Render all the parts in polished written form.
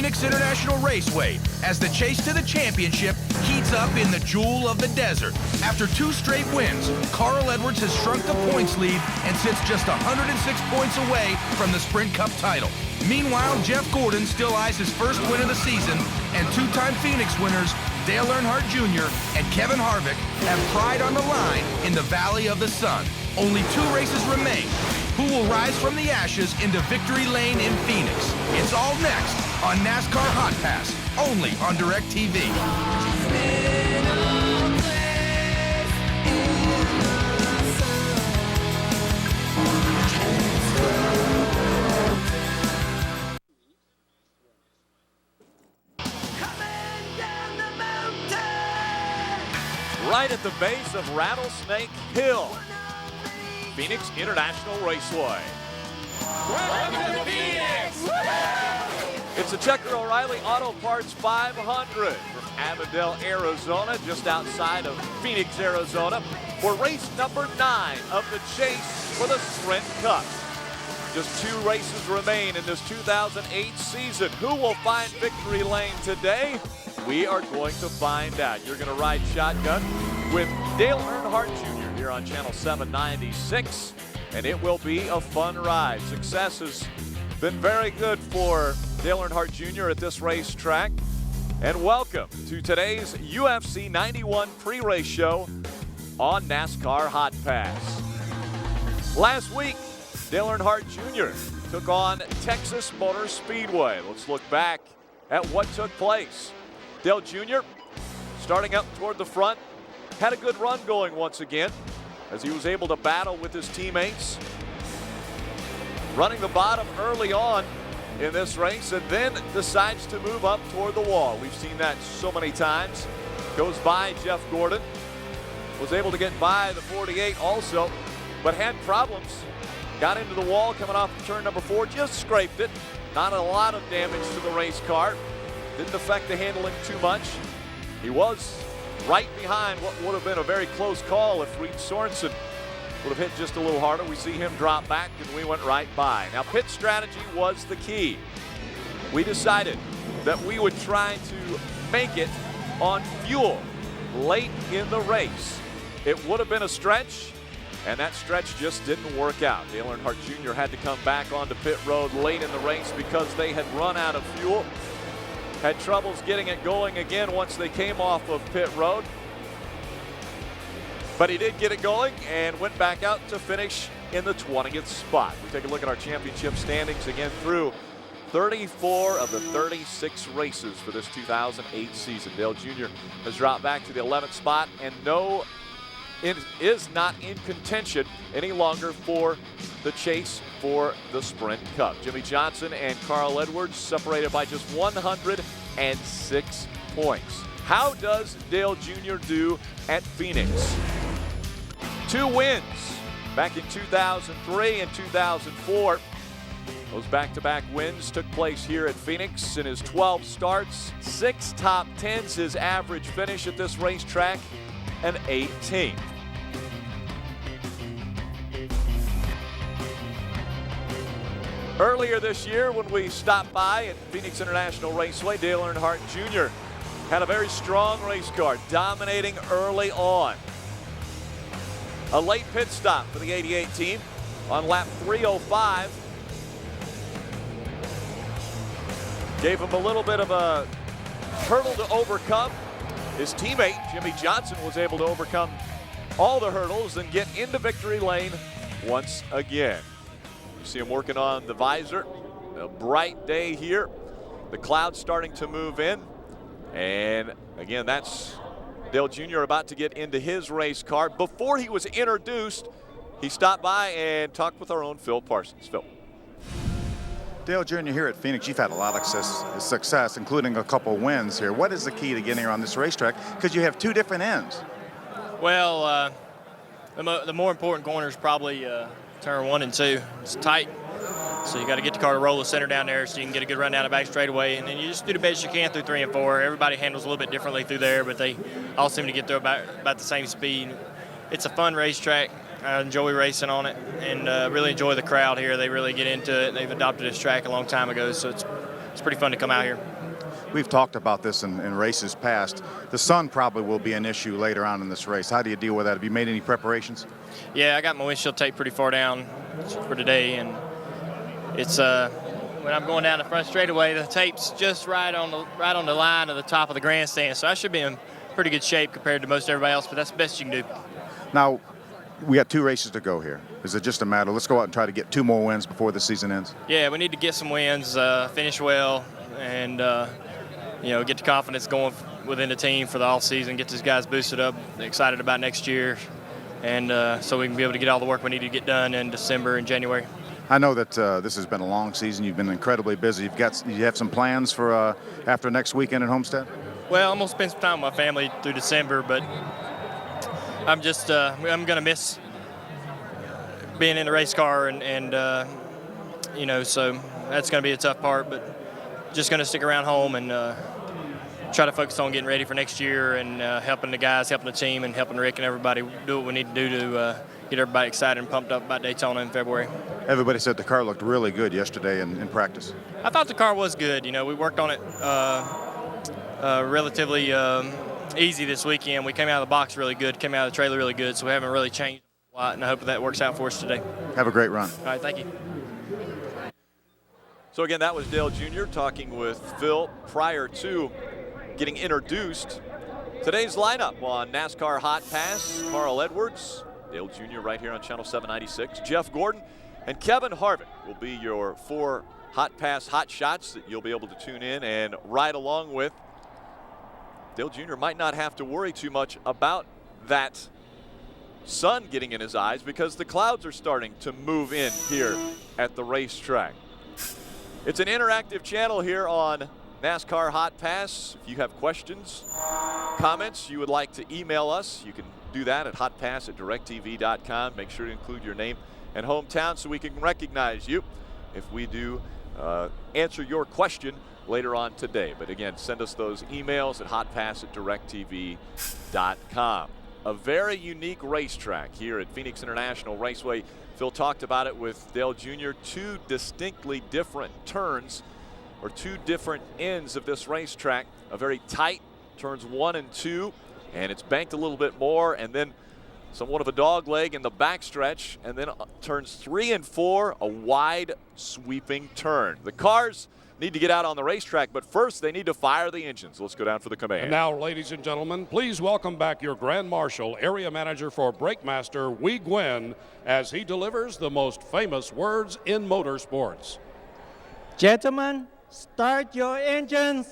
Phoenix International Raceway as the chase to the championship heats up in the jewel of the desert. After 2 straight wins, Carl Edwards has shrunk the points lead and sits just 106 points away from the Sprint Cup title. Meanwhile, Jeff Gordon still eyes his first win of the season, and 2-time Phoenix winners Dale Earnhardt Jr. and Kevin Harvick have pride on the line in the Valley of the Sun. Only 2 races remain. Who will rise from the ashes into victory lane in Phoenix? It's all next on NASCAR Hotpass, only on DirecTV. Right at the base of Rattlesnake Hill, Phoenix International Raceway. Welcome to Phoenix! It's the Checker O'Reilly Auto Parts 500 from Avondale, Arizona, just outside of Phoenix, Arizona, for race number 9 of the chase for the Sprint Cup. Just 2 races remain in this 2008 season. Who will find victory lane today? We are going to find out. You're going to ride shotgun with Dale Earnhardt Jr. here on Channel 796, and it will be a fun ride. Success has been very good for Dale Earnhardt Jr. at this racetrack. And welcome to today's UFC 91 pre-race show on NASCAR Hot Pass. Last week, Dale Earnhardt Jr. took on Texas Motor Speedway. Let's look back at what took place. Dale Jr. starting up toward the front, had a good run going once again as he was able to battle with his teammates. Running the bottom early on in this race and then decides to move up toward the wall. We've seen that so many times. Goes by Jeff Gordon. Was able to get by the 48 also, but had problems. Got into the wall coming off of turn number 4, just scraped it. Not a lot of damage to the race car. Didn't affect the handling too much. He was right behind what would have been a very close call if Reed Sorensen would have hit just a little harder. We see him drop back and we went right by. Now pit strategy was the key. We decided that we would try to make it on fuel late in the race. It would have been a stretch, and that stretch just didn't work out. Dale Earnhardt Jr. had to come back onto pit road late in the race because they had run out of fuel. Had troubles getting it going again once they came off of pit road. But he did get it going and went back out to finish in the 20th spot. We take a look at our championship standings again through 34 of the 36 races for this 2008 season. Dale Jr. has dropped back to the 11th spot, and it is not in contention any longer for the chase for the Sprint Cup. Jimmy Johnson and Carl Edwards separated by just 106 points. How does Dale Jr. do at Phoenix? 2 wins back in 2003 and 2004. Those back-to-back wins took place here at Phoenix in his 12 starts. 6 top 10s, his average finish at this racetrack, an 18th. Earlier this year when we stopped by at Phoenix International Raceway, Dale Earnhardt Jr. had a very strong race car, dominating early on. A late pit stop for the 88 team on lap 305. Gave him a little bit of a hurdle to overcome. His teammate, Jimmy Johnson, was able to overcome all the hurdles and get into victory lane once again. You see him working on the visor. A bright day here. The clouds starting to move in. And again, that's Dale Jr. about to get into his race car. Before he was introduced, he stopped by and talked with our own Phil Parsons. Phil. Dale Jr. here at Phoenix, you've had a lot of success, including a couple wins here. What is the key to getting around this racetrack? Because you have 2 different ends. Well, the more important corner is probably turn 1 and 2. It's tight, so you got to get the car to roll the center down there so you can get a good run down the back straightaway, and then you just do the best you can through 3 and 4. Everybody handles a little bit differently through there, but they all seem to get through about the same speed. It's a fun racetrack. I enjoy racing on it, and really enjoy the crowd here. They really get into it. They've adopted this track a long time ago, so it's pretty fun to come out here. we've talked about this in races past. The sun probably will be an issue later on in this race. How do you deal with that? Have you made any preparations? Yeah, I got my windshield tape pretty far down for today, and it's when I'm going down the front straightaway, the tape's just right on the line of the top of the grandstand, so I should be in pretty good shape compared to most everybody else, but that's the best you can do. Now, we got 2 races to go here. Is it just a matter, let's go out and try to get 2 more wins before the season ends? Yeah, we need to get some wins, finish well, and get the confidence going within the team for the off season, get these guys boosted up, excited about next year, and so we can be able to get all the work we need to get done in December and January. I know that this has been a long season. You've been incredibly busy. You have some plans for after next weekend at Homestead? Well, I'm gonna spend some time with my family through December, but I'm gonna miss being in the race car, and so that's gonna be a tough part. But just gonna stick around home and try to focus on getting ready for next year and helping the guys, helping the team, and helping Rick and everybody do what we need to do to get everybody excited and pumped up about Daytona in February. Everybody said the car looked really good yesterday in practice. I thought the car was good. We worked on it relatively easy this weekend. We came out of the box really good, came out of the trailer really good, so we haven't really changed a lot, and I hope that works out for us today. Have a great run. All right, thank you. So again, that was Dale Jr. talking with Phil prior to getting introduced. Today's lineup on NASCAR Hot Pass: Carl Edwards, Dale Jr. right here on Channel 796, Jeff Gordon, and Kevin Harvick will be your 4 Hot Pass hot shots that you'll be able to tune in and ride along with. Dale Jr. might not have to worry too much about that sun getting in his eyes because the clouds are starting to move in here at the racetrack. It's an interactive channel here on NASCAR Hot Pass. If you have questions, comments you would like to email us, you can do that at hotpass@directtv.com. Make sure to include your name and hometown so we can recognize you if we do answer your question later on today. But again, send us those emails at hotpass@directtv.com. A very unique racetrack here at Phoenix International Raceway. Phil talked about it with Dale Jr. 2 distinctly different turns, or 2 different ends of this racetrack. A very tight turns 1 and 2, and it's banked a little bit more, and then somewhat of a dog leg in the backstretch, and then turns 3 and 4, a wide sweeping turn. The cars need to get out on the racetrack, but first they need to fire the engines. Let's go down for the command. And now, ladies and gentlemen, please welcome back your Grand Marshal, Area Manager for Brakemaster, Wee Gwynn, as he delivers the most famous words in motorsports. Gentlemen, start your engines.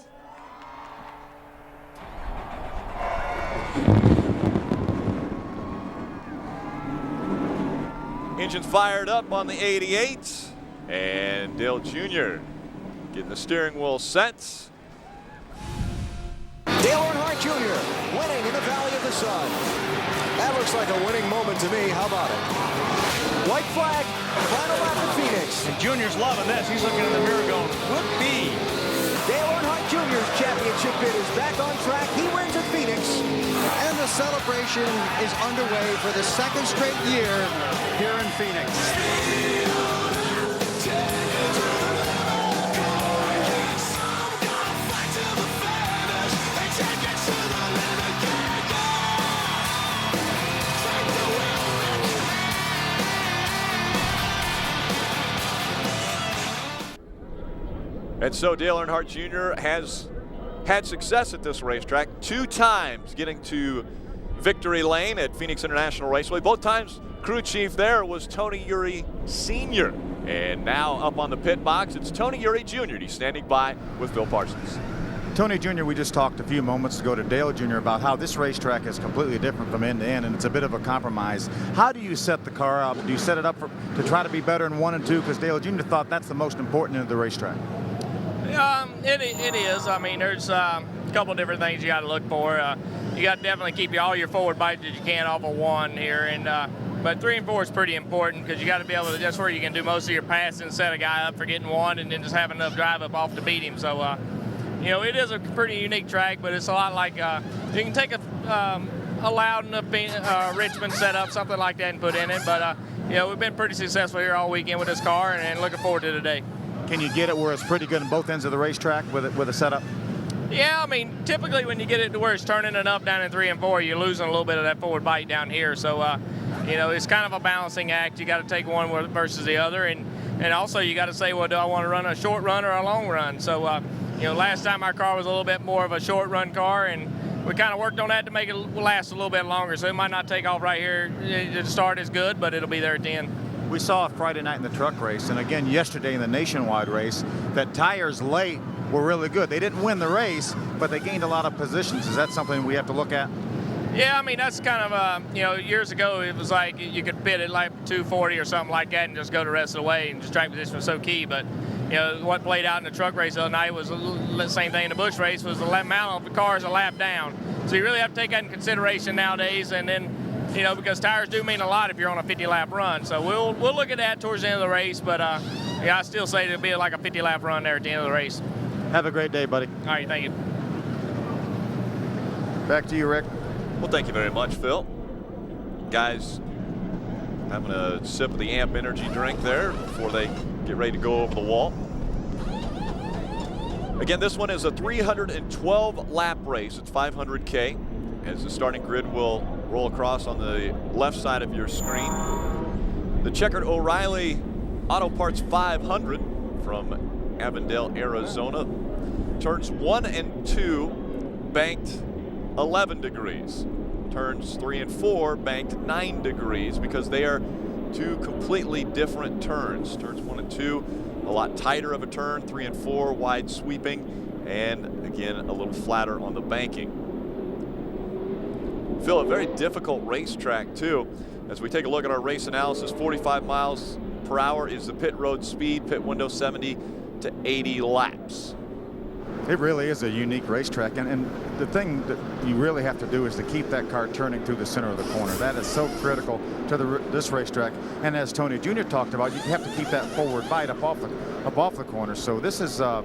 Engines fired up on the 88, and Dale Jr. getting the steering wheel set. Dale Earnhardt Jr. winning in the Valley of the Sun. That looks like a winning moment to me. How about it? White flag, final lap at Phoenix. And Junior's loving this. He's looking in the mirror going, would be. Dale Earnhardt Jr.'s championship bid is back on track. He wins at Phoenix. And the celebration is underway for the 2nd straight year here in Phoenix. And so Dale Earnhardt Jr. has had success at this racetrack 2 times, getting to victory lane at Phoenix International Raceway. Both times crew chief there was Tony Uri Sr. And now up on the pit box, it's Tony Uri Jr. He's standing by with Phil Parsons. Tony Jr., we just talked a few moments ago to Dale Jr. about how this racetrack is completely different from end to end, and it's a bit of a compromise. How do you set the car up? Do you set it up to try to be better in 1 and 2? Because Dale Jr. thought that's the most important end of the racetrack. It is. I mean, there's a couple of different things you got to look for. You got to definitely keep all your forward bites that you can off of 1 here, and but 3 and 4 is pretty important because you got to be able to. That's where you can do most of your passing, set a guy up for getting 1, and then just have enough drive up off to beat him. So, it is a pretty unique track, but it's a lot like you can take a Loudon, Richmond setup, something like that, and put in it. But we've been pretty successful here all weekend with this car, and looking forward to today. Can you get it where it's pretty good on both ends of the racetrack with a setup? Yeah, I mean, typically when you get it to where it's turning it up down in 3 and 4, you're losing a little bit of that forward bite down here. So, you know, it's kind of a balancing act. You got to take one versus the other, and also you got to say, well, do I want to run a short run or a long run? So, you know, last time our car was a little bit more of a short run car, and we kind of worked on that to make it last a little bit longer. So it might not take off right here to start as good, but it'll be there at the end. We saw Friday night in the truck race, and again yesterday in the nationwide race, that tires late were really good. They didn't win the race, but they gained a lot of positions. Is that something we have to look at? Yeah, I mean, that's kind of, you know, years ago it was like you could pit at like 240 or something like that and just go the rest of the way, and just track position was so key. But, you know, what played out in the truck race the other night was the same thing in the Busch race, was the amount of the cars a lap down. So you really have to take that in consideration nowadays, and then, you know, because tires do mean a lot if you're on a 50-lap run. So we'll look at that towards the end of the race, but yeah, I still say it'll be like a 50-lap run there at the end of the race. Have a great day, buddy. All right, thank you. Back to you, Rick. Well, thank you very much, Phil. Guys having a sip of the AMP energy drink there before they get ready to go over the wall. Again, this one is a 312-lap race. It's 500K. As the starting grid will roll across on the left side of your screen. The checkered O'Reilly Auto Parts 500 from Avondale, Arizona. Turns 1 and 2 banked 11 degrees. Turns 3 and 4 banked 9 degrees because they are two completely different turns. Turns 1 and 2, a lot tighter of a turn. 3 and 4, wide sweeping, and again, a little flatter on the banking. Phil, a very difficult racetrack too. As we take a look at our race analysis, 45 miles per hour is the pit road speed, pit window 70 to 80 laps. It really is a unique racetrack, and the thing that you really have to do is to keep that car turning through the center of the corner. That is so critical to this racetrack. And as Tony Jr. talked about, you have to keep that forward bite up off the corner. So this is a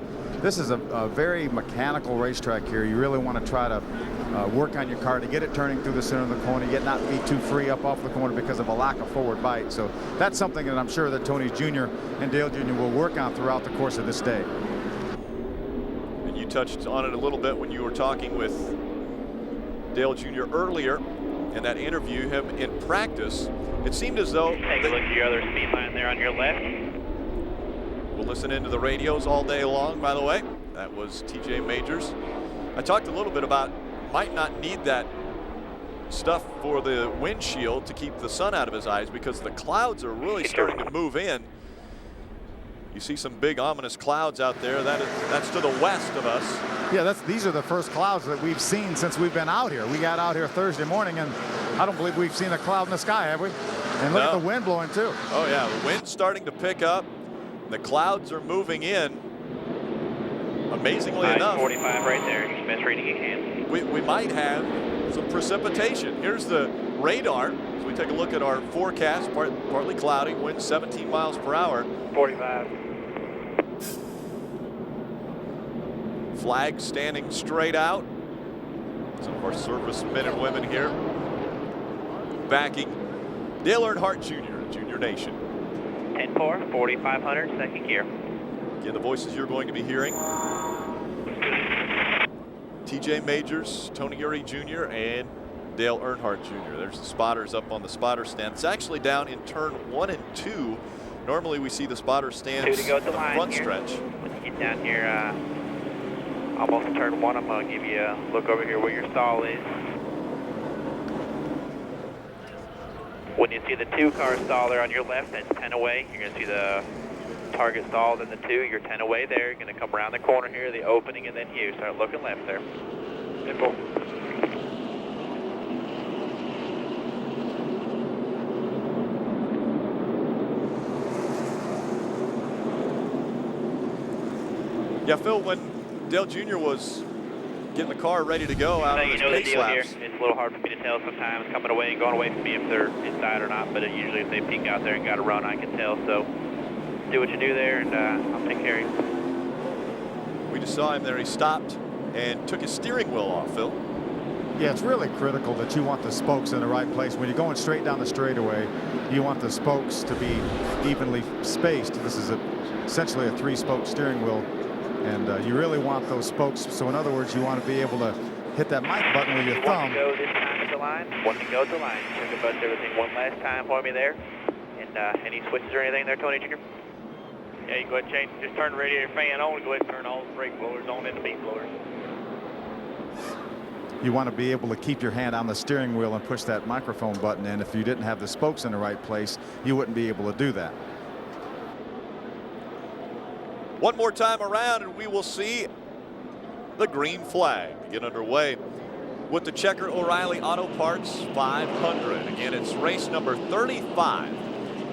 very mechanical racetrack here. You really want to try to work on your car to get it turning through the center of the corner, yet not be too free up off the corner because of a lack of forward bite. So that's something that I'm sure that Tony Jr. and Dale Jr. will work on throughout the course of this day. And you touched on it a little bit when you were talking with Dale Jr. earlier in that interview. Him in practice, it seemed as though... Take a look at your other speed line there on your left. We'll listen into the radios all day long, by the way. That was TJ Majors. I talked a little bit about might not need that stuff for the windshield to keep the sun out of his eyes because the clouds are really starting to move in. You see some big ominous clouds out there. That's to the west of us. Yeah, these are the first clouds that we've seen since we've been out here. We got out here Thursday morning, and I don't believe we've seen a cloud in the sky, have we? And look at the wind blowing too. Oh yeah, the wind's starting to pick up. The clouds are moving in. Amazingly enough, 45 right there. Your best reading you can. We might have some precipitation. Here's the radar. As we take a look at our forecast, partly cloudy, wind 17 miles per hour. 45. Flag standing straight out. Some of our service men and women here backing Dale Earnhardt Jr., Junior Nation. 10-4, 4,500, second gear. Again, the voices you're going to be hearing: TJ Majors, Tony Uri Jr., and Dale Earnhardt Jr. There's the spotters up on the spotter stand. It's actually down in turn 1 and 2. Normally we see the spotter stands on the front here. stretch. When you get down here, almost turn 1, I'm going to give you a look over here where your stall is. When you see the 2-car stall there on your left, that's 10 away. You're going to see the target stall, then the 2. You're 10 away there. You're going to come around the corner here, the opening, and then you start looking left there. Simple. Yeah, Phil, when Dale Jr. was getting the car ready to go out on his pace laps. It's a little hard for me to tell sometimes coming away and going away from me if they're inside or not, but usually if they peek out there and got to run, I can tell. So do what you do there, and I'll take care of you. We just saw him there. He stopped and took his steering wheel off, Phil. Yeah, it's really critical that you want the spokes in the right place. When you're going straight down the straightaway, you want the spokes to be evenly spaced. This is essentially a 3-spoke steering wheel. And you really want those spokes. So in other words, you want to be able to hit that mic button with your thumb. One to go this time at the line. One to go at the line. Check about everything one last time for me there. And any switches or anything there, Tony Jr.? Yeah, you go ahead and change. Just turn the radiator fan on and go ahead and turn all the brake blowers on and the bead blowers. You want to be able to keep your hand on the steering wheel and push that microphone button in. If you didn't have the spokes in the right place, you wouldn't be able to do that. One more time around and we will see the green flag get underway with the Checker O'Reilly Auto Parts 500. Again, it's race number 35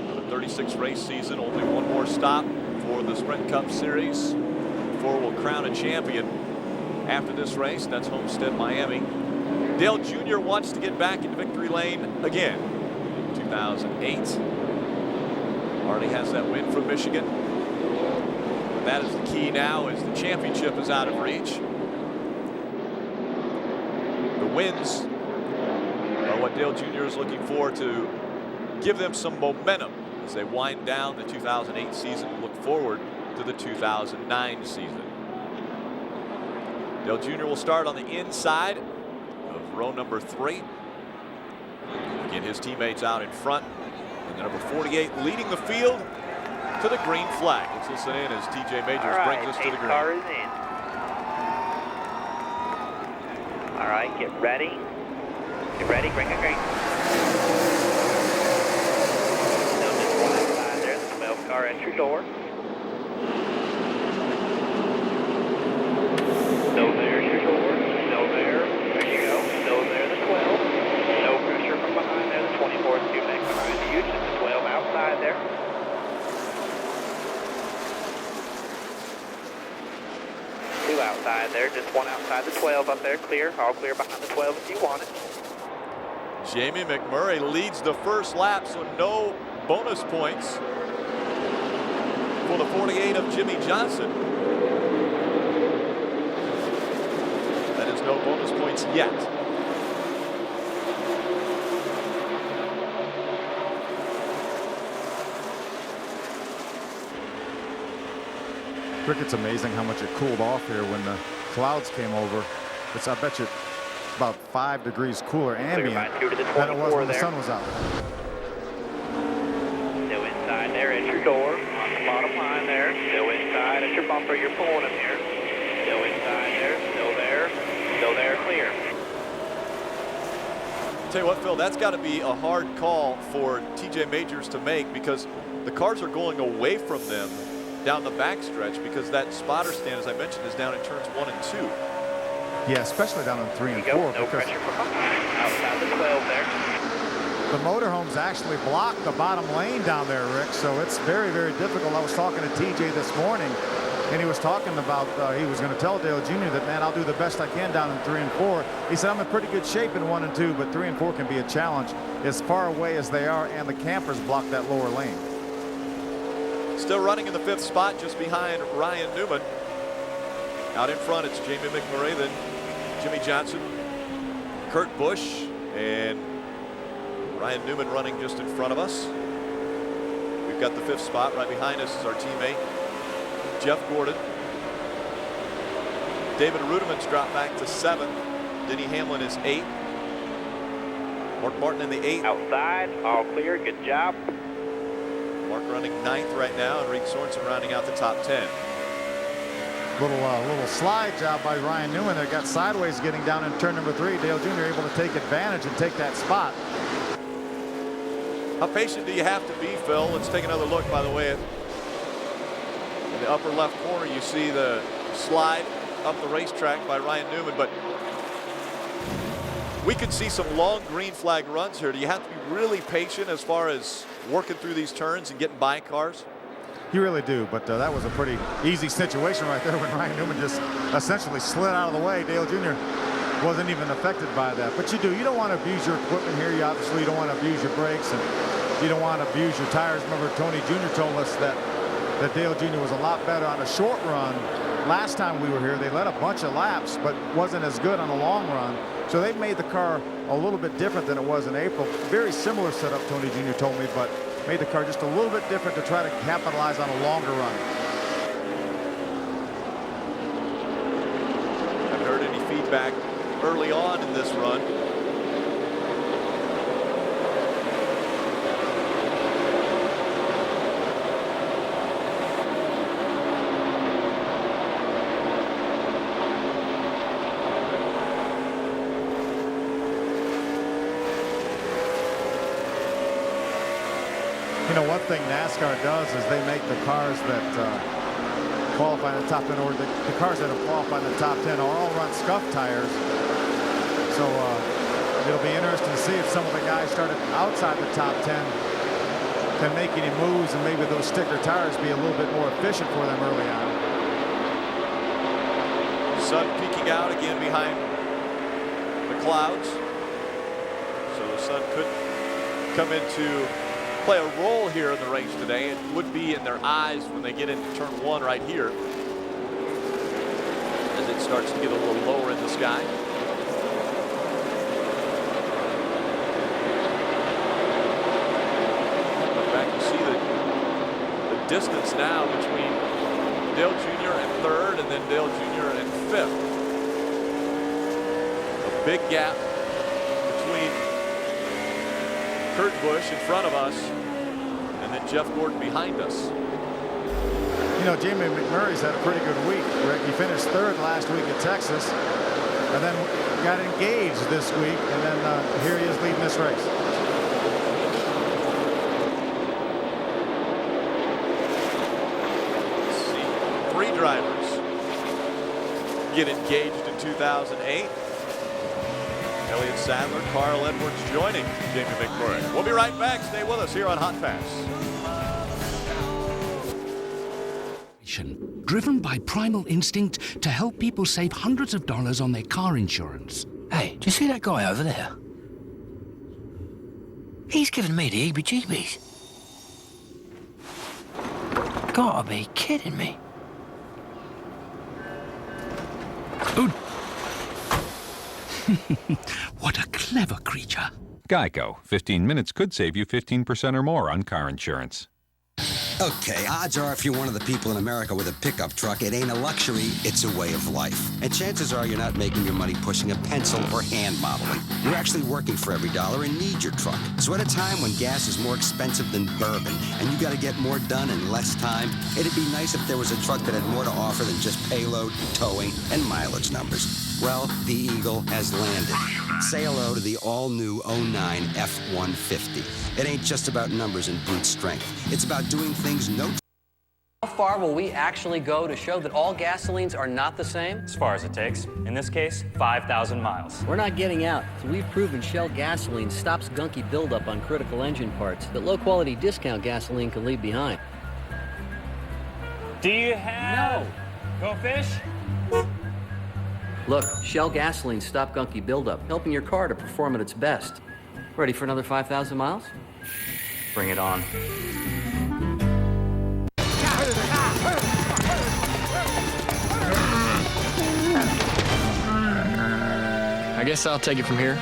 of the 36 race season. Only one more stop for the Sprint Cup Series before we'll crown a champion after this race. That's Homestead, Miami. Dale Jr. wants to get back into victory lane again in 2008. Already has that win from Michigan. But that is the key now, as the championship is out of reach. The wins are what Dale Jr. is looking for to give them some momentum as they wind down the 2008 season and look forward to the 2009 season. Dale Jr. will start on the inside of row number 3. Again, his teammates out in front. And number 48 leading the field to the green flag. Let's listen in as TJ Majors brings us to the green. Car is in. All right, get ready. Get ready, bring it green. Still just one outside there, the 12 car entry door. So there's your door. So there you go. So there, the 12. No pressure from behind there. The 24 is too back behind you. Just the 12 outside there. Two outside there. Just one outside the 12 up there. Clear. All clear behind the 12 if you want it. Jamie McMurray leads the first lap, so no bonus points for the 48 of Jimmy Johnson. That is no bonus points yet. Rick, it's amazing how much it cooled off here when the clouds came over. I bet you about 5 degrees cooler ambient than it was when the sun was out. Still inside there at your door, on the bottom line there. Still inside at your bumper, you're pulling them here. Still inside there, still there, clear. Tell you what, Phil, that's got to be a hard call for TJ Majors to make, because the cars are going away from them down the backstretch, because that spotter stand, as I mentioned, is down in turns 1 and 2. Yeah, especially down in 3 and 4. No pressure from behind, outside the 12 there. The motorhomes actually block the bottom lane down there, Rick, so it's very, very difficult. I was talking to TJ this morning, and he was talking about he was going to tell Dale Jr. that, man, I'll do the best I can down in 3 and 4. He said, I'm in pretty good shape in 1 and 2, but 3 and 4 can be a challenge as far away as they are, and the campers block that lower lane. Still running in the 5th spot, just behind Ryan Newman. Out in front, it's Jamie McMurray, then Jimmy Johnson, Kurt Busch, and Ryan Newman running just in front of us. We've got the 5th spot. Right behind us is our teammate, Jeff Gordon. David Rudiman's dropped back to 7th. Denny Hamlin is 8th. Mark Martin in the 8th. Outside, all clear, good job. Mark running 9th right now, and Reed Sorensen rounding out the top 10. Little slide job by Ryan Newman that got sideways getting down in turn number 3. Dale Jr. able to take advantage and take that spot. How patient do you have to be, Phil? Let's take another look, by the way. In the upper left corner, you see the slide up the racetrack by Ryan Newman, but we could see some long green flag runs here. Do you have to be really patient as far as working through these turns and getting by cars? You really do, but that was a pretty easy situation right there when Ryan Newman just essentially slid out of the way. Dale Jr. wasn't even affected by that. But you don't want to abuse your equipment here. You obviously don't want to abuse your brakes, and you don't want to abuse your tires. Remember, Tony Jr. told us that Dale Jr. was a lot better on a short run. Last time we were here, they led a bunch of laps, but wasn't as good on a long run. So they've made the car a little bit different than it was in April. Very similar setup, Tony Jr. told me, but made the car just a little bit different to try to capitalize on a longer run. feedback early on in this run. You know, one thing NASCAR does is they make the cars that qualify in the top 10, or the cars that have qualified in the top 10 are all run scuff tires. So it'll be interesting to see if some of the guys started outside the top 10 can make any moves, and maybe those sticker tires be a little bit more efficient for them early on. Sun peeking out again behind the clouds. So the sun could come into play a role here in the race today. It would be in their eyes when they get into turn 1 right here, as it starts to get a little lower in the sky. Back to see the distance now between Dale Jr. and 3rd, and then Dale Jr. and 5th. A big gap between Kurt Busch in front of us and then Jeff Gordon behind us. You know, Jamie McMurray's had a pretty good week, Rick. He finished 3rd last week at Texas, and then got engaged this week, and then here he is leading this race. Let's see, 3 drivers get engaged in 2008. Elliott Sadler, Carl Edwards joining Jamie McMurray. We'll be right back. Stay with us here on Hotpass. Driven by primal instinct to help people save hundreds of dollars on their car insurance. Hey, do you see that guy over there? He's giving me the heebie-jeebies. Gotta be kidding me. Oh. What a clever creature. Geico. 15 minutes could save you 15% or more on car insurance. Okay, odds are if you're one of the people in America with a pickup truck, it ain't a luxury, it's a way of life. And chances are you're not making your money pushing a pencil or hand modeling. You're actually working for every dollar and need your truck. So at a time when gas is more expensive than bourbon and you gotta get more done in less time, it'd be nice if there was a truck that had more to offer than just payload, towing, and mileage numbers. Well, the Eagle has landed. Say hello to the all-new 09 F-150. It ain't just about numbers and brute strength. It's about doing things no... How far will we actually go to show that all gasolines are not the same? As far as it takes. In this case, 5,000 miles. We're not getting out, so we've proven Shell gasoline stops gunky buildup on critical engine parts that low-quality discount gasoline can leave behind. Do you have... No. Go fish? Look, Shell gasoline stop gunky buildup, helping your car to perform at its best. Ready for another 5,000 miles? Bring it on. I guess I'll take it from here.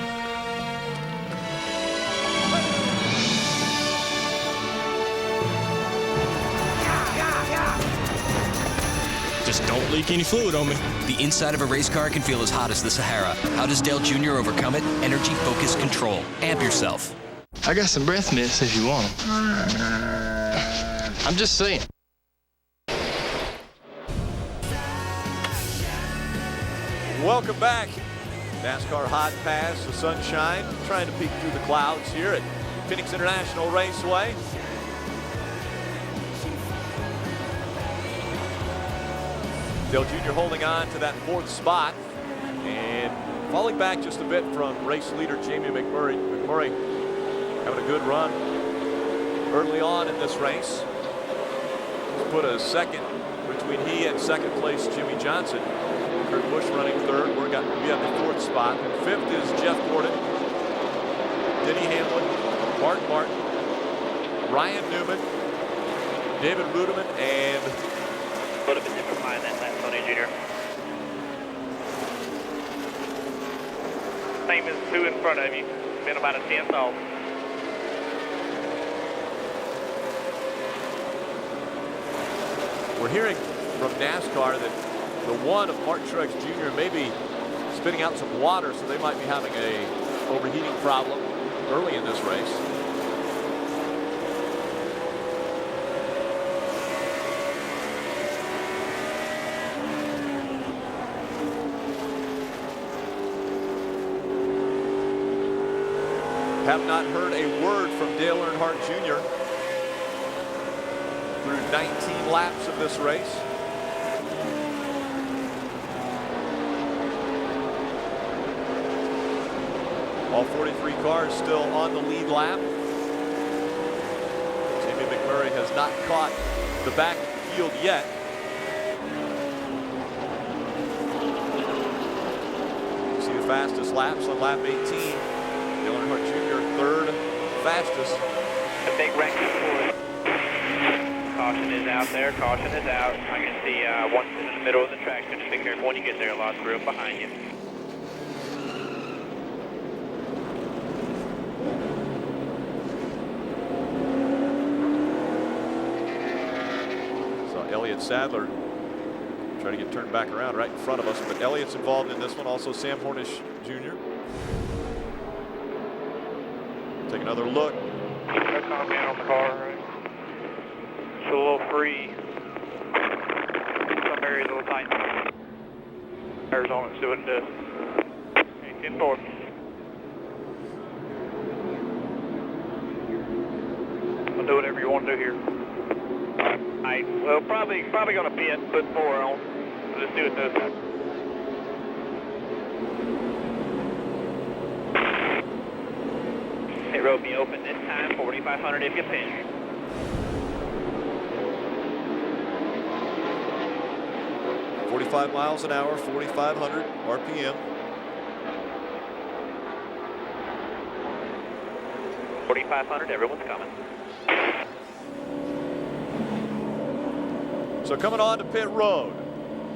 Just don't leak any fluid on me. The inside of a race car can feel as hot as the Sahara. How does Dale Jr. overcome it? Energy Focus Control. Amp yourself. I got some breath mints if you want them. I'm just saying. Welcome back. NASCAR Hot Pass, the sunshine, trying to peek through the clouds here at Phoenix International Raceway. Dale Jr. holding on to that 4th spot and falling back just a bit from race leader Jamie McMurray. McMurray having a good run early on in this race. He's put a second between he and 2nd place Jimmy Johnson. Kurt Busch running 3rd. We have the 4th spot. And 5th is Jeff Gordon, Denny Hamlin, Mark Martin, Ryan Newman, David Rudiman, and Would have been different behind that last Tony Jr. Same as 2 in front of you. Been about a 10th off. we're hearing from NASCAR that the 1 of Mark Truex Jr. may be spitting out some water, so they might be having a overheating problem early in this race. Have not heard a word from Dale Earnhardt Jr. through 19 laps of this race. All 43 cars still on the lead lap. Jamie McMurray has not caught the back of the field yet. You see the fastest laps on lap 18. Dale Earnhardt Jr. third fastest. A big wreck for caution is out there. Caution is out. I can see one in the middle of the track. Just be careful when you get there. A lot of room behind you. Elliott Sadler trying to get turned back around right in front of us, but Elliott's involved in this one. Also Sam Hornish Jr. Take another look. Calm down on the car. Right? It's a little free. Some areas a little tight. Tires on it, see what it does. Okay, 10 forward. I'll do whatever you want to do here. Alright, well, probably going to pit, put 4 on. Let's see what it does. Pit road be open this time, 4,500 if you pinch. .45 miles an hour, 4,500 RPM. 4,500, everyone's coming. So coming on to pit road,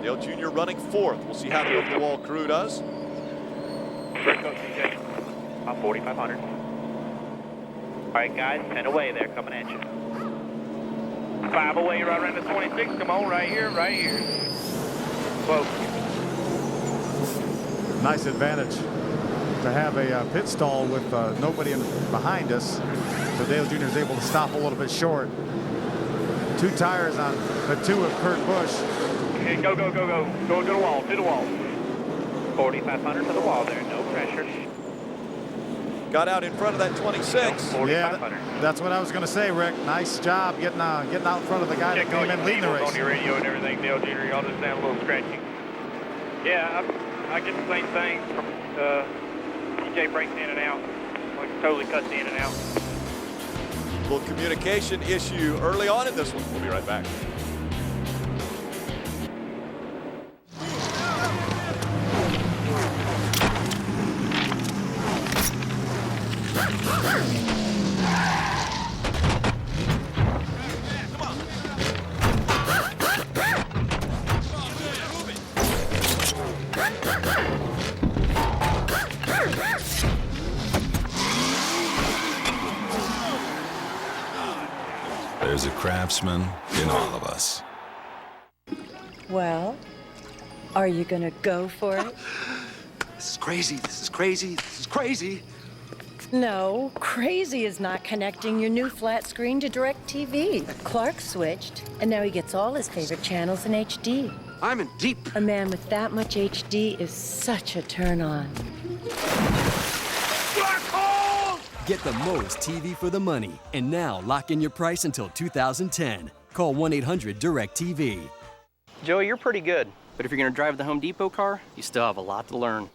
Dale Jr. running 4th. We'll see how the over-the-wall crew does. 4,500. All right, guys, 10 away there, coming at you. 5 away, right around the 26. Come on, right here, right here. Close. Nice advantage to have a pit stall with nobody behind us. So Dale Jr. is able to stop a little bit short. 2 tires on the 2 of Kurt Busch. Okay, go. Go to the wall, to the wall. 4,500 to the wall there, no pressure. Got out in front of that 26. Yeah, that's what I was going to say, Rick. Nice job getting out in front of the guy that came in leading the race. On your radio and everything, Dale Jr., y'all just sound a little scratchy. Yeah, I get the same thing from DJ breaks in and out, like totally cuts in and out. Little communication issue early on in this one. We'll be right back. There's a craftsman in all of us. Well, are you gonna go for it? This is crazy, this is crazy, this is crazy. No, crazy is not connecting your new flat screen to DirecTV. Clark switched, and now he gets all his favorite channels in HD. I'm in deep. A man with that much HD is such a turn on. Get the most TV for the money, and now lock in your price until 2010. Call 1-800-DIRECTV. Joey, you're pretty good, but if you're going to drive the Home Depot car, you still have a lot to learn.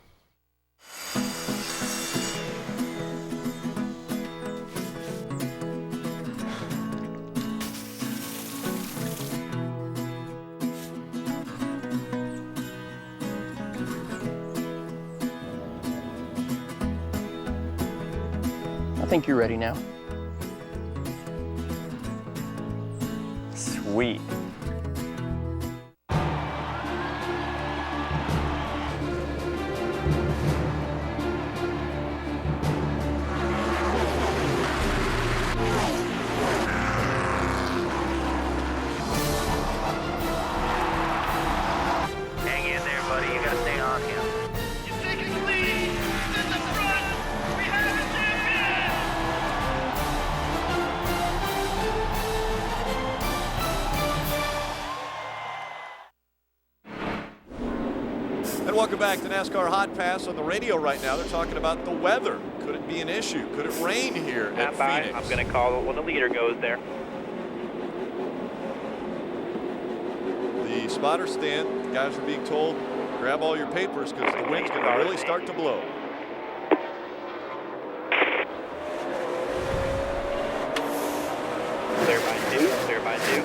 I think you're ready now. Sweet. Hang in there, buddy. You gotta stay on him. Welcome back to NASCAR Hot Pass. On the radio right now, they're talking about the weather. Could it be an issue? Could it rain here at Phoenix? I'm going to call it when the leader goes there. The spotter stand, guys are being told, grab all your papers because the wind's going to really start to blow. Clear by 2, clear by 2.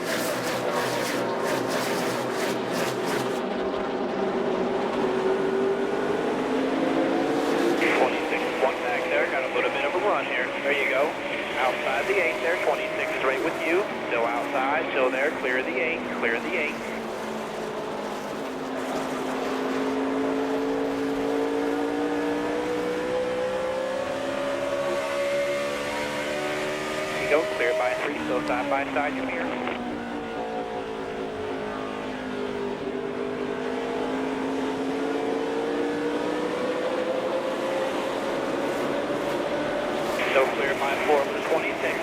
Got a little bit of a run here. There you go. Outside the 8 there. 26 straight with you. Still outside. Still there. Clear the 8. Clear the 8. There you go. Clear by 3. Still side by side. You're here. So clear by 4 for the 26.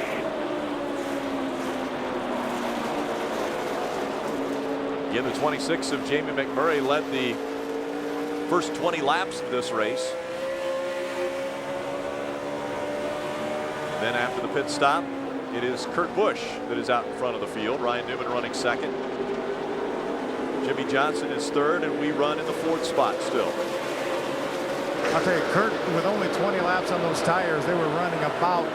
Again, the 26 of Jamie McMurray led the first 20 laps of this race. Then after the pit stop, it is Kurt Busch that is out in front of the field. Ryan Newman running second. Jimmy Johnson is third, and we run in the fourth spot still. I'll tell you, Kurt, with only 20 laps on those tires, they were running about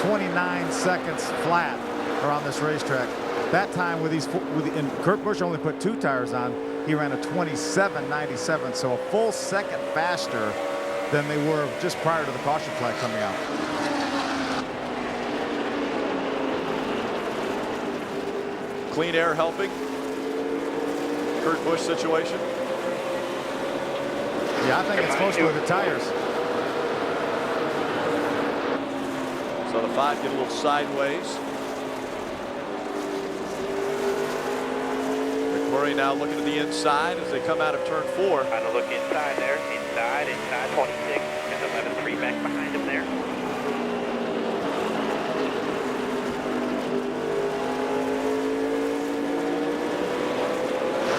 29 seconds flat around this racetrack. That time and Kurt Busch only put 2 tires on, he ran a 27.97, so a full second faster than they were just prior to the caution flag coming out. Clean air helping. Kurt Busch situation. Yeah, I think it's mostly the tires. So the 5 get a little sideways. McMurray now looking to the inside as they come out of turn 4. Trying to look inside there. Inside 26. And 11.3 back behind him there.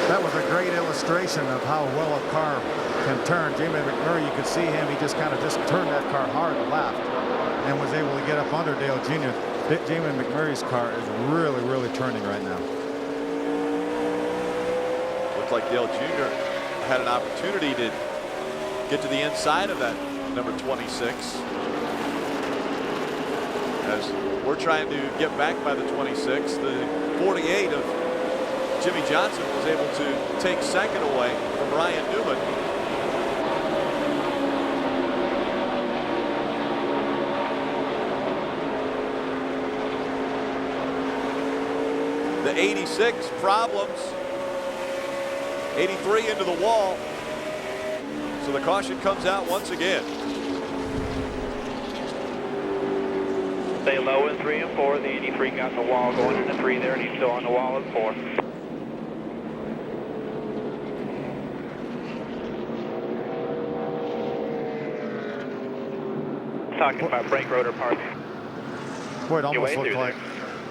That was a great illustration of how well a car can turn. Jamie McMurray, you could see him, he just kind of turned that car hard left and was able to get up under Dale Jr. Jamie McMurray's car is really, really turning right now. Looked like Dale Jr. had an opportunity to get to the inside of that number 26. As we're trying to get back by the 26, the 48 of Jimmy Johnson was able to take second away from Ryan Newman. The 86 problems. 83 into the wall. So the caution comes out once again. Stay low in 3 and 4. The 83 got in the wall going into 3 there, and he's still on the wall in 4. Talking about brake rotor parts. Boy, it almost looked like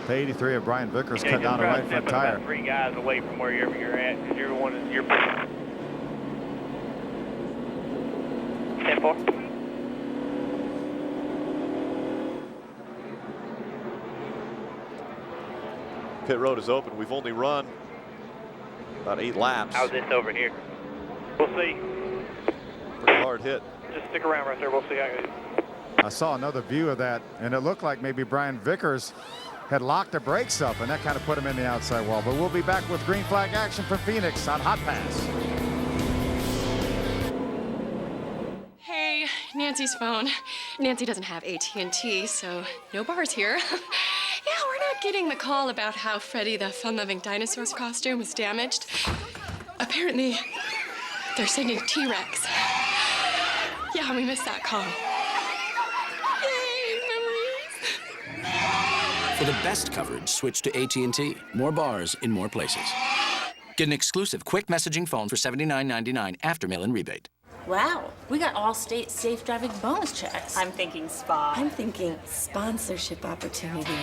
the 83 of Brian Vickers cut down a right front tire. About 3 guys away from wherever you're at, because you're one of your 10-4. Pit road is open. We've only run about 8 laps. How's this over here? We'll see. Pretty hard hit. Just stick around right there. We'll see how it goes. I saw another view of that, and it looked like maybe Brian Vickers had locked the brakes up, and that kind of put him in the outside wall. But we'll be back with green flag action from Phoenix on Hot Pass. Hey, Nancy's phone. Nancy doesn't have AT&T, so no bars here. Yeah, we're not getting the call about how Freddy the fun-loving dinosaur's costume was damaged. Apparently, they're sending T-Rex. Yeah, we missed that call. For the best coverage, switch to AT&T. More bars in more places. Get an exclusive quick messaging phone for $79.99 after mail-in rebate. Wow, we got all state safe driving bonus checks. I'm thinking spa. I'm thinking sponsorship opportunity.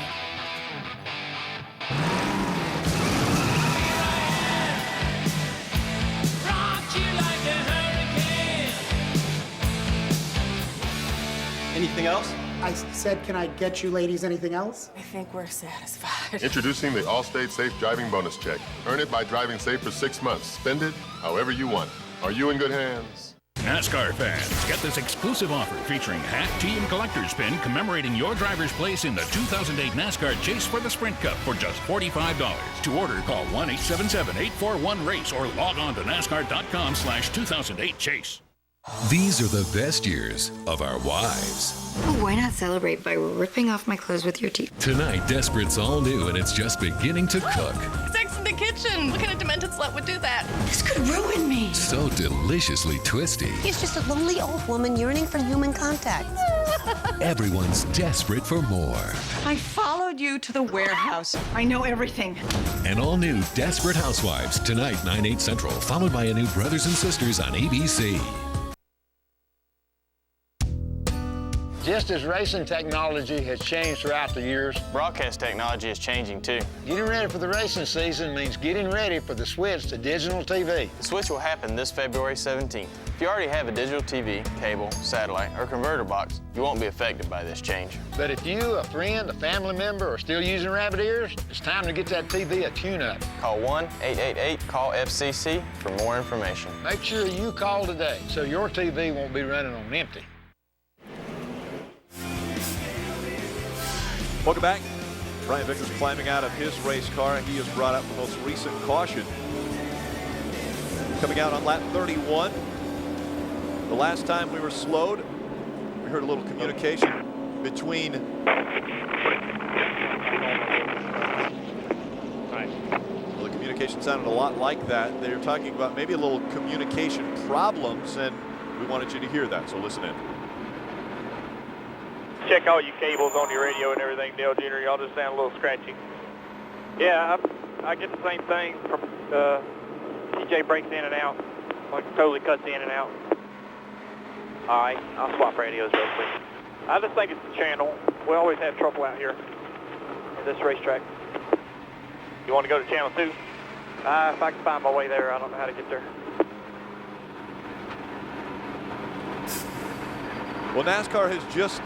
Anything else? I said, can I get you ladies anything else? I think we're satisfied. Introducing the Allstate Safe Driving Bonus Check. Earn it by driving safe for 6 months. Spend it however you want. Are you in good hands? NASCAR fans, get this exclusive offer featuring hat, tee, and collector's pin commemorating your driver's place in the 2008 NASCAR Chase for the Sprint Cup for just $45. To order, call 1-877-841-RACE or log on to NASCAR.com/2008Chase. These are the best years of our wives. Well, why not celebrate by ripping off my clothes with your teeth? Tonight, Desperate's all new and it's just beginning to cook. Sex in the kitchen. What kind of demented slut would do that? This could ruin me. So deliciously twisty. He's just a lonely old woman yearning for human contact. Everyone's desperate for more. I followed you to the warehouse. I know everything. An all-new Desperate Housewives, tonight, 9/8 Central, followed by a new Brothers and Sisters on ABC. Just as racing technology has changed throughout the years, broadcast technology is changing too. Getting ready for the racing season means getting ready for the switch to digital TV. The switch will happen this February 17th. If you already have a digital TV, cable, satellite, or converter box, you won't be affected by this change. But if you, a friend, a family member, are still using rabbit ears, it's time to get that TV a tune-up. Call 1-888-CALL-FCC for more information. Make sure you call today so your TV won't be running on empty. Welcome back. Brian Vickers climbing out of his race car. He has brought up the most recent caution. Coming out on lap 31. The last time we were slowed, we heard a little communication between well, the communication sounded a lot like that. They were talking about maybe a little communication problems, and we wanted you to hear that, so listen in. Check all your cables on your radio and everything, Dale Jr. Y'all just sound a little scratchy. Yeah, I get the same thing from TJ breaks in and out, like totally cuts in and out. All right, I'll swap radios real quick. I just think it's the channel. We always have trouble out here at this racetrack. You want to go to channel 2? If I can find my way there, I don't know how to get there. Well, NASCAR has just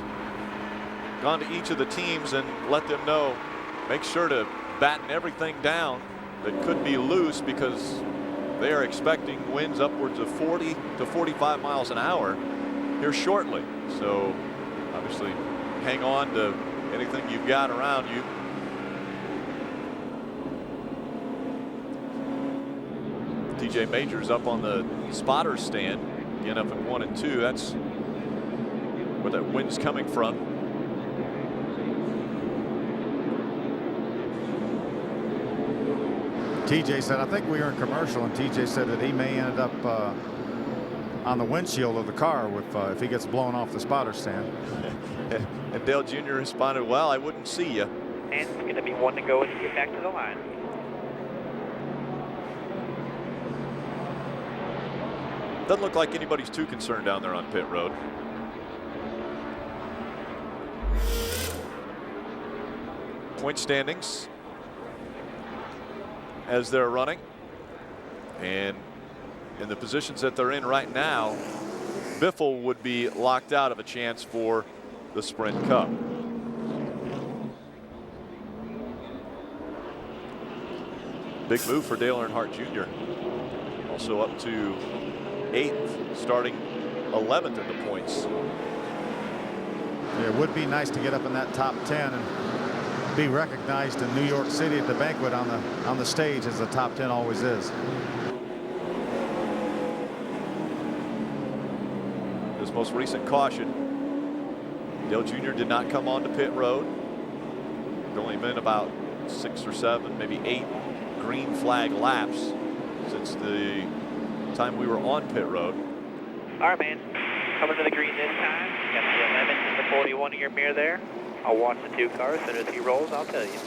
gone to each of the teams and let them know, make sure to batten everything down that could be loose, because they are expecting winds upwards of 40 to 45 miles an hour here shortly. So obviously hang on to anything you've got around you. TJ Majors up on the spotter stand, again up at 1 and 2. That's where that wind's coming from. TJ said, I think we were in commercial, and TJ said that he may end up on the windshield of the car if he gets blown off the spotter stand. And Dale Jr. responded, well, I wouldn't see you. And it's going to be 1 to go as you get back to the line. Doesn't look like anybody's too concerned down there on pit road. Point standings as they're running, and in the positions that they're in right now, Biffle would be locked out of a chance for the Sprint Cup. Big move for Dale Earnhardt Jr. Also up to 8th, starting 11th in the points. Yeah, it would be nice to get up in that top 10 and be recognized in New York City at the banquet on the stage, as the top 10 always is. This most recent caution, Dale Jr. did not come onto pit road. There's only been about 6 or 7, maybe 8 green flag laps since the time we were on pit road. All right, man. Coming to the green this time. Got the 11 and the 41 in your mirror there. I'll watch the 2 cars. As soon as he rolls, I'll tell you.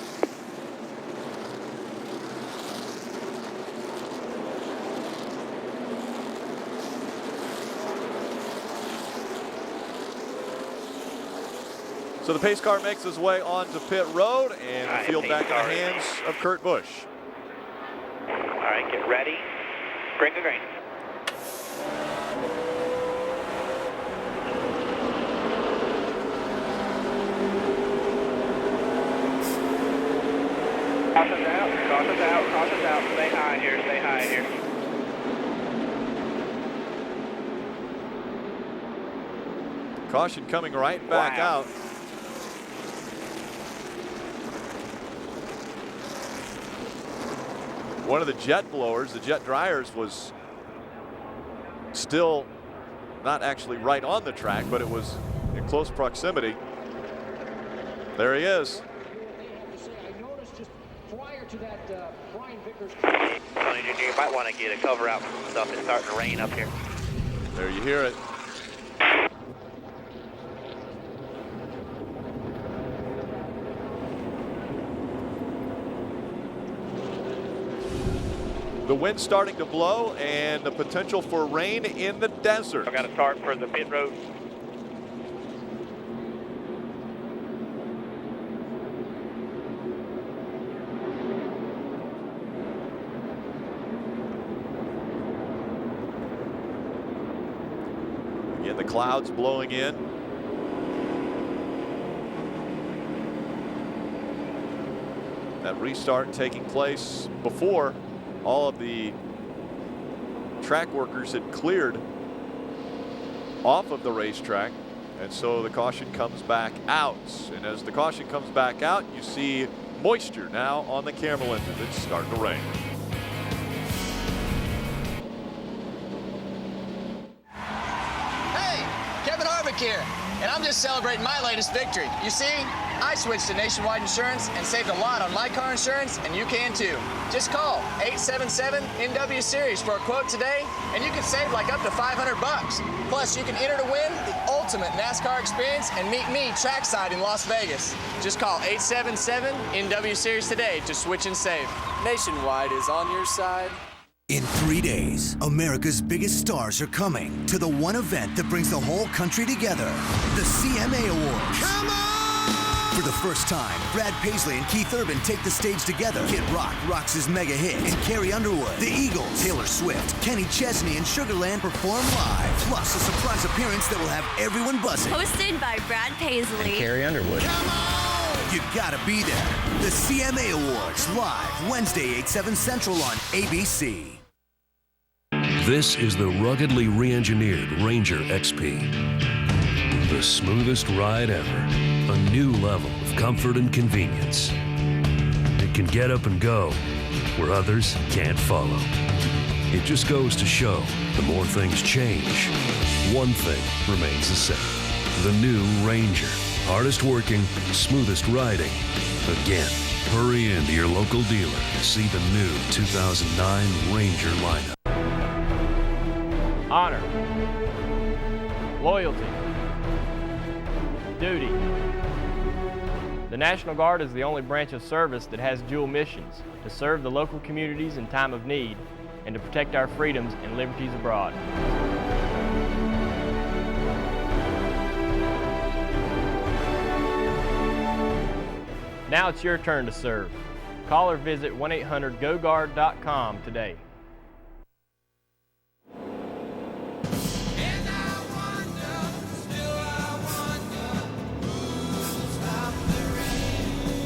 So the pace car makes his way onto pit road, and the field back in the hands of Kurt Busch. All right, get ready. Bring the green. Caution's out, caution's out, caution's out. Stay high here, stay high here. Caution coming right back out. One of the jet blowers, the jet dryers, was still not actually right on the track, but it was in close proximity. There he is. Tony Jr., you might want to get a cover out from stuff. It's starting to rain up here. There you hear it. The wind starting to blow and the potential for rain in the desert. I've got to start for the pit road. Again, the clouds blowing in. That restart taking place before all of the track workers had cleared off of the racetrack, and so the caution comes back out. And as the caution comes back out, you see moisture now on the camera lenses. It's starting to rain. Hey, Kevin Harvick here, and I'm just celebrating my latest victory. You see, I switched to Nationwide Insurance and saved a lot on my car insurance, and you can too. Just call 877-NW Series for a quote today, and you can save like up to $500. Plus, you can enter to win the ultimate NASCAR experience and meet me trackside in Las Vegas. Just call 877-NW Series today to switch and save. Nationwide is on your side. In 3 days, America's biggest stars are coming to the one event that brings the whole country together, the CMA Awards. Come on! For the first time, Brad Paisley and Keith Urban take the stage together. Kid Rock rocks his mega hit, and Carrie Underwood, the Eagles, Taylor Swift, Kenny Chesney, and Sugar Land perform live. Plus, a surprise appearance that will have everyone buzzing. Hosted by Brad Paisley. And Carrie Underwood. Come on! You gotta be there. The CMA Awards, live Wednesday, 8/7 Central on ABC. This is the ruggedly re-engineered Ranger XP. The smoothest ride ever. A new level of comfort and convenience. It can get up and go where others can't follow. It just goes to show, the more things change, one thing remains the same. The new Ranger. Hardest working, smoothest riding. Again, hurry into your local dealer to see the new 2009 Ranger lineup. Honor, loyalty, duty. The National Guard is the only branch of service that has dual missions: to serve the local communities in time of need and to protect our freedoms and liberties abroad. Now it's your turn to serve. Call or visit 1-800-GO-GUARD.com today.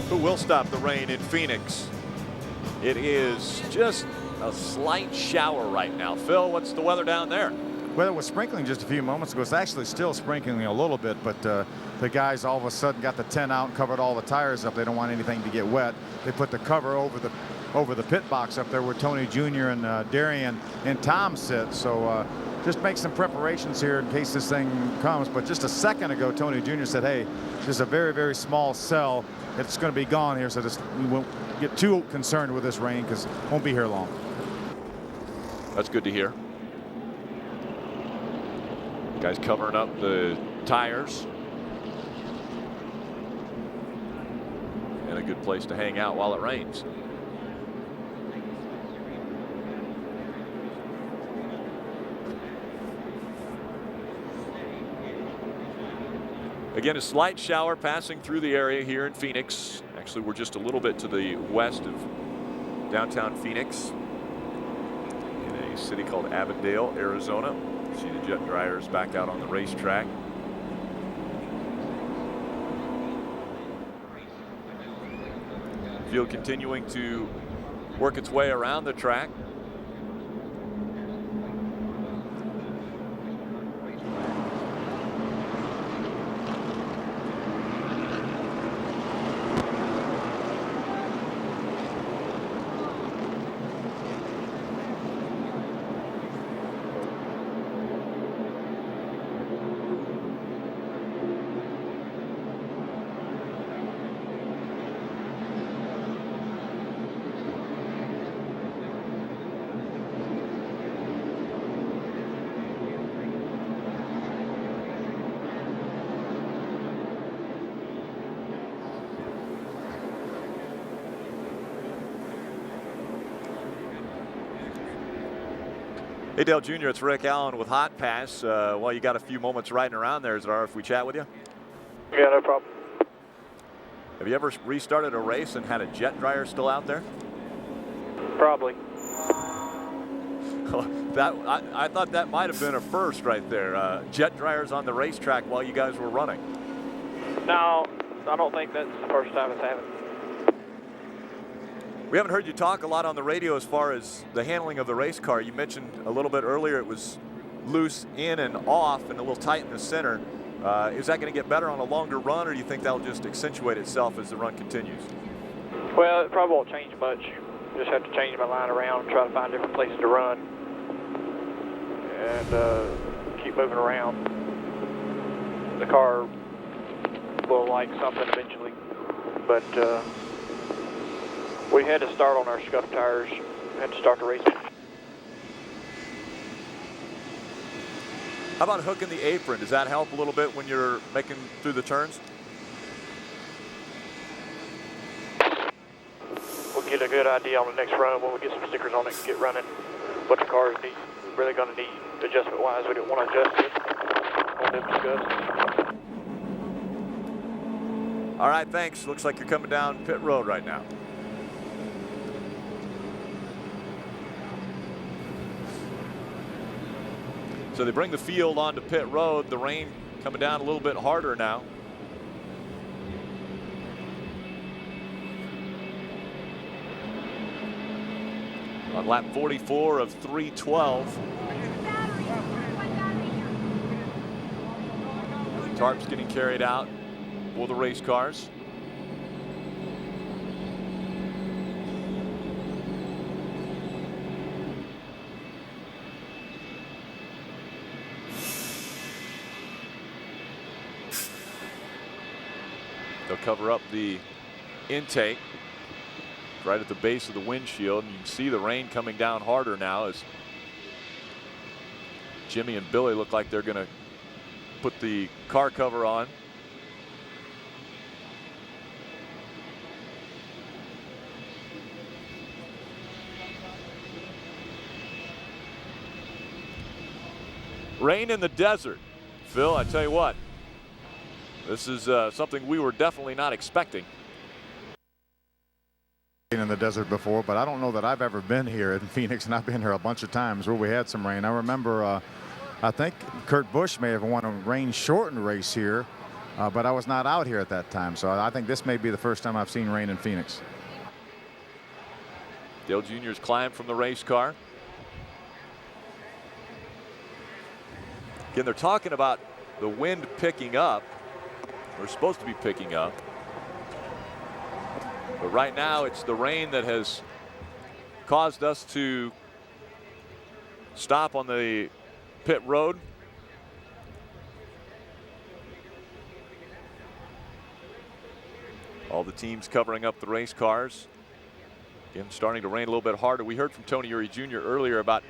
Who will stop the rain in Phoenix? It is just a slight shower right now. Phil, what's the weather down there? Well, it was sprinkling just a few moments ago. It's actually still sprinkling a little bit, but the guys all of a sudden got the tent out and covered all the tires up. They don't want anything to get wet. They put the cover over the pit box up there where Tony Jr. and Darian and Tom sit. So just make some preparations here in case this thing comes. But just a second ago, Tony Jr. said, hey, this is a very, very small cell. It's going to be gone here, so just we won't get too concerned with this rain because it won't be here long. That's good to hear. Guys covering up the tires. And a good place to hang out while it rains. Again, a slight shower passing through the area here in Phoenix. Actually, we're just a little bit to the west of downtown Phoenix in a city called Avondale, Arizona. You see the jet dryers back out on the racetrack. Field continuing to work its way around the track. Hey, Dale Jr., it's Rick Allen with Hotpass. Well, you got a few moments riding around there. Is it all right if we chat with you? Yeah, no problem. Have you ever restarted a race and had a jet dryer still out there? Probably. I thought that might have been a first right there. Jet dryers on the racetrack while you guys were running. No, I don't think that's the first time it's happened. We haven't heard you talk a lot on the radio as far as the handling of the race car. You mentioned a little bit earlier it was loose in and off and a little tight in the center. Is that going to get better on a longer run, or do you think that'll just accentuate itself as the run continues? Well, it probably won't change much. Just have to change my line around and try to find different places to run and keep moving around. The car will like something eventually, but we had to start on our scuff tires, had to start the race. How about hooking the apron? Does that help a little bit when you're making through the turns? We'll get a good idea on the next run when we get some stickers on it and get running what the car is really going to need adjustment-wise. We didn't want to adjust it on them scuffs. All right, thanks. Looks like you're coming down pit road right now. So they bring the field onto pit road. The rain coming down a little bit harder now. On lap 44 of 312. Tarps getting carried out for the race cars. They'll cover up the intake right at the base of the windshield, and you can see the rain coming down harder now as Jimmy and Billy look like they're going to put the car cover on. Rain in the desert. Phil, I tell you what, this is something we were definitely not expecting. Been in the desert before, but I don't know that I've ever been here in Phoenix, and I've been here a bunch of times where we had some rain. I remember, I think Kurt Busch may have won a rain-shortened race here, but I was not out here at that time, so I think this may be the first time I've seen rain in Phoenix. Dale Jr.'s climb from the race car. Again, they're talking about the wind picking up. We're supposed to be picking up. But right now it's the rain that has caused us to stop on the pit road. All the teams covering up the race cars. Again, starting to rain a little bit harder. We heard from Tony Eury Jr. earlier about,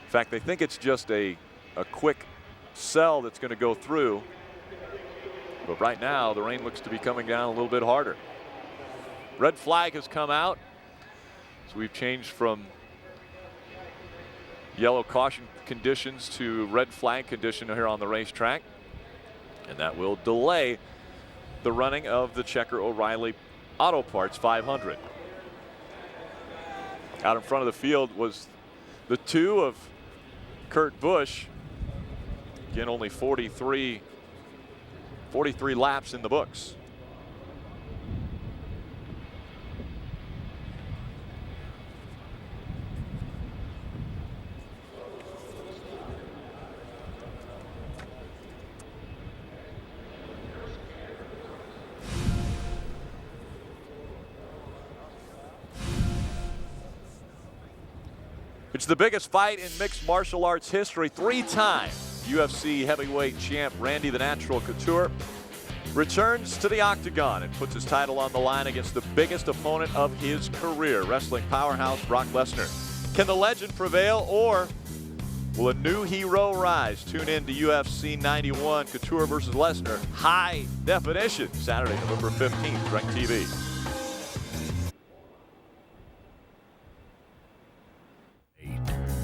in fact, they think it's just a quick cell that's going to go through. But right now, the rain looks to be coming down a little bit harder. Red flag has come out. So we've changed from yellow caution conditions to red flag condition here on the racetrack. And that will delay the running of the Checker O'Reilly Auto Parts 500. Out in front of the field was the two of Kurt Busch. Again, only 43 laps in the books. It's the biggest fight in mixed martial arts history. 3-time UFC heavyweight champ Randy the Natural Couture returns to the octagon and puts his title on the line against the biggest opponent of his career, wrestling powerhouse Brock Lesnar. Can the legend prevail, or will a new hero rise? Tune in to UFC 91, Couture versus Lesnar, high definition, Saturday, November 15th, DirecTV.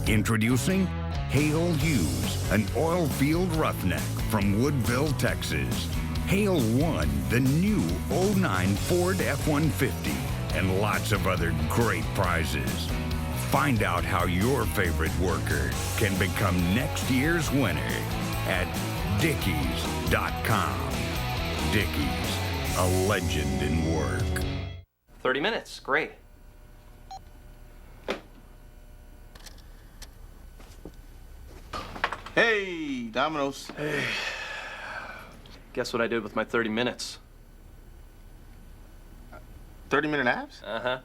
Introducing Hale Hughes, an oil field roughneck from Woodville, Texas. Hale won the new 09 Ford F-150 and lots of other great prizes. Find out how your favorite worker can become next year's winner at Dickies.com. Dickies, a legend in work. 30 minutes, great. Hey, Domino's. Hey. Guess what I did with my 30 minutes? 30-minute abs? Uh-huh.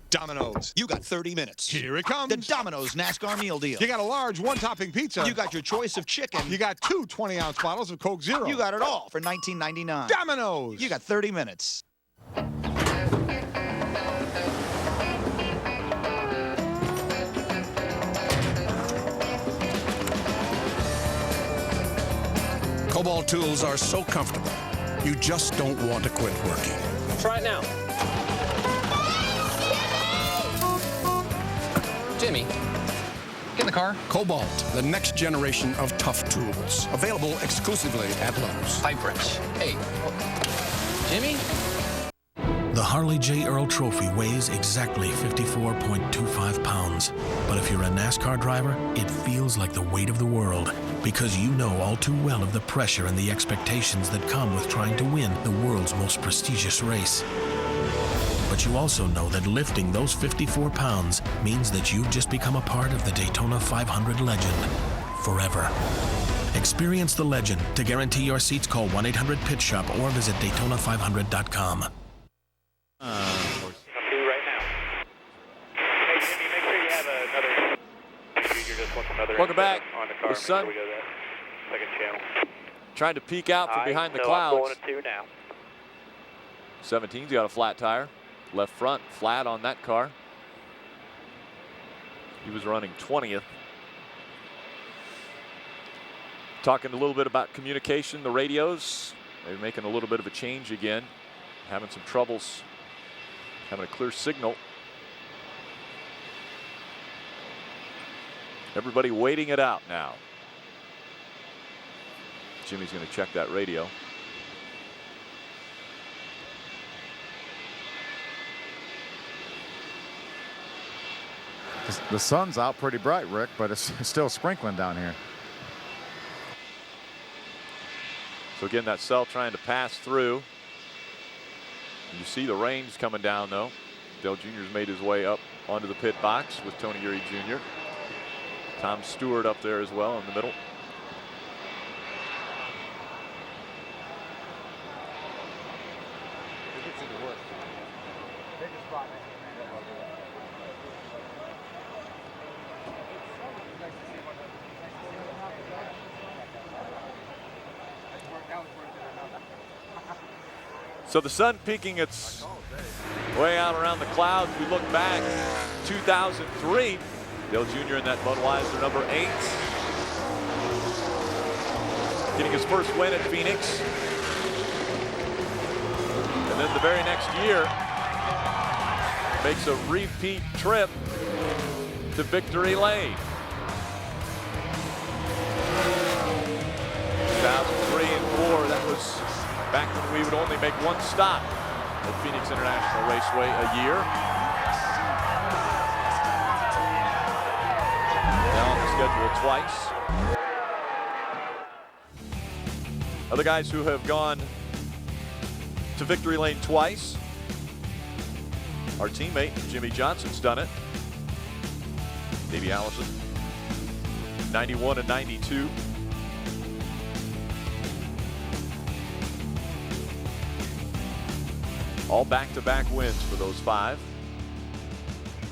Domino's, you got 30 minutes. Here it comes. The Domino's NASCAR meal deal. You got a large one-topping pizza. You got your choice of chicken. You got 2 20-ounce bottles of Coke Zero. You got it all for $19.99. Domino's. You got 30 minutes. Cobalt tools are so comfortable, you just don't want to quit working. Try it now. Jimmy, get in the car. Cobalt, the next generation of tough tools. Available exclusively at Lowe's. Pipe wrench. Hey, Jimmy? The Harley J. Earl Trophy weighs exactly 54.25 pounds. But if you're a NASCAR driver, it feels like the weight of the world, because you know all too well of the pressure and the expectations that come with trying to win the world's most prestigious race. But you also know that lifting those 54 pounds means that you've just become a part of the Daytona 500 legend forever. Experience the legend. To guarantee your seats, call 1-800-PIT-SHOP or visit Daytona500.com. Right now. Hey, Jimmy, make sure you have another. You just want another. Welcome back. On the car. The sun We go there. Second channel. trying to peek out from behind the I'm clouds. going to 2 now. 17's got a flat tire. Left front flat on that car. He was running 20th. Talking a little bit about communication, the radios. They're making a little bit of a change again. Having some troubles having a clear signal. Everybody waiting it out now. Jimmy's going to check that radio. The sun's out pretty bright, Rick, but it's still sprinkling down here. So again, that cell trying to pass through. You see the rain's coming down, though. Dale Jr.'s made his way up onto the pit box with Tony Eury Jr. Tom Stewart up there as well in the middle. So the sun peeking its way out around the clouds. We look back, 2003, Dale Jr. in that Budweiser number 8. Getting his first win at Phoenix. And then the very next year, makes a repeat trip to Victory Lane. 2003 and 4, that was back when we would only make one stop at Phoenix International Raceway a year. Now on the schedule twice. Other guys who have gone to Victory Lane twice. Our teammate Jimmy Johnson's done it. Davey Allison, 91 and 92. All back-to-back wins for those 5.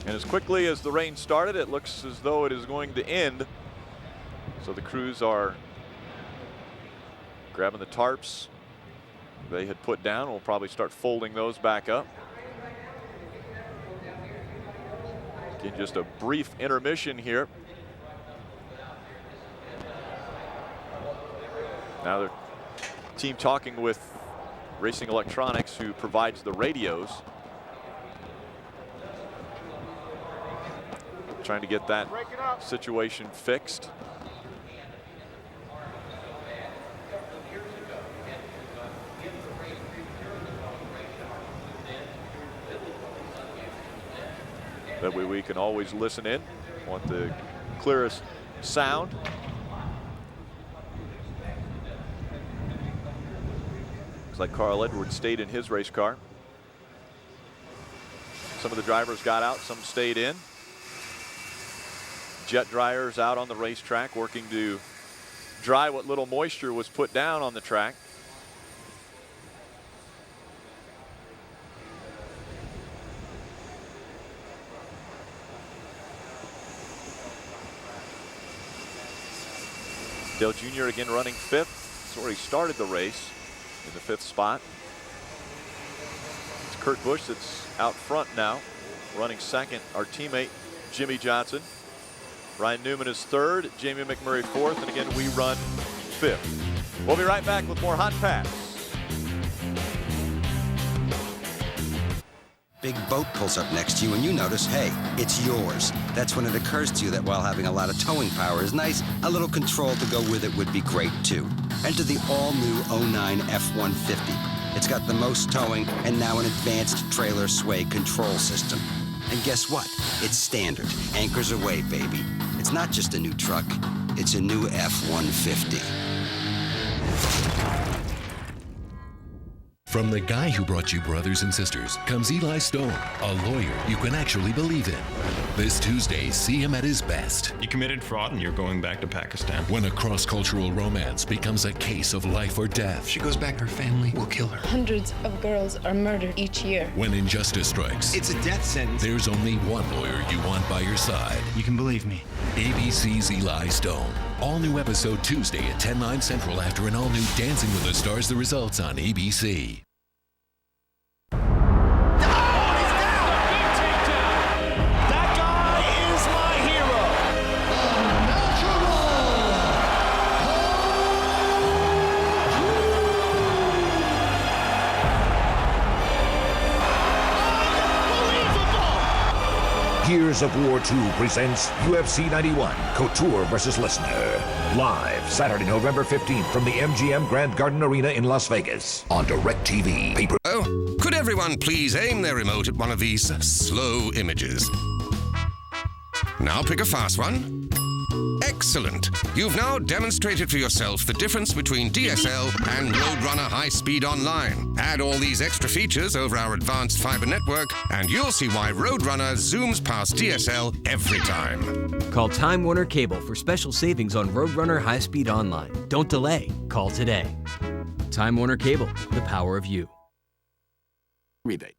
And as quickly as the rain started, it looks as though it is going to end. So the crews are grabbing the tarps they had put down. We'll probably start folding those back up. Again, just a brief intermission here. Now the team talking with Racing Electronics, who provides the radios. Trying to get that situation fixed. That way we can always listen in. Want the clearest sound. Looks like Carl Edwards stayed in his race car. Some of the drivers got out, some stayed in. Jet dryers out on the racetrack working to dry what little moisture was put down on the track. Dale Jr. again running 5th. He's already started the race in the 5th spot. It's Kurt Busch that's out front now, running 2nd. Our teammate Jimmy Johnson. Ryan Newman is 3rd, Jamie McMurray 4th, and again we run 5th. We'll be right back with more Hot Pass. Big boat pulls up next to you and you notice, hey, it's yours. That's when it occurs to you that while having a lot of towing power is nice, a little control to go with it would be great too. Enter the all-new 09 F-150. It's got the most towing and now an advanced trailer sway control system. And guess what? It's standard. Anchors away, baby. It's not just a new truck, it's a new F-150. From the guy who brought you Brothers and Sisters comes Eli Stone, a lawyer you can actually believe in. This Tuesday, see him at his best. You committed fraud and you're going back to Pakistan. When a cross-cultural romance becomes a case of life or death. If she goes back, her family will kill her. Hundreds of girls are murdered each year. When injustice strikes. It's a death sentence. There's only one lawyer you want by your side. You can believe me. ABC's Eli Stone. All new episode Tuesday at 10/9 Central after an all-new Dancing with the Stars The Results on ABC. Gears of War 2 presents UFC 91, Couture vs. Lesnar. Live Saturday, November 15th from the MGM Grand Garden Arena in Las Vegas on DirecTV. Paper. Oh, could everyone please aim their remote at one of these slow images? Now pick a fast one. Excellent. You've now demonstrated for yourself the difference between DSL and Roadrunner High-Speed Online. Add all these extra features over our advanced fiber network, and you'll see why Roadrunner zooms past DSL every time. Call Time Warner Cable for special savings on Roadrunner High-Speed Online. Don't delay. Call today. Time Warner Cable, the power of you. Rebate.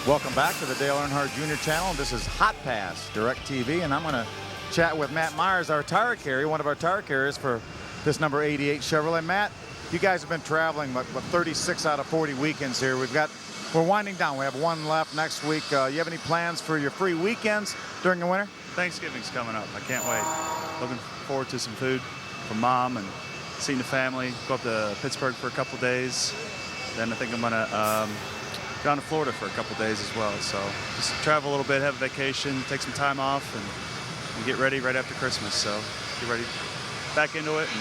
Welcome back to the Dale Earnhardt Jr. channel. This is Hot Pass, DirecTV, and I'm going to chat with Matt Myers, our tire carrier, one of our tire carriers for this number 88 Chevrolet. Matt, you guys have been traveling, what 36 out of 40 weekends here. We're winding down. We have one left next week. You have any plans for your free weekends during the winter? Thanksgiving's coming up. I can't wait. Looking forward to some food from Mom and seeing the family. Go up to Pittsburgh for a couple days. Then I think I'm going to down to Florida for a couple days as well. So just travel a little bit, have a vacation, take some time off, and get ready right after Christmas. So get ready back into it and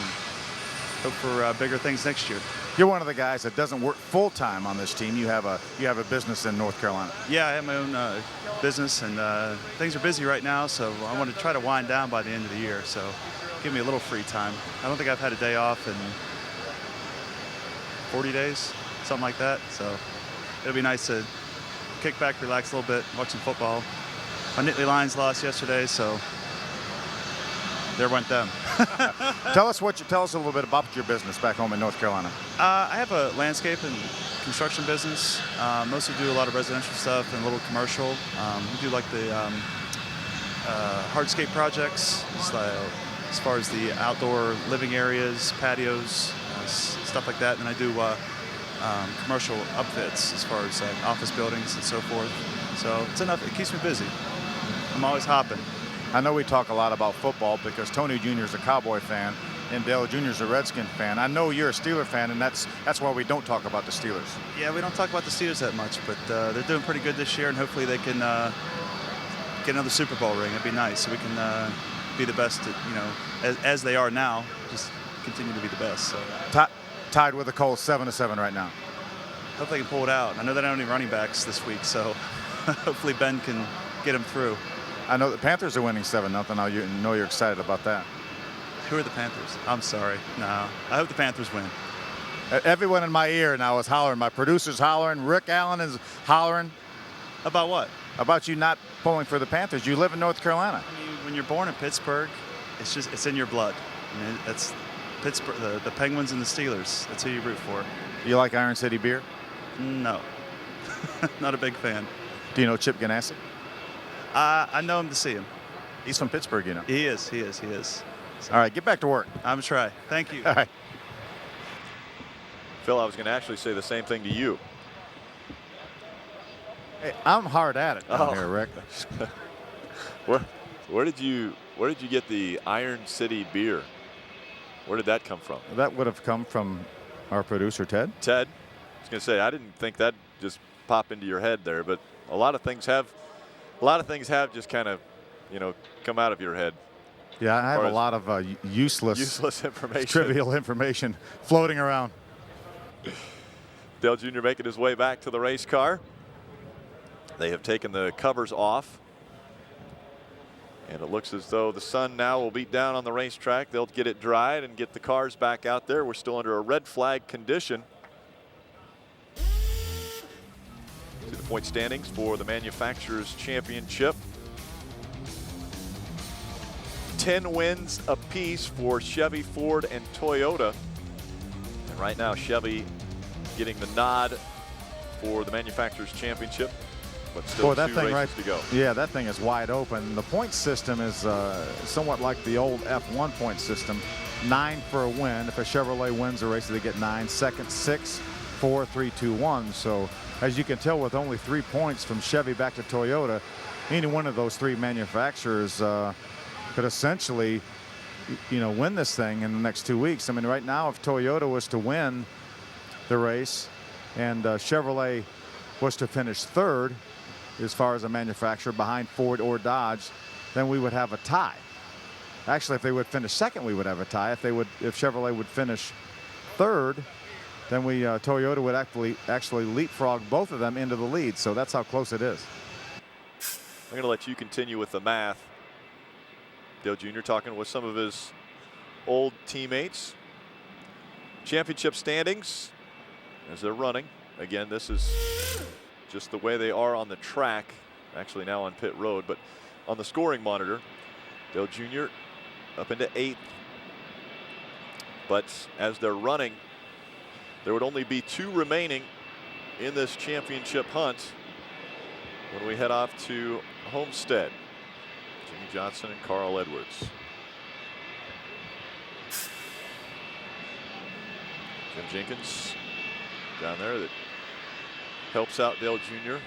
hope for bigger things next year. You're one of the guys that doesn't work full-time on this team. You have a business in North Carolina. Yeah, I have my own business, and things are busy right now, so I want to try to wind down by the end of the year. So give me a little free time. I don't think I've had a day off in 40 days, something like that. So it'll be nice to kick back, relax a little bit, watch some football. My Nittany Lions lost yesterday, so there went them. Tell us a little bit about your business back home in North Carolina. I have a landscape and construction business. Mostly do a lot of residential stuff and a little commercial. We do like the hardscape projects, as far as the outdoor living areas, patios, stuff like that. And I do commercial upfits as far as office buildings and so forth. So it's enough. It keeps me busy. I'm always hopping. I know we talk a lot about football because Tony Jr. is a Cowboy fan and Dale Jr. is a Redskin fan. I know you're a Steeler fan, and that's why we don't talk about the Steelers. Yeah, we don't talk about the Steelers that much, but they're doing pretty good this year, and hopefully they can get another Super Bowl ring. It'd be nice, so we can be the best, as they are now. Just continue to be the best. So. Tied with the Colts 7-7 right now. Hopefully they can pull it out. I know they don't have any running backs this week, so hopefully Ben can get them through. I know the Panthers are winning 7-0. Now you know you're excited about that. Who are the Panthers? I'm sorry. No, I hope the Panthers win. Everyone in my ear now is hollering. My producer's hollering. Rick Allen is hollering. About what? About you not pulling for the Panthers. You live in North Carolina. I mean, when you're born in Pittsburgh, it's in your blood. I mean, that's Pittsburgh, the Penguins and the Steelers. That's who you root for. You like Iron City beer? No, not a big fan. Do you know Chip Ganassi? I know him to see him. He's from Pittsburgh, you know. He is. So. All right, get back to work. I'm trying. Thank you. All right. Phil, I was going to actually say the same thing to you. Hey, I'm hard at it down here, Rick. Where did you get the Iron City beer? Where did that come from? That would have come from our producer, Ted. Ted? I was going to say, I didn't think that just pop into your head there, but a lot of things have just kind of, come out of your head. Yeah, I have a lot of useless information, trivial information floating around. Dale Jr. making his way back to the race car. They have taken the covers off. And it looks as though the sun now will beat down on the racetrack. They'll get it dried and get the cars back out there. We're still under a red flag condition. See the point standings for the Manufacturers Championship. 10 wins apiece for Chevy, Ford, and Toyota. And right now, Chevy getting the nod for the Manufacturers Championship. But still that two thing races to go. Yeah, that thing is wide open. The point system is somewhat like the old F1 point system. 9 for a win. If a Chevrolet wins a race, they get 9. Second, 6, 4, 3, 2, 1. So as you can tell, with only 3 points from Chevy back to Toyota, any one of those 3 manufacturers could essentially, win this thing in the next 2 weeks. I mean, right now, if Toyota was to win the race and Chevrolet was to finish third, as far as a manufacturer behind Ford or Dodge, then we would have a tie. Actually, if they would finish second, we would have a tie. If Chevrolet would finish third, then Toyota would actually leapfrog both of them into the lead. So that's how close it is. I'm going to let you continue with the math. Dale Jr. talking with some of his old teammates. Championship standings as they're running. Again, this is just the way they are on the track, actually now on pit road, but on the scoring monitor, Dale Jr. up into 8th. But as they're running, there would only be 2 remaining in this championship hunt when we head off to Homestead. Jimmy Johnson and Carl Edwards. Jim Jenkins down there that helps out Dale Jr.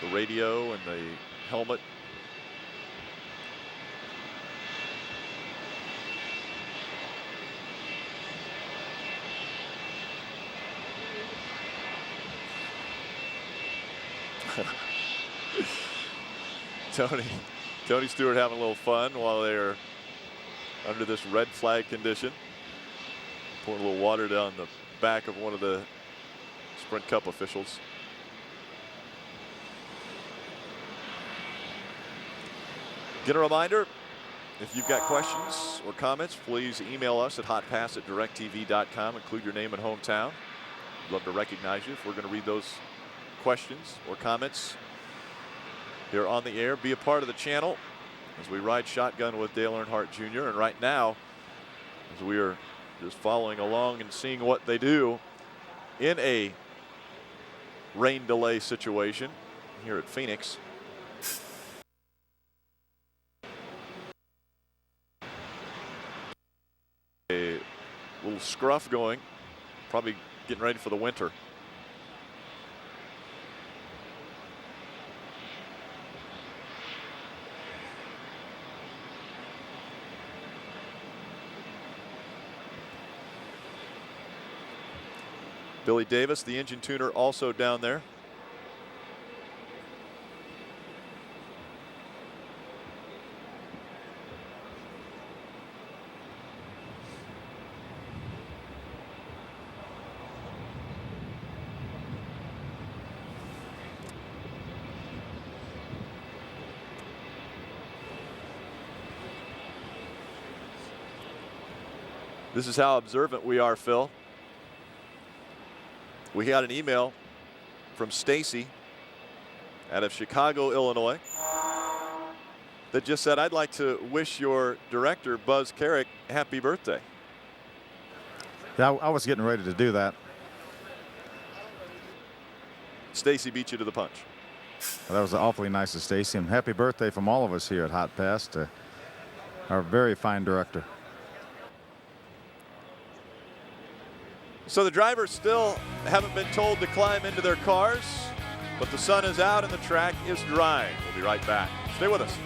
The radio and the helmet. Tony Stewart having a little fun while they're under this red flag condition. Pouring a little water down the back of one of the Sprint Cup officials. Get a reminder, if you've got questions or comments, please email us at hotpass@directtv.com. Include your name and hometown. We'd love to recognize you if we're going to read those questions or comments here on the air. Be a part of the channel. as we ride shotgun with Dale Earnhardt Jr. And right now, as we are just following along and seeing what they do in a rain delay situation here at Phoenix. A little scruff going, probably getting ready for the winter. Billy Davis, the engine tuner, also down there. This is how observant we are, Phil. We got an email from Stacy out of Chicago, Illinois, that just said, "I'd like to wish your director, Buzz Carrick, happy birthday." Yeah, I was getting ready to do that. Stacy beat you to the punch. Well, that was awfully nice of Stacy, and happy birthday from all of us here at Hotpass to our very fine director. So the drivers still haven't been told to climb into their cars, but the sun is out and the track is dry. We'll be right back. Stay with us.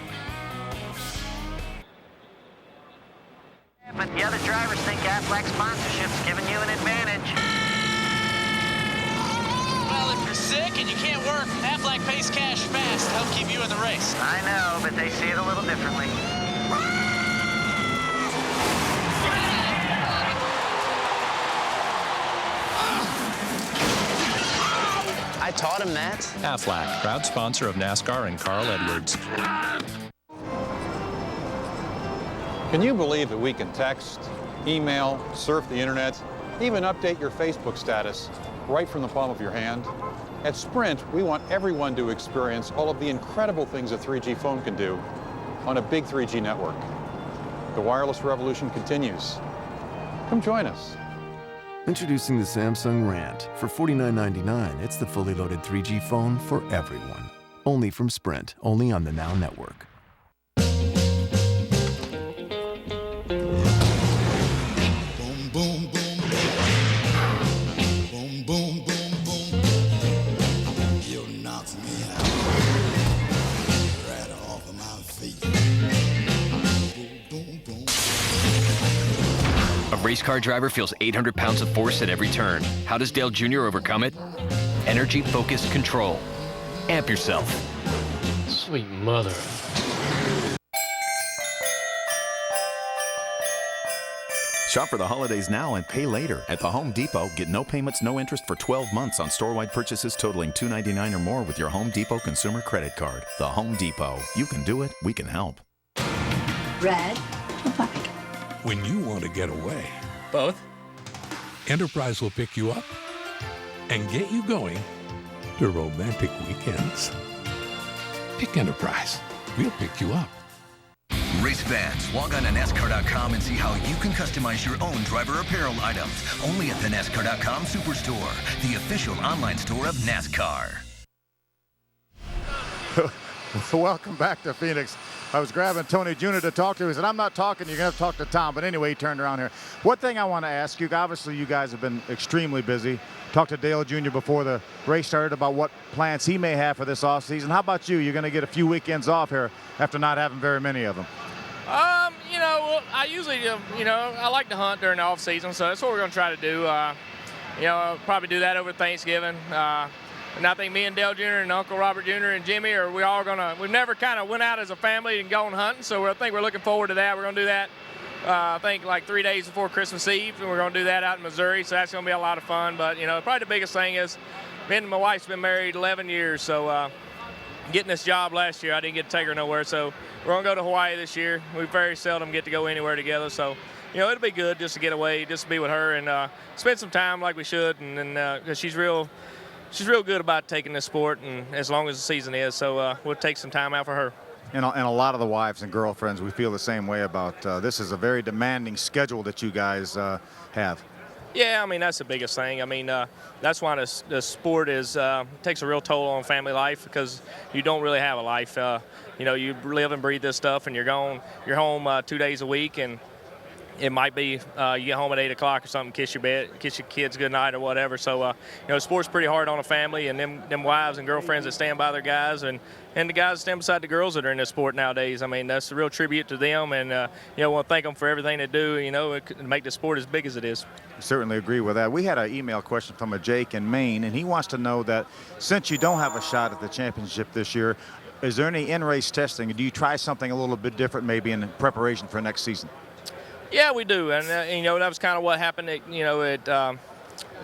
But the other drivers think Aflac sponsorship's giving you an advantage. Well, if you're sick and you can't work, Aflac pays cash fast to help keep you in the race. I know, but they see it a little differently. I taught him that. Aflac, proud sponsor of NASCAR and Carl Edwards. Can you believe that we can text, email, surf the internet, even update your Facebook status right from the palm of your hand? At Sprint, we want everyone to experience all of the incredible things a 3G phone can do on a big 3G network. The wireless revolution continues. Come join us. Introducing the Samsung Rant. For $49.99, it's the fully loaded 3G phone for everyone. Only from Sprint, only on the Now Network. Boom, boom, boom, boom, boom, boom, boom. You knocked me out, right off of my feet. Boom, boom, boom. A race car driver feels 800 pounds of force at every turn. How does Dale Jr. overcome it? Energy-focused control. Amp yourself. Sweet mother. Shop for the holidays now and pay later. At the Home Depot, get no payments, no interest for 12 months on store-wide purchases totaling $2.99 or more with your Home Depot consumer credit card. The Home Depot. You can do it. We can help. Red or black? When you want to get away, Both. Enterprise will pick you up and get you going to romantic weekends. Pick Enterprise. We'll pick you up. Race fans, log on to NASCAR.com and see how you can customize your own driver apparel items. Only at the NASCAR.com Superstore, the official online store of NASCAR. Welcome back to Phoenix. I was grabbing Tony Jr. to talk to. He said, "I'm not talking. You're going to have to talk to Tom." But anyway, he turned around here. One thing I want to ask you, obviously you guys have been extremely busy. Talked to Dale Jr. before the race started about what plans he may have for this offseason. How about you? You're going to get a few weekends off here after not having very many of them. You know, I usually, I like to hunt during the off season, so that's what we're going to try to do. I'll probably do that over Thanksgiving. And I think me and Dale Jr. and Uncle Robert Jr. and Jimmy we've never kind of went out as a family and gone hunting, so I think we're looking forward to that. We're going to do that, I think, like 3 days before Christmas Eve, and we're going to do that out in Missouri, so that's going to be a lot of fun. But, probably the biggest thing is me and my wife's been married 11 years, so getting this job last year, I didn't get to take her nowhere, so we're going to go to Hawaii this year. We very seldom get to go anywhere together, so, it'll be good just to get away, just to be with her and spend some time like we should, and because she's real good about taking this sport, and as long as the season is, so we'll take some time out for her. And a lot of the wives and girlfriends, we feel the same way about this is a very demanding schedule that you guys have. Yeah, I mean, that's the biggest thing. I mean, that's why the sport takes a real toll on family life, because you don't really have a life. You know, you live and breathe this stuff, and you're home 2 days a week, and it might be you get home at 8 o'clock or something, kiss your kids good night or whatever. So, you know, sport's pretty hard on a family, and them wives and girlfriends that stand by their guys, and the guys that stand beside the girls that are in this sport nowadays. I mean, that's a real tribute to them, and you know, I want to thank them for everything they do, you know, to make the sport as big as it is. Certainly agree with that. We had an email question from a Jake in Maine, and he wants to know that since you don't have a shot at the championship this year, is there any in-race testing? Do you try something a little bit different maybe in preparation for next season? Yeah, we do, and you know, that was kind of what happened at, you know, at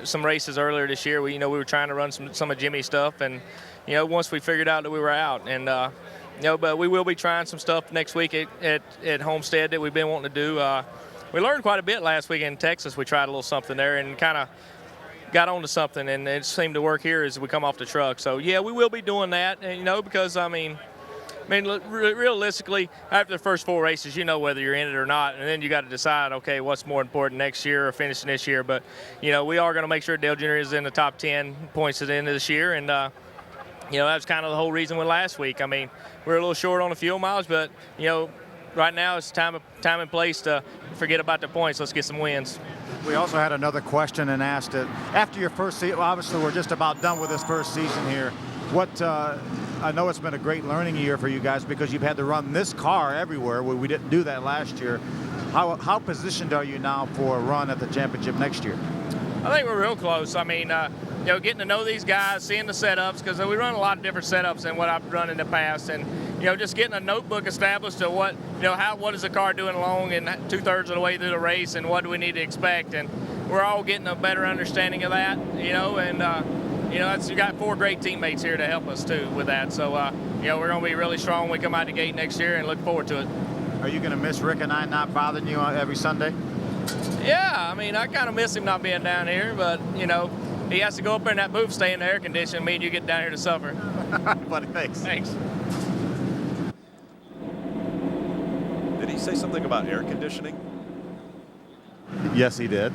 some races earlier this year. We were trying to run some of Jimmy's stuff, and you know, once we figured out that we were out, and you know, but we will be trying some stuff next week at Homestead that we've been wanting to do. We learned quite a bit last week in Texas. We tried a little something there and kind of got onto something, and it seemed to work here as we come off the truck. So yeah, we will be doing that, and you know, because I mean, realistically, after the first 4 races, you know whether you're in it or not, and then you got to decide, okay, what's more important next year or finishing this year. But you know, we are going to make sure Dale Jr. is in the top 10 points at the end of this year, and you know, that was kind of the whole reason with last week. I mean, we're a little short on the fuel miles, but you know, right now it's time and place to forget about the points. Let's get some wins. We also had another question and asked it after your first season. Obviously, we're just about done with this first season here. What I know it's been a great learning year for you guys because you've had to run this car everywhere. We didn't do that last year. How positioned are you now for a run at the championship next year? I think we're real close. I mean, you know, getting to know these guys, seeing the setups, because we run a lot of different setups than what I've run in the past, and you know, just getting a notebook established to what, you know, what is the car doing along and 2/3 of the way through the race, and what do we need to expect, and we're all getting a better understanding of that, you know, and you know, you got 4 great teammates here to help us too with that. So you know, we're going to be really strong when we come out the gate next year, and look forward to it. Are you going to miss Rick and I not bothering you every Sunday? Yeah, I mean, I kind of miss him not being down here, but you know, he has to go up there in that booth, stay in the air conditioning. Me and you get down here to suffer. Buddy, thanks. Thanks. Did he say something about air conditioning? Yes, he did.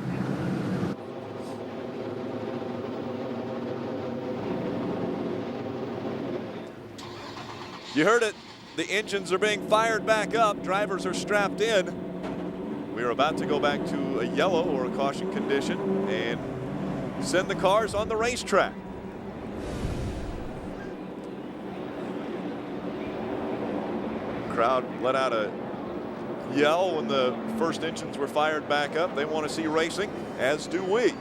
You heard it. The engines are being fired back up. Drivers are strapped in. We are about to go back to a yellow or a caution condition and send the cars on the racetrack. Crowd let out a yell when the first engines were fired back up. They want to see racing, as do we.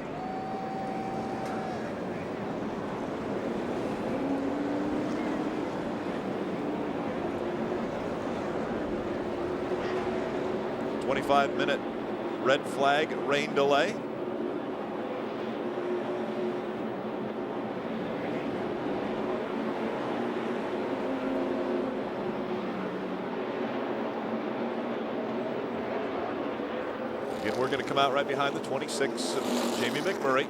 Minute red flag rain delay. Again, we're going to come out right behind the 26 of Jamie McMurray.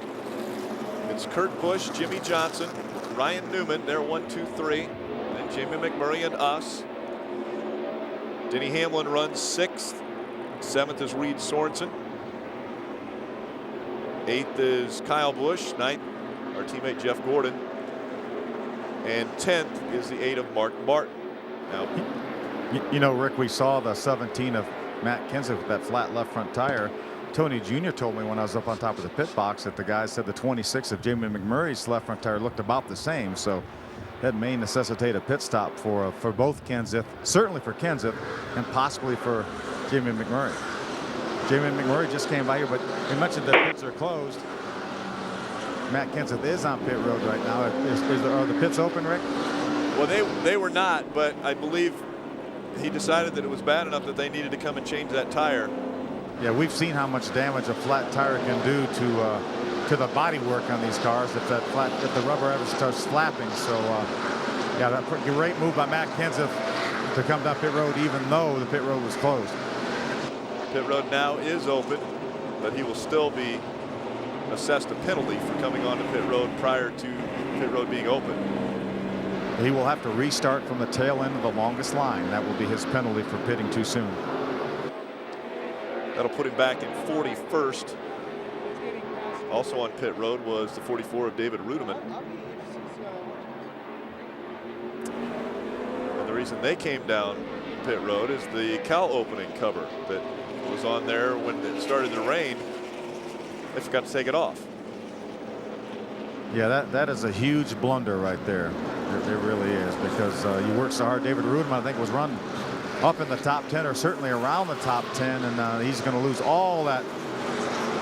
It's Kurt Busch, Jimmy Johnson, Ryan Newman. They're 1, 2, 3. And Jamie McMurray and us. Denny Hamlin runs 6th. 7th is Reed Sorensen. 8th is Kyle Busch. 9th, our teammate Jeff Gordon. And 10th is the 8 of Mark Martin. Now, you know, Rick, we saw the 17 of Matt Kenseth with that flat left front tire. Tony Jr. told me when I was up on top of the pit box that the guy said the 26 of Jamie McMurray's left front tire looked about the same. So that may necessitate a pit stop for both Kenseth, certainly for Kenseth, and possibly for Jamie McMurray. Jamie McMurray just came by here, but he mentioned that pits are closed. Matt Kenseth is on pit road right now. Are the pits open, Rick? Well, they were not, but I believe he decided that it was bad enough that they needed to come and change that tire. Yeah, we've seen how much damage a flat tire can do to the body work on these cars if the rubber ever starts flapping. So yeah, that's a great move by Matt Kenseth to come down pit road even though the pit road was closed. Pit road now is open, but he will still be assessed a penalty for coming onto pit road prior to pit road being open. he will have to restart from the tail end of the longest line. That will be his penalty for pitting too soon. That'll put him back in 41st. Also on pit road was the 44 of David Rudiman. And the reason they came down pit road is the cow opening cover that was on there when it started to rain. They forgot to take it off. Yeah, that is a huge blunder right there. It really is, because you work so hard. David Rudiman, I think, was run up in the top 10 or certainly around the top 10, and he's going to lose all that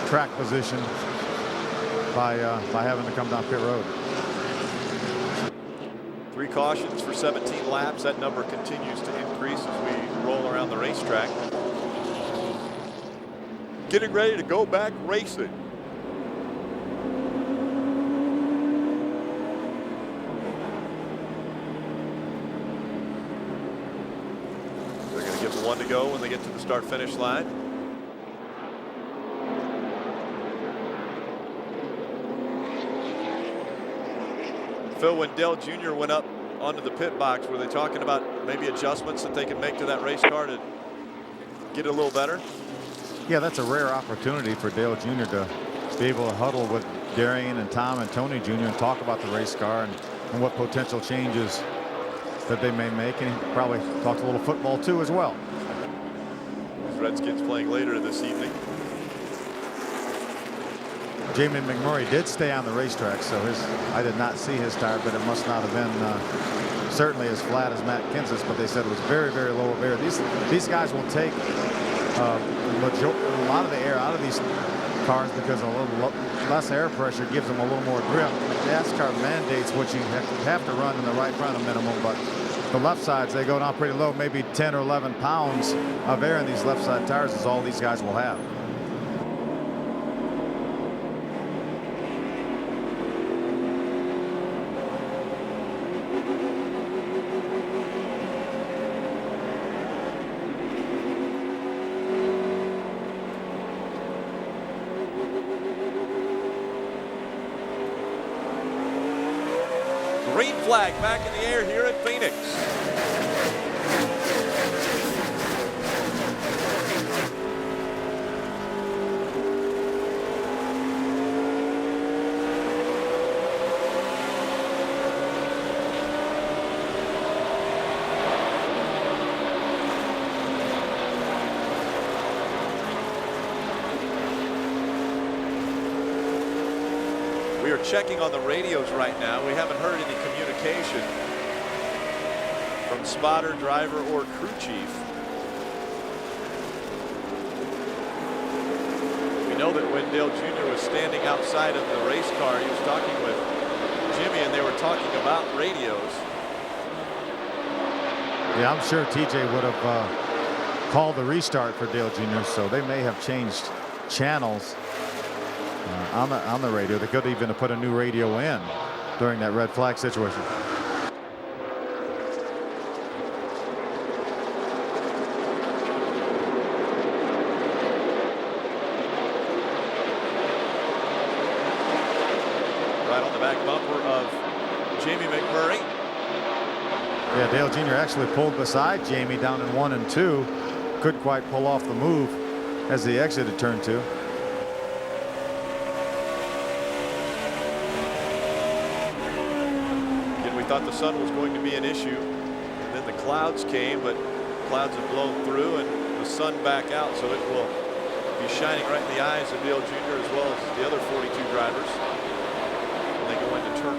track position by having to come down pit road. 3 cautions for 17 laps. That number continues to increase as we roll around the racetrack. Getting ready to go back racing. They're going to give them 1 to go when they get to the start-finish line. Phil, when Dale Jr. went up onto the pit box, were they talking about maybe adjustments that they can make to that race car to get it a little better? Yeah, that's a rare opportunity for Dale Jr. to be able to huddle with Darian and Tom and Tony Jr. and talk about the race car and what potential changes that they may make, and he probably talked a little football too as well. Redskins playing later this evening. Jamie McMurray did stay on the racetrack, so I did not see his tire, but it must not have been certainly as flat as Matt Kenseth's, but they said it was very, very low of air. These guys will take a lot of the air out of these cars because a little less air pressure gives them a little more grip. NASCAR mandates what you have to run in the right front a minimum, but the left sides, they go down pretty low. Maybe 10 or 11 pounds of air in these left side tires is all these guys will have. Green flag back in the air here at Phoenix. We are checking on the radios right now. We haven't heard any communication from spotter, driver, or crew chief. We know that when Dale Jr. was standing outside of the race car, he was talking with Jimmy, and they were talking about radios. Yeah, I'm sure TJ would have called the restart for Dale Jr., so they may have changed channels on the radio. They could even have put a new radio in during that red flag situation. Right on the back bumper of Jamie McMurray. Yeah, Dale Jr. actually pulled beside Jamie down in 1 and 2. Couldn't quite pull off the move as he exited turn 2. Thought the sun was going to be an issue, and then the clouds came, but clouds have blown through and the sun back out, so it will be shining right in the eyes of Dale Jr. as well as the other 42 drivers when they go into turn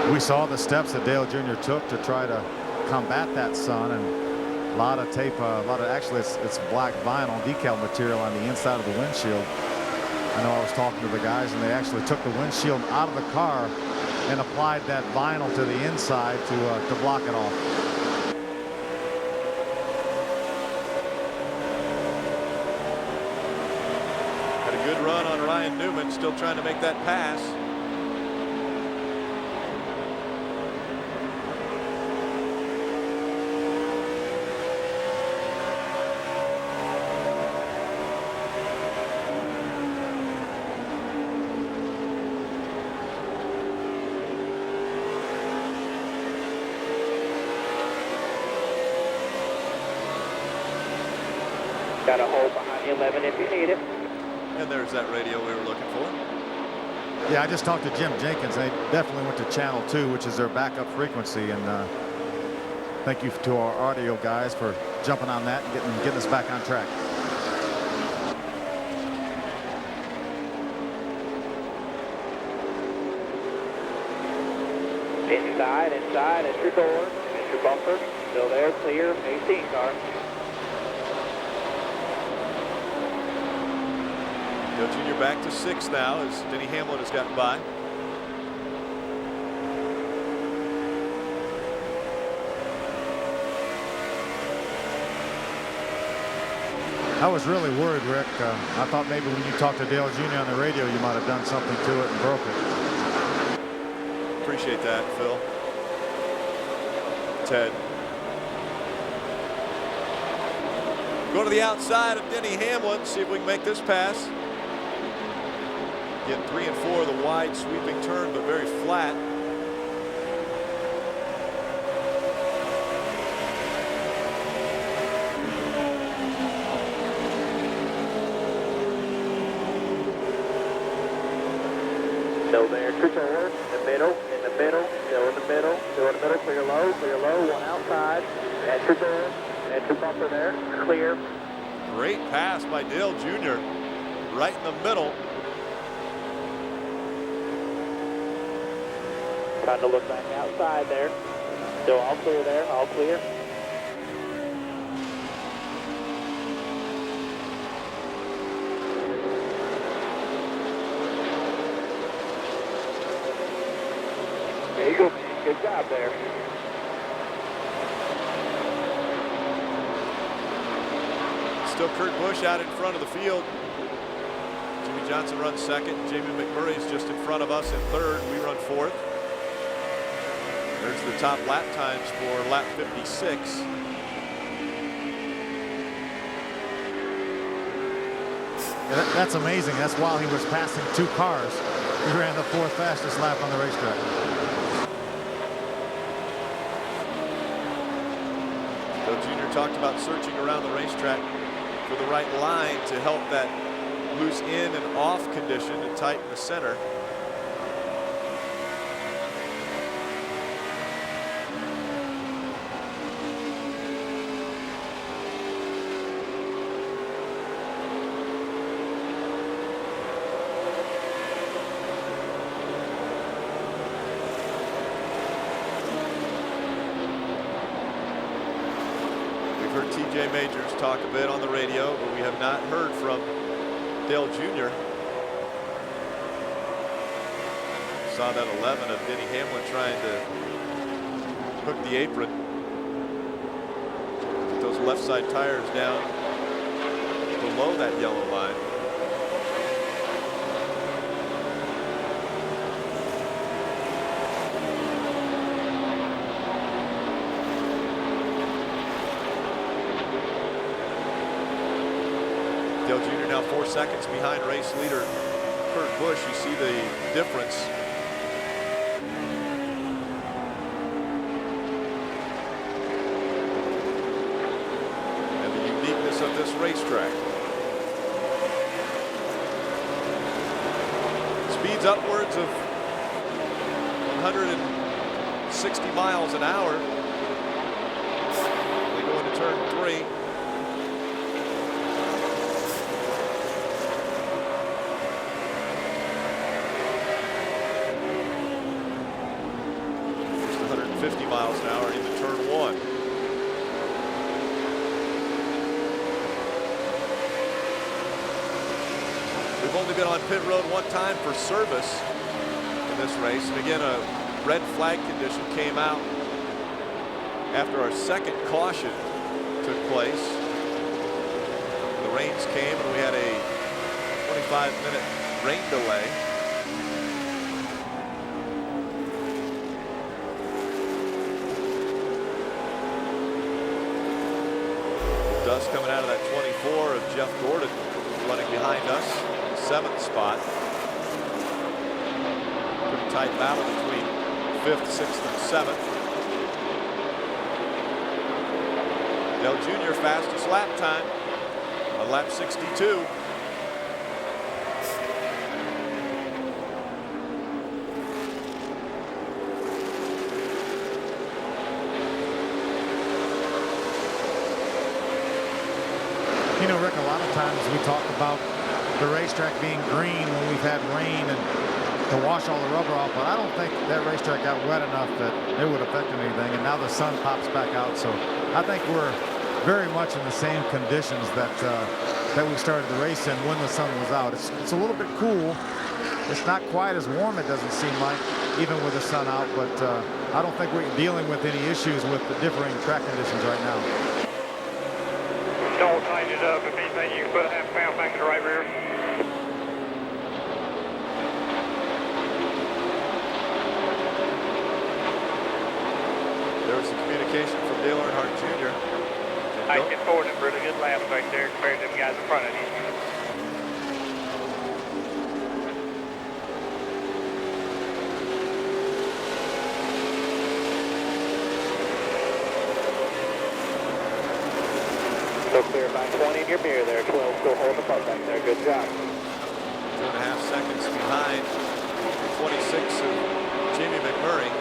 1. We saw the steps that Dale Jr. took to try to combat that sun, and a lot of tape, actually it's black vinyl decal material on the inside of the windshield. I know I was talking to the guys, and they actually took the windshield out of the car and applied that vinyl to the inside to block it off. Had a good run on Ryan Newman, still trying to make that pass. Got a hole behind the 11 if you need it. And there's that radio we were looking for. Yeah, I just talked to Jim Jenkins. They definitely went to channel 2, which is their backup frequency. And thank you to our audio guys for jumping on that and getting us back on track. Inside, enter door, enter bumper, still there, clear, 18 car. Dale Jr. back to 6 now as Denny Hamlin has gotten by. I was really worried, Rick. I thought maybe when you talked to Dale Jr. on the radio, you might have done something to it and broke it. Appreciate that, Phil. Ted. Go to the outside of Denny Hamlin, see if we can make this pass. Get 3 and 4, the wide sweeping turn, but very flat. Still there, true forward, in the middle, still in the middle, clear low, one outside, enter door, enter bumper there, clear. Great pass by Dale Jr. right in the middle. Trying to look back outside there, still all clear there, all clear. There you go, man. Good job there. Still Kurt Busch out in front of the field. Jimmy Johnson runs second. Jamie McMurray's just in front of us in third. We run fourth. There's the top lap times for lap 56. Yeah, that's amazing. That's while he was passing 2 cars. He ran the 4th fastest lap on the racetrack. Dale Jr. talked about searching around the racetrack for the right line to help that loose in and off condition and tighten the center. TJ Majors talk a bit on the radio, but we have not heard from Dale Jr. Saw that 11 of Denny Hamlin trying to hook the apron. Get those left side tires down below that yellow line. Dale Jr. now 4 seconds behind race leader Kurt Busch. You see the difference. And the uniqueness of this racetrack. Speeds upwards of 160 miles an hour. They go into turn 3. Miles an hour into turn 1. We've only been on pit road 1 time for service in this race, and again a red flag condition came out after our second caution took place. The rains came and we had a 25-minute rain delay. Dust coming out of that 24 of Jeff Gordon running behind us, 7th spot. Pretty tight battle between 5th, 6th, and 7th. Dale Jr. fastest lap time. on lap 62. You know, Rick, a lot of times we talk about the racetrack being green when we've had rain and to wash all the rubber off, but I don't think that racetrack got wet enough that it would affect anything, and now the sun pops back out, so I think we're very much in the same conditions that that we started the race in when the sun was out. It's a little bit cool. It's not quite as warm, it doesn't seem like, even with the sun out, but I don't think we're dealing with any issues with the differing track conditions right now. Don't tighten it up. If anything, you can put a half pound back in the right rear. There was some communication from Dale Earnhardt Jr. I get forward and really good laps right there compared to them guys in front of you. Still clear by 20 in your mirror there. 12 still holding the front back there. Good job. 2.5 seconds behind 26 of Jamie McMurray.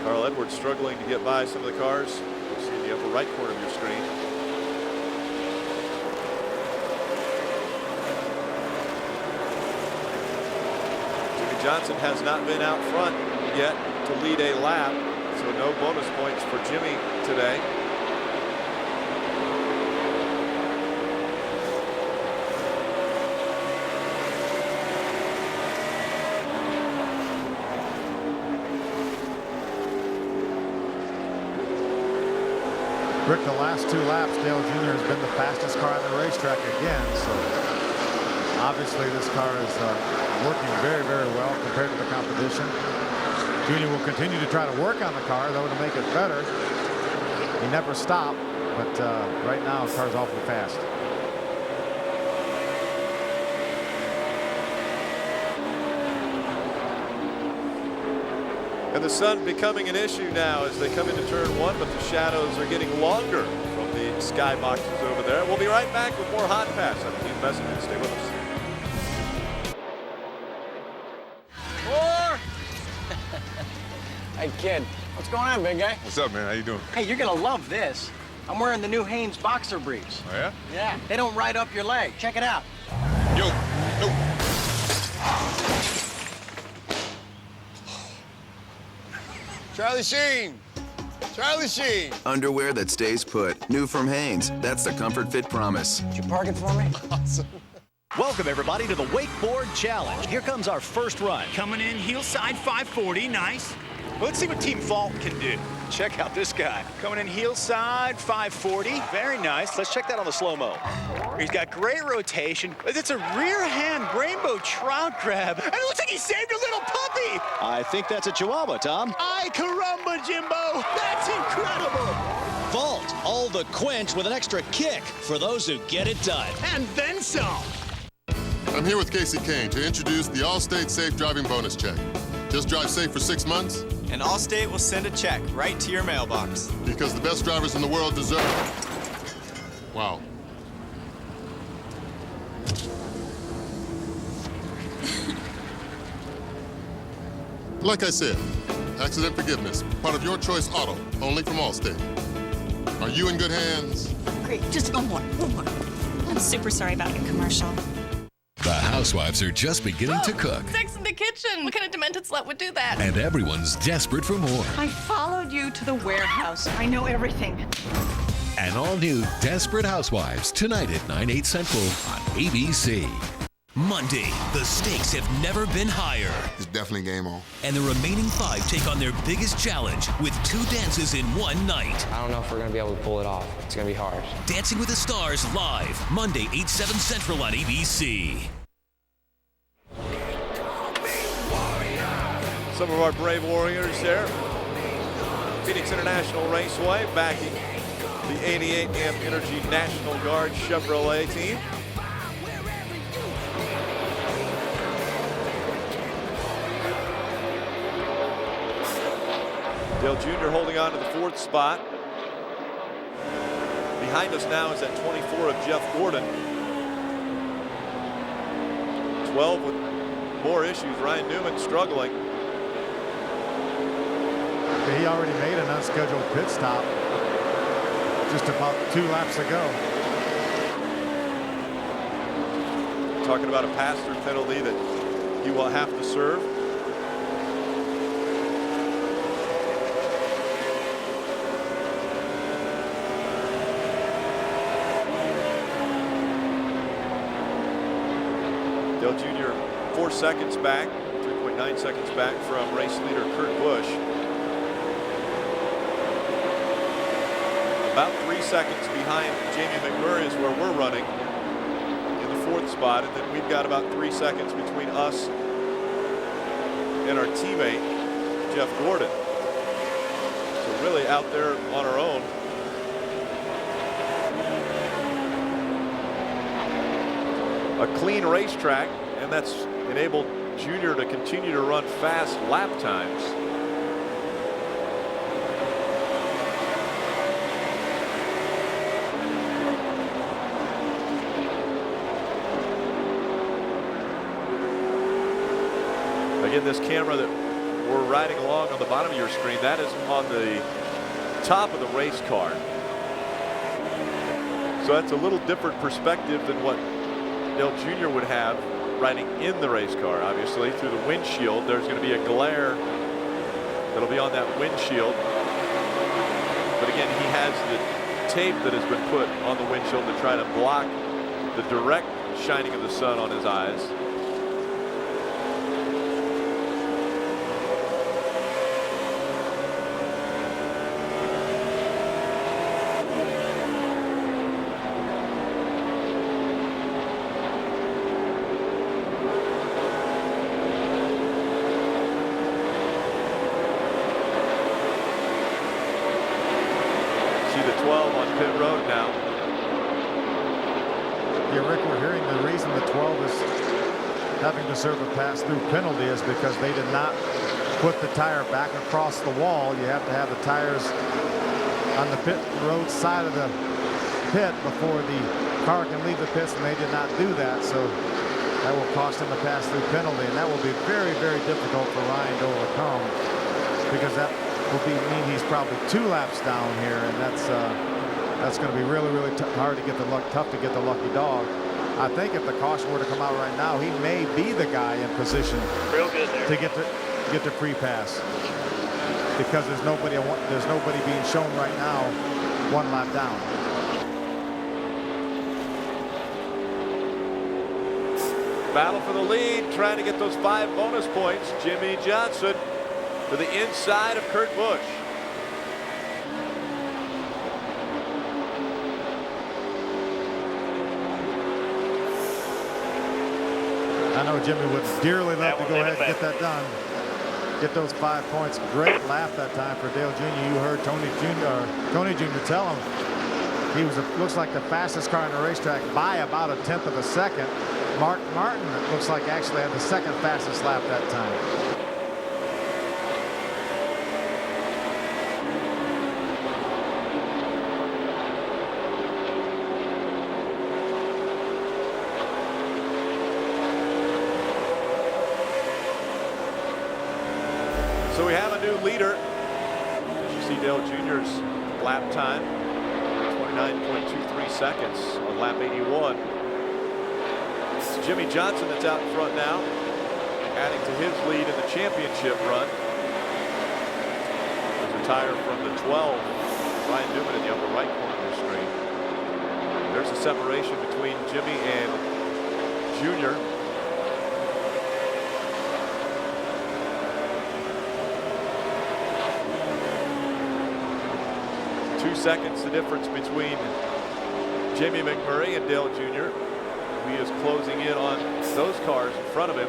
Carl Edwards struggling to get by some of the cars. You see in the upper right corner of your screen. Johnson has not been out front yet to lead a lap, so no bonus points for Jimmy today. Rick, the last 2 laps, Dale Jr. has been the fastest car on the racetrack again, so obviously this car is working very, very well compared to the competition. Junior will continue to try to work on the car, though, to make it better. He never stopped, but right now the car's awfully fast. And the sun becoming an issue now as they come into turn 1, but the shadows are getting longer from the skyboxes over there. We'll be right back with more Hot Pass after these messages. Stay with us. Hey, kid, what's going on, big guy? What's up, man? How you doing? Hey, you're gonna love this. I'm wearing the new Hanes boxer briefs. Oh, yeah? Yeah, they don't ride up your leg. Check it out. Yo, yo. Charlie Sheen! Charlie Sheen! Underwear that stays put. New from Hanes. That's the Comfort Fit Promise. Did you park it for me? Awesome. Welcome, everybody, to the Wakeboard Challenge. Here comes our first run. Coming in, heel side 540, nice. Let's see what Team Fault can do. Check out this guy. Coming in heel side 540, very nice. Let's check that on the slow-mo. He's got great rotation. It's a rear hand rainbow trout grab. And it looks like he saved a little puppy. I think that's a Chihuahua, Tom. Ay, caramba, Jimbo. That's incredible. Vault, all the quench with an extra kick for those who get it done. And then some. I'm here with Casey Kane to introduce the Allstate Safe Driving Bonus Check. Just drive safe for 6 months. And Allstate will send a check right to your mailbox. Because the best drivers in the world deserve it. Wow. Like I said, accident forgiveness, part of Your Choice Auto, only from Allstate. Are you in good hands? Great, just one more. I'm super sorry about your commercial. The housewives are just beginning to cook. Sex in the kitchen. What kind of demented slut would do that? And everyone's desperate for more. I followed you to the warehouse. I know everything. An all-new Desperate Housewives, tonight at 9/8 Central on ABC. Monday, the stakes have never been higher. It's definitely game on. And the remaining 5 take on their biggest challenge with 2 dances in one night. I don't know if we're going to be able to pull it off. It's going to be hard. Dancing with the Stars live, Monday, 8/7 Central on ABC. Some of our brave warriors there. Phoenix International Raceway backing the 88 amp Energy National Guard Chevrolet team. Dale Jr. holding on to the 4th spot. Behind us now is that 24 of Jeff Gordon. 12 with more issues. Ryan Newman struggling. He already made an unscheduled pit stop just about 2 laps ago. Talking about a pass-through penalty that he will have to serve. Dale Jr. 4 seconds back, 3.9 seconds back from race leader Kurt Busch. About 3 seconds behind Jamie McMurray is where we're running in the 4th spot, and then we've got about 3 seconds between us and our teammate Jeff Gordon. So really out there on our own. A clean racetrack, and that's enabled Junior to continue to run fast lap times. Again, this camera that we're riding along on the bottom of your screen, that is on the top of the race car. So that's a little different perspective than what Dale Jr. would have riding in the race car. Obviously, through the windshield, there's going to be a glare that'll be on that windshield. But again, he has the tape that has been put on the windshield to try to block the direct shining of the sun on his eyes. Serve a pass-through penalty is because they did not put the tire back across the wall. You have to have the tires on the pit road side of the pit before the car can leave the pits, and they did not do that. So that will cost him a pass-through penalty, and that will be very, very difficult for Ryan to overcome, because that will mean he's probably 2 laps down here, and that's going to be really, really hard to get the tough to get the lucky dog. I think if the caution were to come out right now, he may be the guy in position to get the free pass, because there's nobody being shown right now 1 lap down. Battle for the lead, trying to get those 5 bonus points. Jimmy Johnson to the inside of Kurt Busch. I know Jimmy would dearly love to go ahead and get that done. Get those 5 points. Great laugh that time for Dale Jr. You heard Tony Jr. tell him he was looks like the fastest car on the racetrack by about 1/10 of a second. Mark Martin looks like actually had the 2nd fastest lap that time. So we have a new leader. As you see Dale Jr.'s lap time, 29.23 seconds on lap 81. It's Jimmy Johnson that's out in front now, adding to his lead in the championship run. There's a tire from the 12, Ryan Newman in the upper right corner of the screen. There's a separation between Jimmy and Junior. 2 seconds the difference between Jamie McMurray and Dale Jr. He is closing in on those cars in front of him.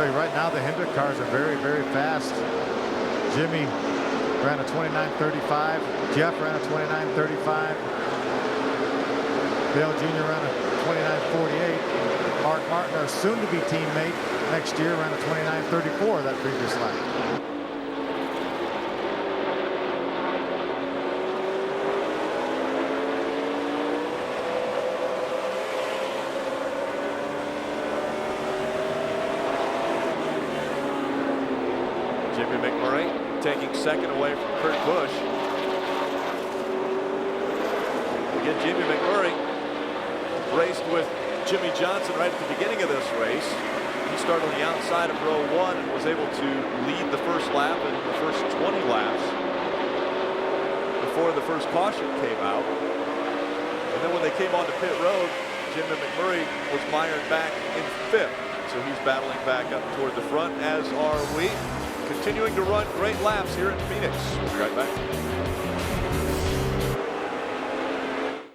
tell you right now, the Hendrick cars are very, very fast. Jimmy ran a 29.35. Jeff ran a 29.35. Dale Jr. ran a 29.48. Mark Martin, our soon-to-be teammate next year, ran a 29.34 that previous lap. Jimmy McMurray taking second away from Kurt Busch. Again, Jimmy McMurray raced with Jimmy Johnson right at the beginning of this race. He started on the outside of row 1 and was able to lead the first lap and the first 20 laps before the first caution came out. And then when they came onto pit road, Jimmy McMurray was mired back in 5th. So he's battling back up toward the front, as are we. Continuing to run great laps here in Phoenix. We'll be right back.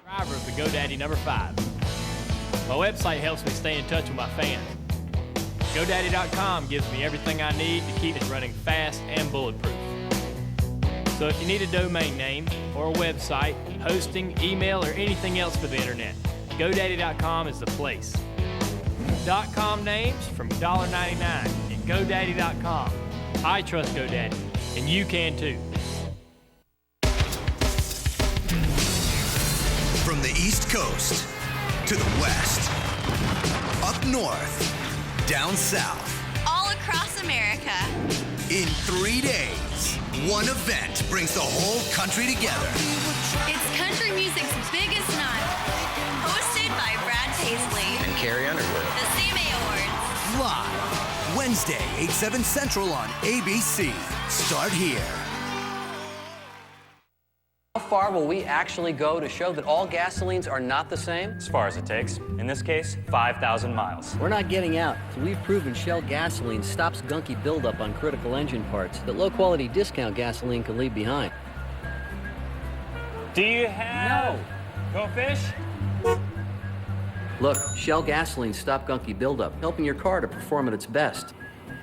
Driver of the GoDaddy number 5. My website helps me stay in touch with my fans. GoDaddy.com gives me everything I need to keep it running fast and bulletproof. So if you need a domain name or a website, hosting, email, or anything else for the internet, GoDaddy.com is the place. .com names from $1.99 at GoDaddy.com. I trust GoDaddy, and you can too. From the East Coast to the West, up north, down south, all across America. In 3 days, one event brings the whole country together. It's country music's biggest night, hosted by Brad Paisley And Carrie Underwood. the CMA Awards. Live, Wednesday, 8/7 Central on ABC. Start here. How far will we actually go to show that all gasolines are not the same? As far as it takes. In this case, 5,000 miles. We're not getting out, so we've proven Shell gasoline stops gunky buildup on critical engine parts that low-quality discount gasoline can leave behind. Do you have... No. Go fish? Look, Shell gasoline stop gunky buildup, helping your car to perform at its best.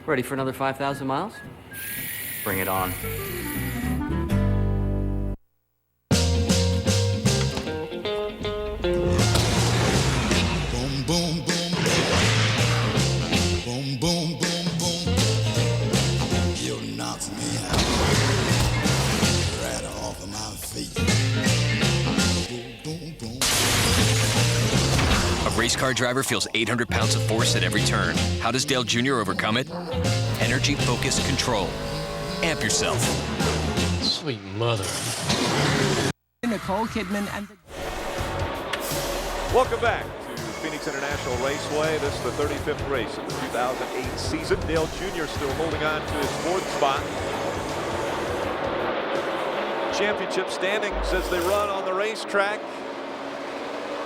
Ready for another 5,000 miles? Bring it on. Boom, boom, boom, boom. Boom, boom, boom, boom. You knocked me out. Right off of my feet. Boom, boom, boom. A race car driver feels 800 pounds of force at every turn. How does Dale Jr. overcome it? Energy Focus Control. Amp yourself. Sweet mother. Nicole Kidman and the... Welcome back to Phoenix International Raceway. This is the 35th race of the 2008 season. Dale Jr. still holding on to his 4th spot. Championship standings as they run on the racetrack.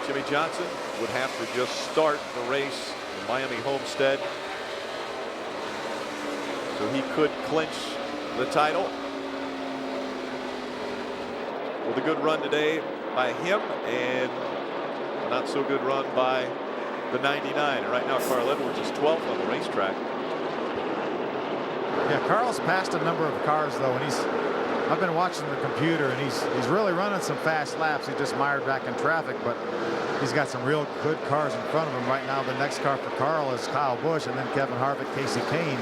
Jimmy Johnson would have to just start the race in Miami Homestead, so he could clinch the title. With a good run today by him and a not so good run by the 99. And right now Carl Edwards is 12th on the racetrack. Yeah, Carl's passed a number of cars though, and I've been watching the computer, and he's really running some fast laps. He just mired back in traffic, but he's got some real good cars in front of him right now. The next car for Carl is Kyle Busch, and then Kevin Harvick, Casey Kane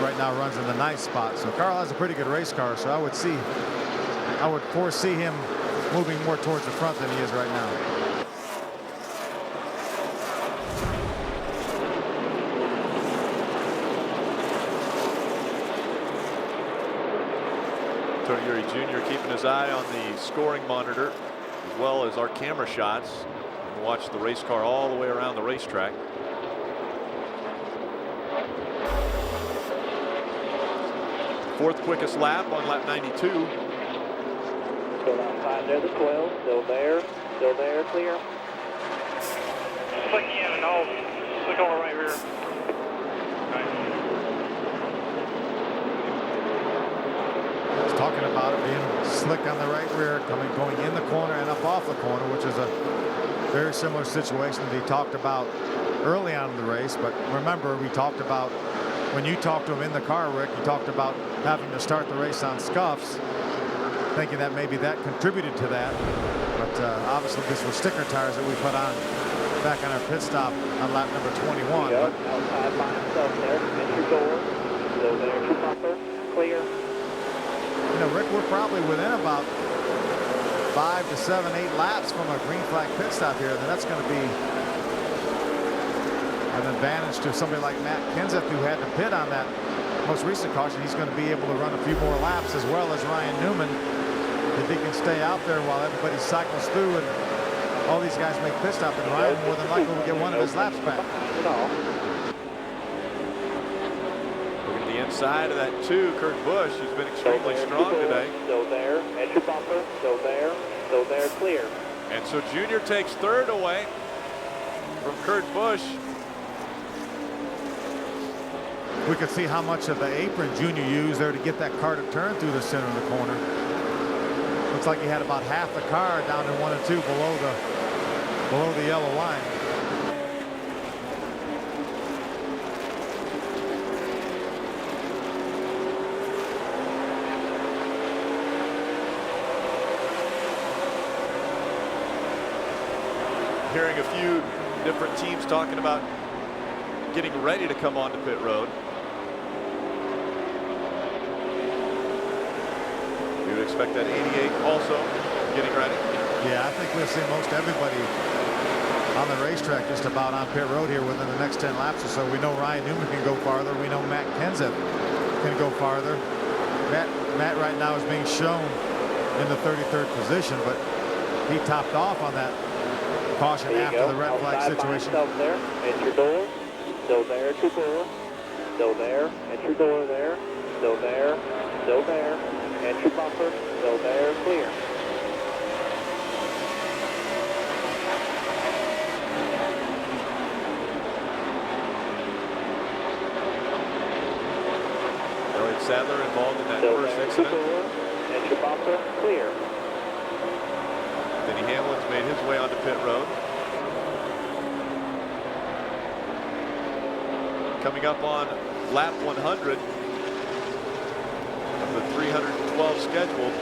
right now runs in the 9th spot. So Carl has a pretty good race car, so I would foresee him moving more towards the front than he is right now. Tony Eury Jr. keeping his eye on the scoring monitor as well as our camera shots. And watch the race car all the way around the racetrack. Fourth quickest lap on lap 92. Still outside there, the 12. Still there, clear. Click in, no. Click on the right rear. Talking about it being slick on the right rear, going in the corner and up off the corner, which is a very similar situation that he talked about early on in the race. But remember, we talked about, when you talked to him in the car, Rick, you talked about having to start the race on scuffs, thinking that maybe that contributed to that. But obviously this was sticker tires that we put on back on our pit stop on lap number 21. Yep, outside by himself there. Entry door. Still there. Two bumper. Clear. You know, Rick, we're probably within about 5 to 7, 8 laps from a green flag pit stop here. And that's going to be an advantage to somebody like Matt Kenseth, who had to pit on that most recent caution. He's going to be able to run a few more laps, as well as Ryan Newman, if he can stay out there while everybody cycles through and all these guys make pit stop. And Ryan more than likely will get one of his laps back. Look at the inside of that 2, Kurt Busch, who's been extremely strong today. Still there. Entry bumper. Still there. Still there. Clear. And so Junior takes 3rd away from Kurt Busch. We could see how much of the apron Junior used there to get that car to turn through the center of the corner. Looks like he had about half the car down in 1 and 2 below the yellow line. Hearing a few different teams talking about getting ready to come onto pit road. You would expect that 88 also getting ready. Yeah, I think we'll see most everybody on the racetrack just about on pit road here within the next 10 laps or so. We know Ryan Newman can go farther. We know Matt Kenseth can go farther. Matt right now is being shown in the 33rd position, but he topped off on that caution after the red flag situation. There. Entry door. Still there. Entry door. Still there. Entry door there. Still there. Still there. Entry bumper. Still there. Clear. Elliott Sadler involved in that still first there. incident. Entry bumper. Clear. Denny Hamlin's made his way onto pit road. Coming up on lap 100 of the 312 scheduled.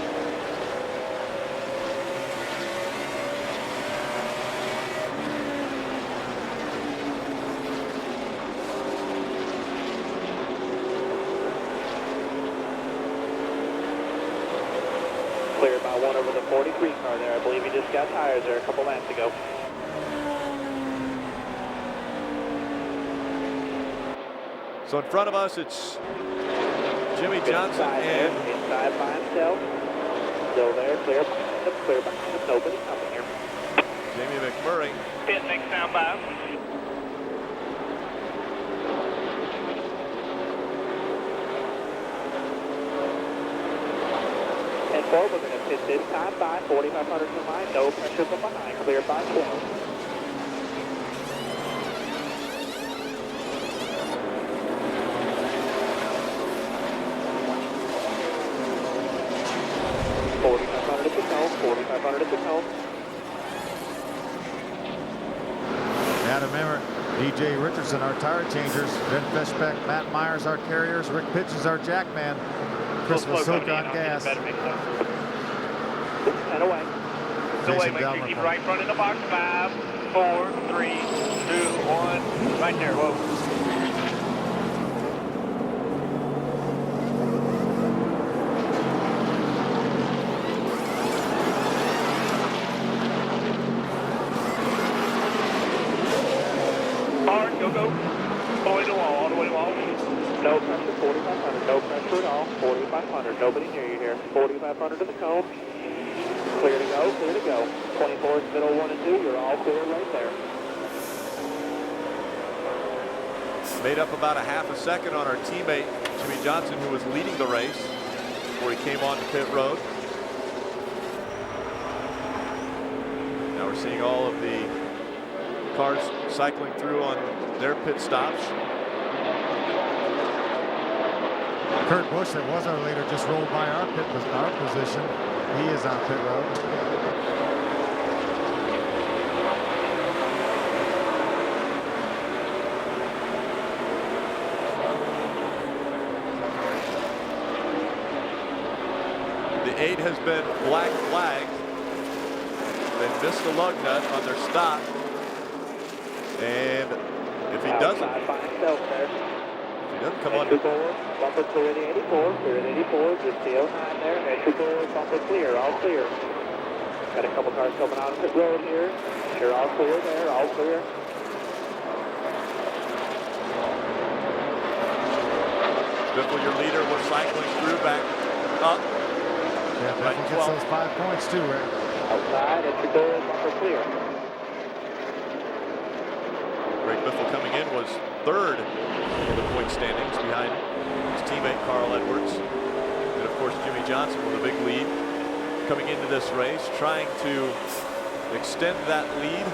Cleared by one over the 43 car there. I believe he just got tires there a couple laps ago. So in front of us, it's Jimmy Johnson and inside by himself. Still there, clear by him, nobody coming here. Jamie McMurray. Pit next down by. And forward, we're going to pit this time by 4,500 to the line. No pressure from behind. Cleared by 12. Adam Emmert, DJ Richardson, our tire changers. Ben Feshbeck, Matt Myers, our carriers. Rick Pitch is our jackman. Chris Vasilka on gas. And away. Away, make sure you keep right front in the box. 5, 4, 3, 2, 1. Right there. Whoa. Go. All the way to the wall, all the way to the wall. No pressure, 4,500. No pressure at all, 4,500. Nobody near you here. 4,500 to the cone. Clear to go, clear to go. 24th, middle 1 and 2. You're all clear right there. Made up about a half a second on our teammate, Jimmy Johnson, who was leading the race before he came on to pit road. Now we're seeing all of the cars cycling through on their pit stops. Kurt Busch, that was our leader, just rolled by our position. He is on pit road. The 8 has been black flagged. They missed the lug nut on their stop. And if he doesn't come on. Bumper clear the 84, clear the 84, just the 09 there. Entry door, bumper clear, all clear. Got a couple cars coming out of pit road here. You're all clear there, all clear. Biffle, your leader, was cycling through back up. Yeah, Biffle gets those 5 points too, Rick. Outside, entry door, bumper clear. Greg Biffle coming in was 3rd in the point standings behind his teammate Carl Edwards. And of course Jimmy Johnson with a big lead coming into this race, trying to extend that lead.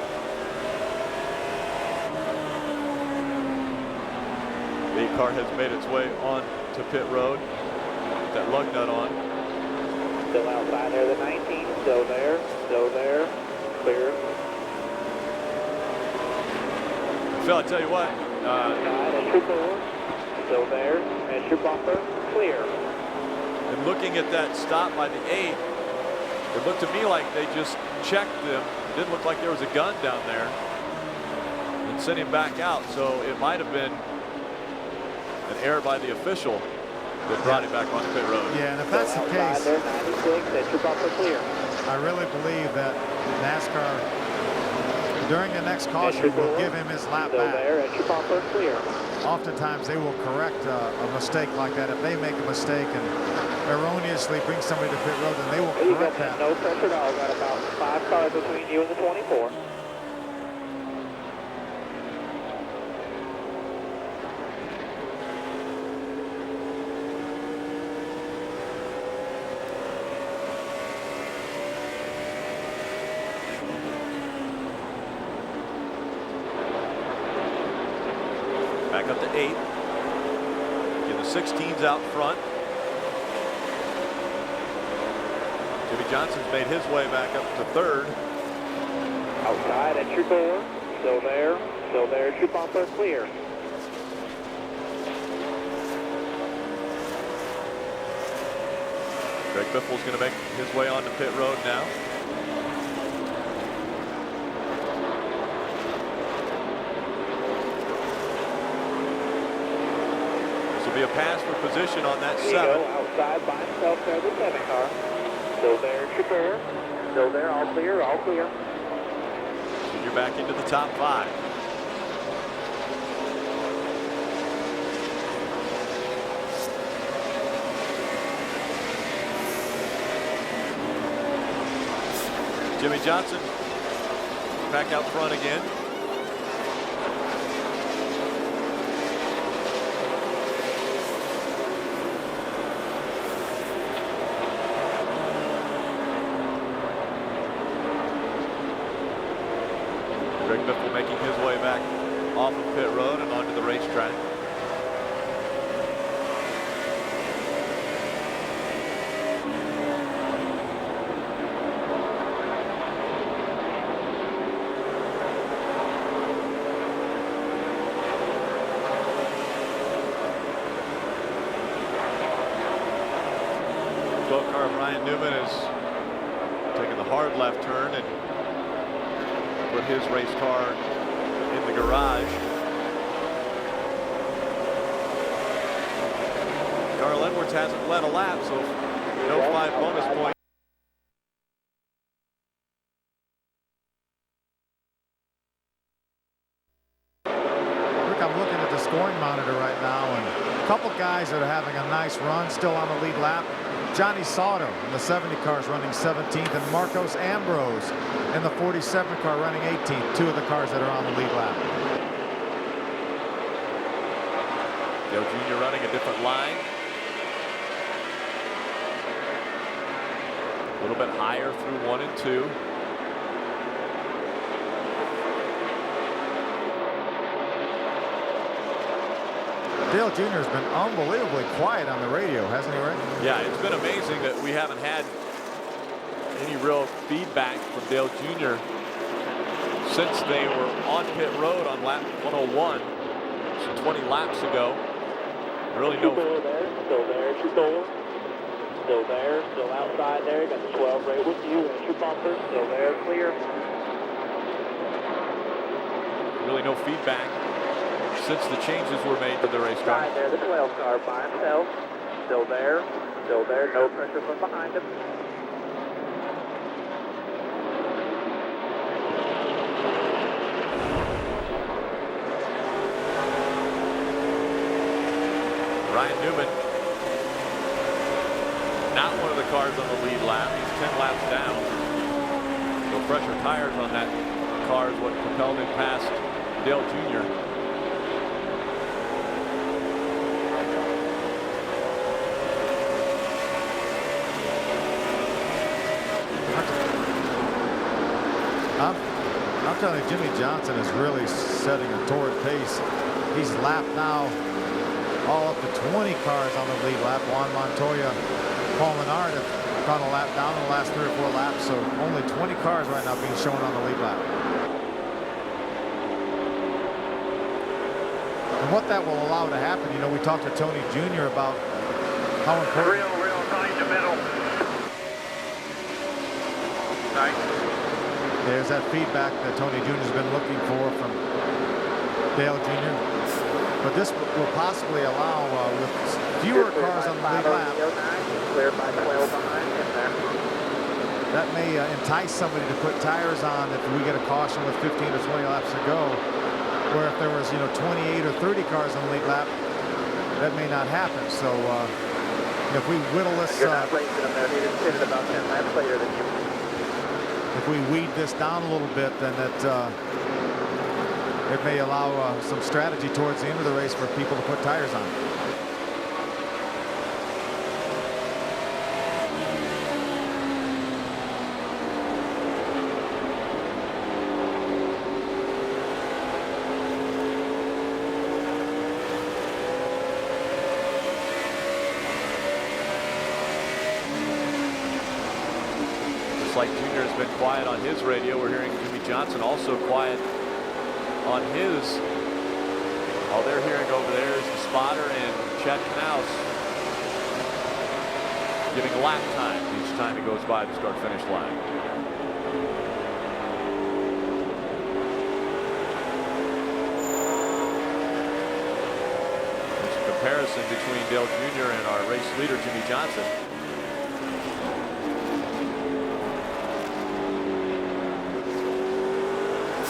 The car has made its way on to pit road. With that lug nut on. Still outside there, the 19, still there, clear. Phil, I tell you what. Entry door, still there, entry bumper, clear. And looking at that stop by the 8, it looked to me like they just checked them. It didn't look like there was a gun down there. And sent him back out, so it might have been an error by the official that brought him back on pit road. Yeah, and if that's the case, there, 96, entry bumper clear. I really believe that NASCAR, during the next caution, will give him his lap back. There, entry bumper clear. Oftentimes they will correct a mistake like that. If they make a mistake and erroneously bring somebody to pit road, then they will correct that. No pressure at all. Got about 5 cars between you and the 24. Back up to 8. Get the 16s out front. Jimmy Johnson's made his way back up to 3rd. Outside, entry door, still there, entry bumper clear. Greg Biffle's going to make his way onto pit road now. Be a pass for position on that 7. Outside by himself there, the 7 car. Still there, Shapiro. Still there, all clear, all clear. So you're back into the top 5. Jimmy Johnson back out front again. Greg Biffle making his way back off of pit road and onto the racetrack. Car Brian Newman is taking the hard left turn and put his race car in the garage. Carl Edwards hasn't led a lap, so no 5 bonus points. Rick, I'm looking at the scoring monitor right now, and a couple guys that are having a nice run still on the lead lap. Johnny Sauter in the 70 car is running 17th, and Marcos Ambrose in the 47 car running 18th. 2 of the cars that are on the lead lap. Dale Jr. running a different line. A little bit higher through 1 and 2. Dale Jr. has been unbelievably quiet on the radio, hasn't he, Ray? Yeah, it's been amazing that we haven't had any real feedback from Dale Jr. since they were on pit road on lap 101, 20 laps ago. Really no. Still there, Still there, still outside there. Got the 12 right with you. Enter bumper, still there, clear. Really no feedback since the changes were made to the race car. Right there, the 12 car by himself. Still there, no pressure from behind him. Ryan Newman, not one of the cars on the lead lap. He's 10 laps down. So fresher tires on that car is what propelled him past Dale Jr. I'm telling you, Jimmy Johnson is really setting a torrid pace. He's lapped now all up to 20 cars on the lead lap. Juan Montoya, Paul Earnhardt have gone a lap down in the last 3 or 4 laps, so only 20 cars right now being shown on the lead lap. And what that will allow to happen, you know, we talked to Tony Jr. about how important... Real tight the middle. Nice. There's that feedback that Tony Jr. has been looking for from Dale Jr. But this will possibly allow, with fewer cars on the lead lap, Cleared by 12 behind him there. That may entice somebody to put tires on if we get a caution with 15 or 20 laps to go. Where if there was, 28 or 30 cars on the lead lap, that may not happen. So if we whittle this, You're not racing him there. He just hit it about 10 laps later than you. If we weed this down a little bit, then it may allow some strategy towards the end of the race for people to put tires on. Just like Junior has been quiet on his radio, we're hearing Jimmy Johnson also quiet on his. All they're hearing over there is the spotter and Chad Knaus giving lap time each time he goes by the start-finish line. There's a comparison between Dale Jr. and our race leader Jimmy Johnson.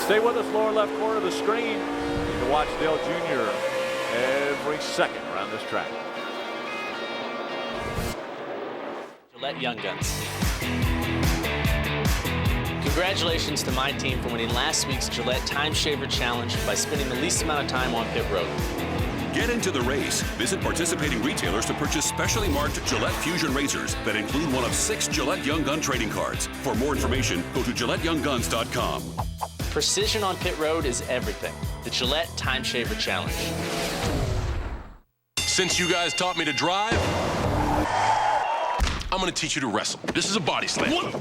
Stay with us, lower left corner of the screen. You can watch Dale Jr. every second around this track. Gillette Young Guns. Congratulations to my team for winning last week's Gillette Time Shaver Challenge by spending the least amount of time on pit road. Get into the race. Visit participating retailers to purchase specially marked Gillette Fusion razors that include one of 6 Gillette Young Gun trading cards. For more information, go to GilletteYoungGuns.com. Precision on pit road is everything. The Gillette Time Shaver Challenge. Since you guys taught me to drive, I'm gonna teach you to wrestle. This is a body slam. Not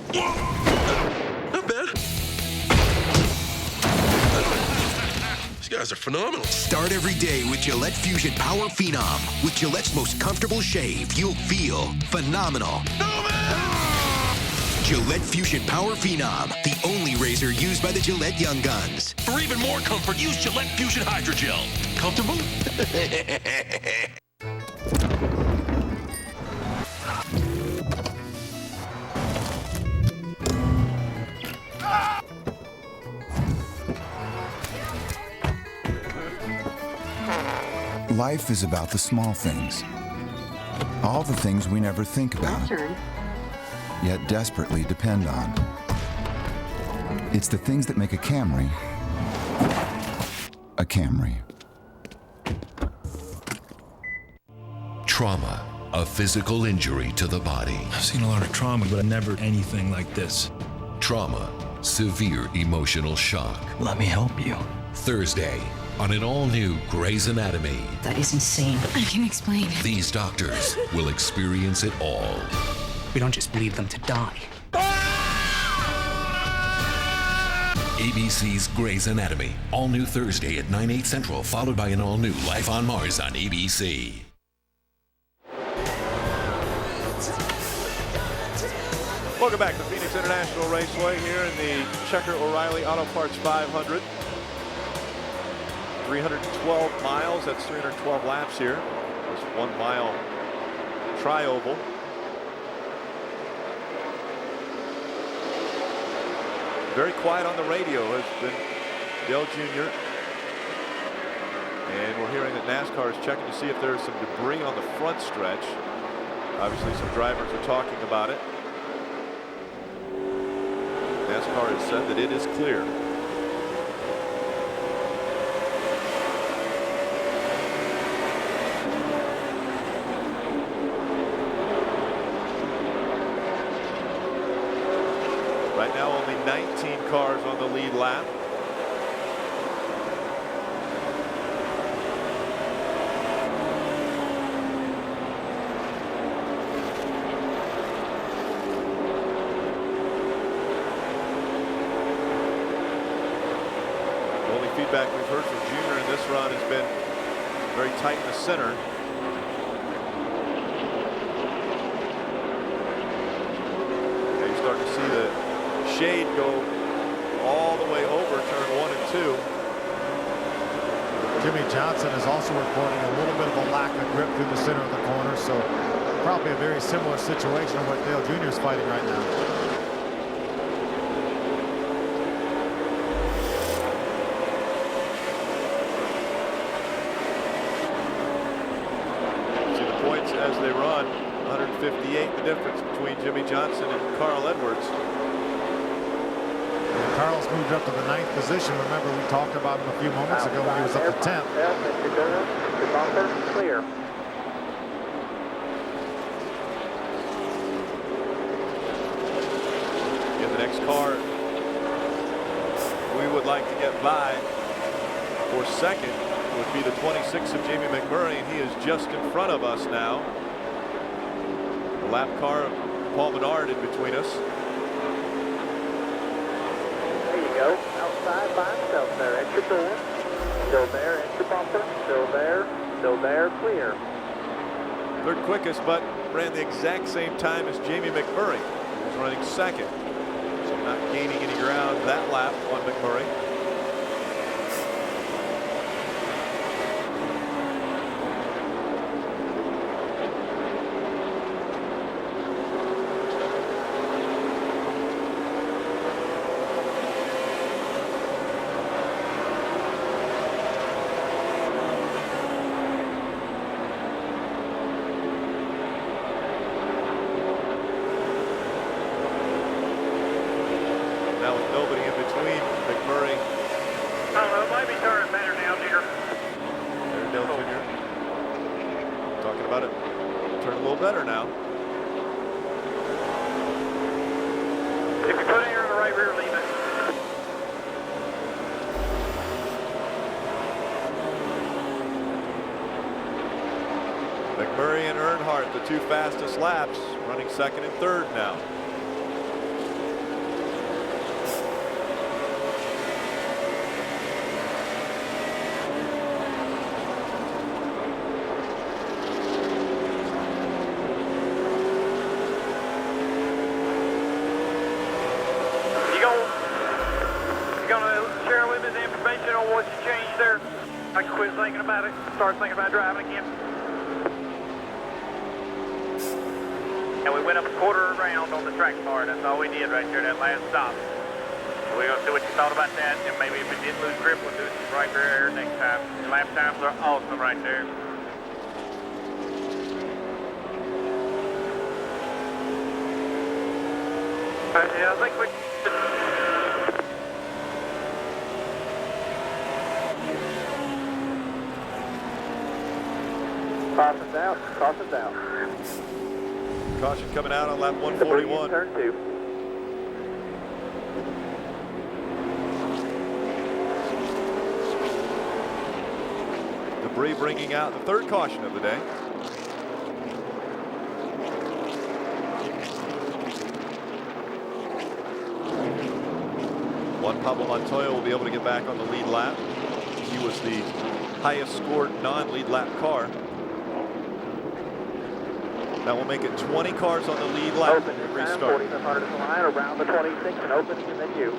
bad. These guys are phenomenal. Start every day with Gillette Fusion Power Phenom. With Gillette's most comfortable shave, you'll feel phenomenal. Gillette Fusion Power Phenom, the only razor used by the Gillette Young Guns. For even more comfort, use Gillette Fusion Hydrogel. Comfortable? Life is about the small things. All the things we never think about, yet desperately depend on. It's the things that make a Camry a Camry. Trauma, a physical injury to the body. I've seen a lot of trauma, but never anything like this. Trauma, severe emotional shock. Let me help you. Thursday, on an all-new Grey's Anatomy. That is insane. I can explain. These doctors will experience it all. We don't just leave them to die. ABC's Grey's Anatomy. All new Thursday at 9/8 Central, followed by an all-new Life on Mars on ABC. Welcome back to Phoenix International Raceway here in the Checker O'Reilly Auto Parts 500. 312 miles, that's 312 laps here. This 1 mile tri-oval. Very quiet on the radio has been Dale Jr. And we're hearing that NASCAR is checking to see if there's some debris on the front stretch. Obviously some drivers are talking about it. NASCAR has said that it is clear. Right now only 19 cars on the lead lap. Feedback we've heard from Junior in this run has been very tight in the center. Now you start to see the shade go all the way over turn 1 and 2. Jimmy Johnson is also reporting a little bit of a lack of grip through the center of the corner, so probably a very similar situation to what Dale Jr. is fighting right now. As they run, 158 the difference between Jimmy Johnson and Carl Edwards. And Carl's moved up to the 9th position. Remember, we talked about him a few moments ago when he was up to 10th. Clear. In the next car we would like to get by for second would be the 26 of Jamie McMurray, and he is just in front of us now. The lap car of Paul Menard in between us. There you go. Outside by himself there. Extra door. Still there. Extra bumper. Still there. Clear. Third quickest, but ran the exact same time as Jamie McMurray, who was running second. So not gaining any ground that lap on McMurray. Now with nobody in between McMurray. I don't know, it might be turning better now, Junior. There's Dale Jr. talking about it. Turn a little better now. If you put air in the right rear, leave it. McMurray and Earnhardt, the two fastest laps, running second and third now. What you changed there? I quit thinking about it, start thinking about driving again. And we went up a quarter round on the track car. That's all we did right there, that last stop. So we're going to see what you thought about that. And maybe if we did lose grip, we'll do some right rear air next time. The lap times are awesome right there. Yeah, I think we... Caution's out. Caution's out. Caution coming out on lap 141. Turn 2. Debris bringing out the third caution of the day. Juan Pablo Montoya will be able to get back on the lead lap. He was the highest scored non-lead lap car. That will make it 20 cars on the lead lap. Open this time, 4,500 at the line, around the 26 and opening, and then you.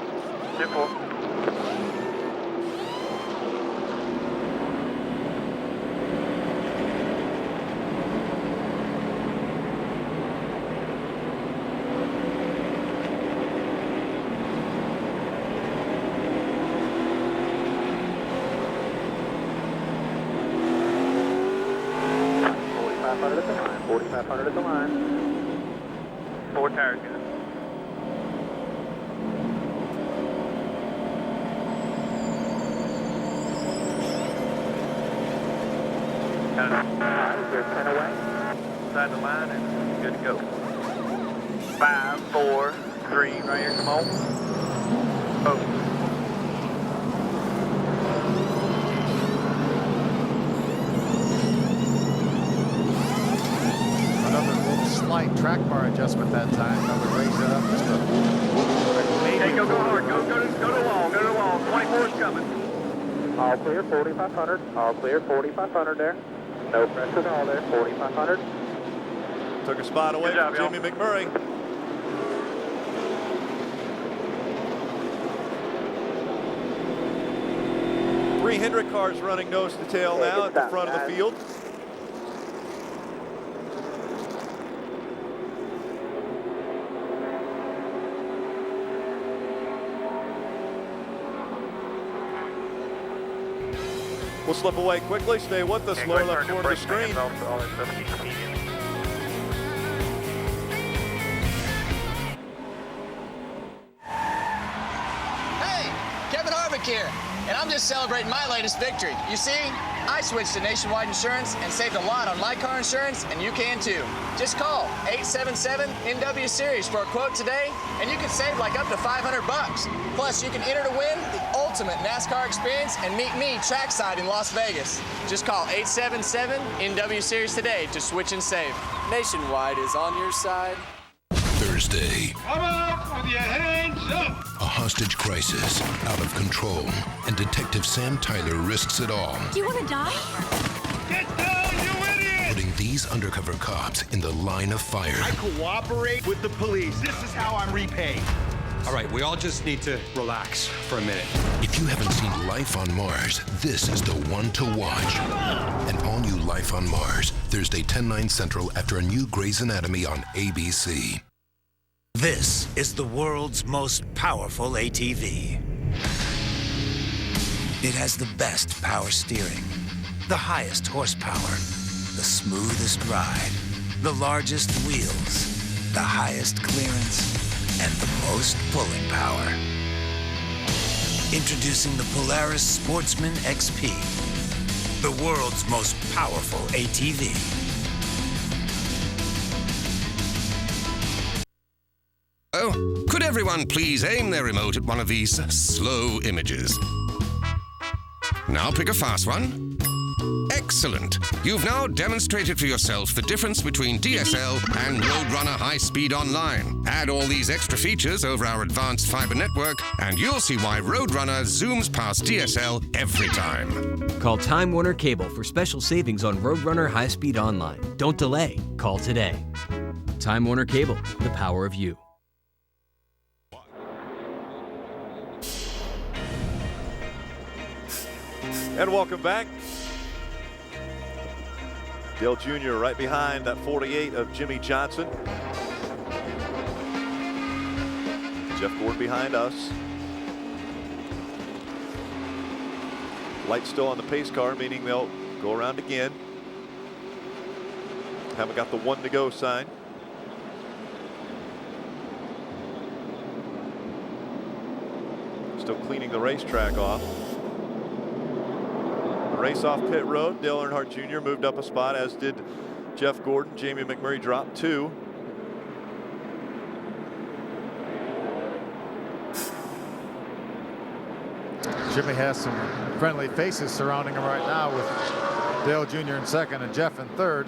2-4. At the line, 4,500 at the line. 4 tires good. There's 10 away. Inside the line and good to go. 5, 4, 3, right here, come on. Oh. Slight track bar adjustment that time. I would raise it up just a maybe. Okay, go hard. Go to the wall. Go to the wall. 24 is coming. All clear, 4,500. All clear, 4,500 there. No pressure at all there, 4,500. Took a spot away from Jimmy McMurray. Three Hendrick cars running nose to tail now at the front of the field. We'll slip away quickly. Stay with us. Lower left corner of the screen. Hey, Kevin Harvick here, and I'm just celebrating my latest victory. You see, I switched to Nationwide Insurance and saved a lot on my car insurance, and you can too. Just call 877-NW Series for a quote today, and you can save like up to $500. Plus, you can enter to win the ultimate NASCAR experience and meet me trackside in Las Vegas. Just call 877-NW Series today to switch and save. Nationwide is on your side. Thursday. Come up with your hands up! A hostage crisis out of control, and Detective Sam Tyler risks it all. Do you want to die? Get down, you idiot! Putting these undercover cops in the line of fire. I cooperate with the police. This is how I'm repaid. All right, we all just need to relax for a minute. If you haven't seen Life on Mars, this is the one to watch. An all-new Life on Mars, Thursday, 10/9 Central, after a new Grey's Anatomy on ABC. This is the world's most powerful ATV. It has the best power steering, the highest horsepower, the smoothest ride, the largest wheels, the highest clearance, and the most pulling power. Introducing the Polaris Sportsman XP, the world's most powerful ATV. Oh, could everyone please aim their remote at one of these slow images? Now pick a fast one. Excellent. You've now demonstrated for yourself the difference between DSL and Roadrunner High Speed Online. Add all these extra features over our advanced fiber network, and you'll see why Roadrunner zooms past DSL every time. Call Time Warner Cable for special savings on Roadrunner High Speed Online. Don't delay. Call today. Time Warner Cable, the power of you. And welcome back. Dale Jr. right behind that 48 of Jimmy Johnson. Jeff Gordon behind us. Light still on the pace car, meaning they'll go around again. Haven't got the 1 to go sign. Still cleaning the racetrack off. Race off pit road. Dale Earnhardt Jr. moved up a spot, as did Jeff Gordon. Jamie McMurray dropped 2. Jimmy has some friendly faces surrounding him right now, with Dale Jr. in second and Jeff in third.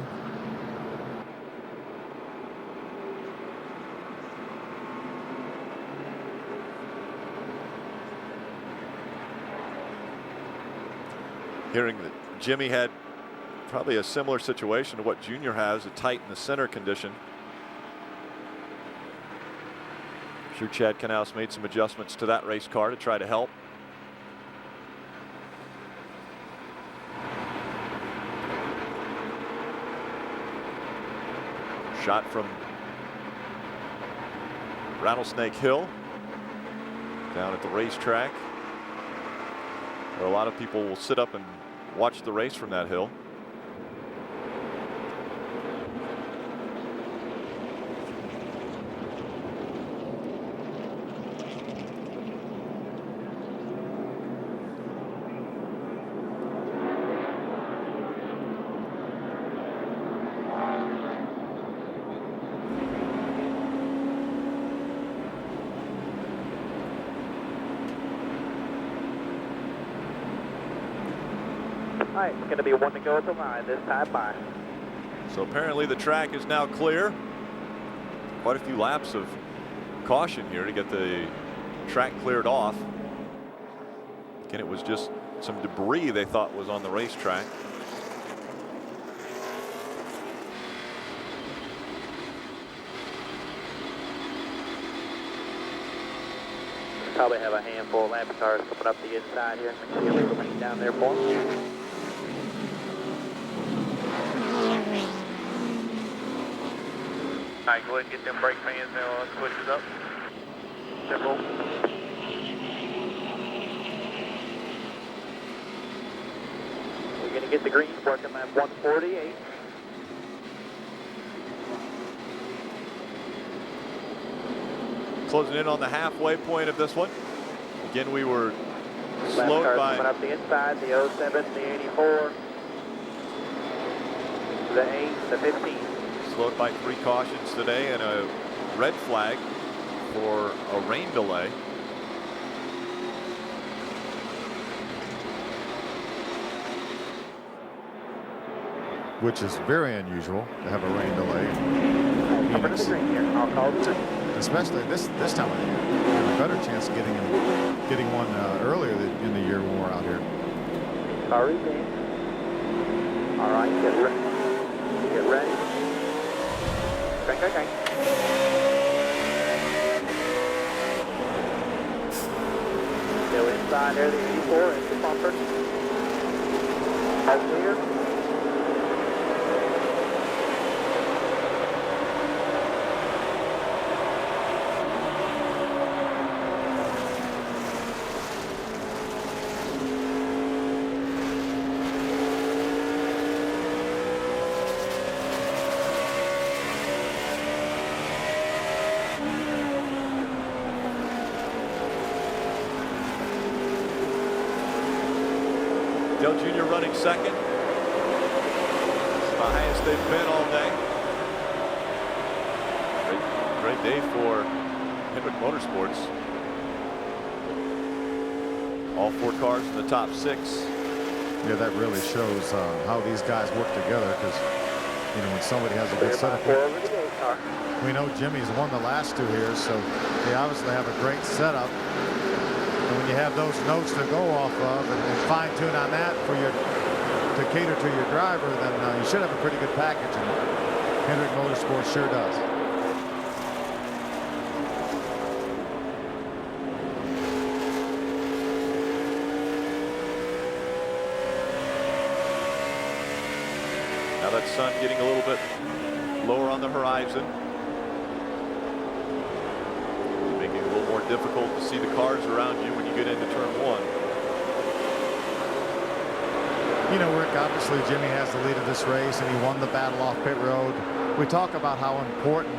Hearing that Jimmy had Probably a similar situation to what Junior has, a tight in the center condition. I'm sure Chad Knaus made some adjustments to that race car to try to help. Shot from Rattlesnake Hill down at the racetrack, where a lot of people will sit up and watch the race from that hill. All right, it's going to be one to go at the line this time by. So apparently the track is now clear. Quite a few laps of caution here to get the track cleared off. Again, it was just some debris they thought was on the racetrack. Probably have a handful of lap cars coming up the inside here. Make sure you leave the lane down there for them. All right, go ahead and get them brake fans now. Let's switch it up. Simple. We're going to get the greens working lap 148. Closing in on the halfway point of this one. Again, we were Lap slowed cars by coming up the inside, the 07, the 84, the 8, the 15. slowed by 3 cautions today and a red flag for a rain delay. Which is very unusual to have a rain delay. Phoenix. I'll call the green. Especially this time of the year. We have a better chance of getting one earlier in the year when we're out here. Car is in. All right, get ready. Get ready. Crank, crank, crank. Still inside there, the 84 is the bumper. All clear. Dale Jr. running second. It's the highest they've been all day. Great day for Hendrick Motorsports. All 4 cars in the top 6. Yeah, that really shows how these guys work together, because when somebody has a good setup. We know Jimmy's won the last 2 here, so they obviously have a great setup. And when you have those notes to go off of and fine tune on that to cater to your driver, then you should have a pretty good package. And Hendrick Motorsports sure does. Now that sun getting a little bit lower on the horizon, making it a little more difficult to see the cars around you when you get into turn 1. Rick, obviously Jimmy has the lead of this race and he won the battle off pit road. We talk about how important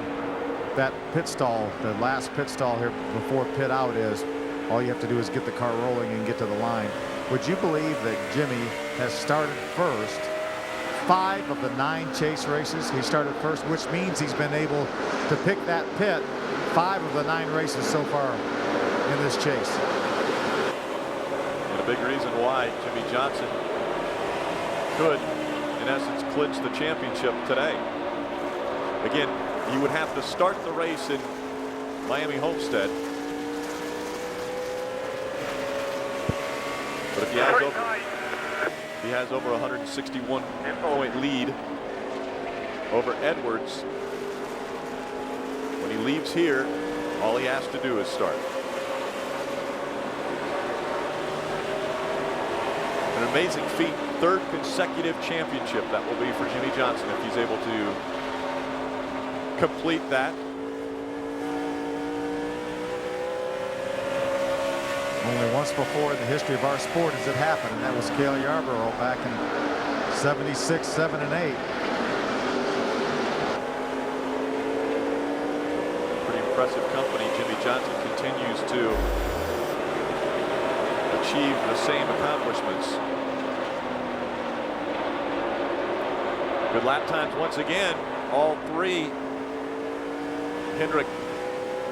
that pit stall, the last pit stall here before pit out is. All you have to do is get the car rolling and get to the line. Would you believe that Jimmy has started first 5 of the 9 chase races? He started first, which means he's been able to pick that pit 5 of the 9 races so far in this chase. And a big reason why Jimmy Johnson could, in essence, clinch the championship today. Again, he would have to start the race in Miami Homestead. But if he has He has over 161-point lead over Edwards. When he leaves here, all he has to do is start. An amazing feat, third consecutive championship that will be for Jimmy Johnson if he's able to complete that. Only once before in the history of our sport has it happened, and that was Cale Yarborough back in '76, '7, and '8. Pretty impressive company. Jimmy Johnson continues to achieve the same accomplishments. Good lap times once again. All three Hendrick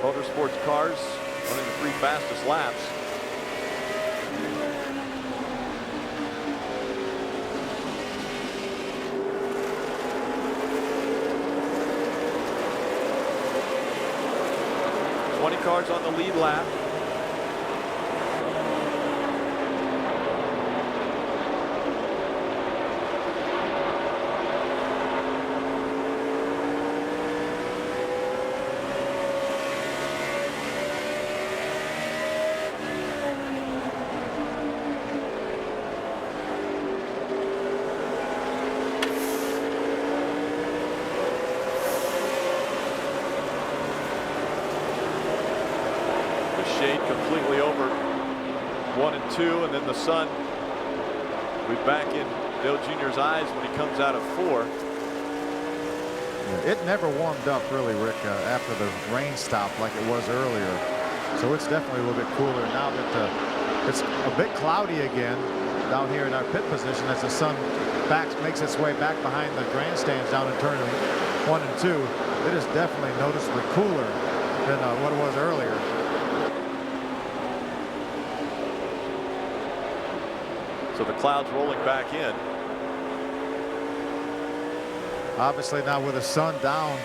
Motorsports cars running the three fastest laps. Cars on the lead lap. Completely over 1 and 2, and then the sun will be back in Dale Jr.'s eyes when he comes out of 4. Yeah, it never warmed up really, Rick, after the rain stopped like it was earlier. So it's definitely a little bit cooler now that it's a bit cloudy again down here in our pit position as the sun makes its way back behind the grandstands down in turn 1 and 2. It is definitely noticeably cooler than what it was earlier. So the clouds rolling back in. Obviously now with the sun down,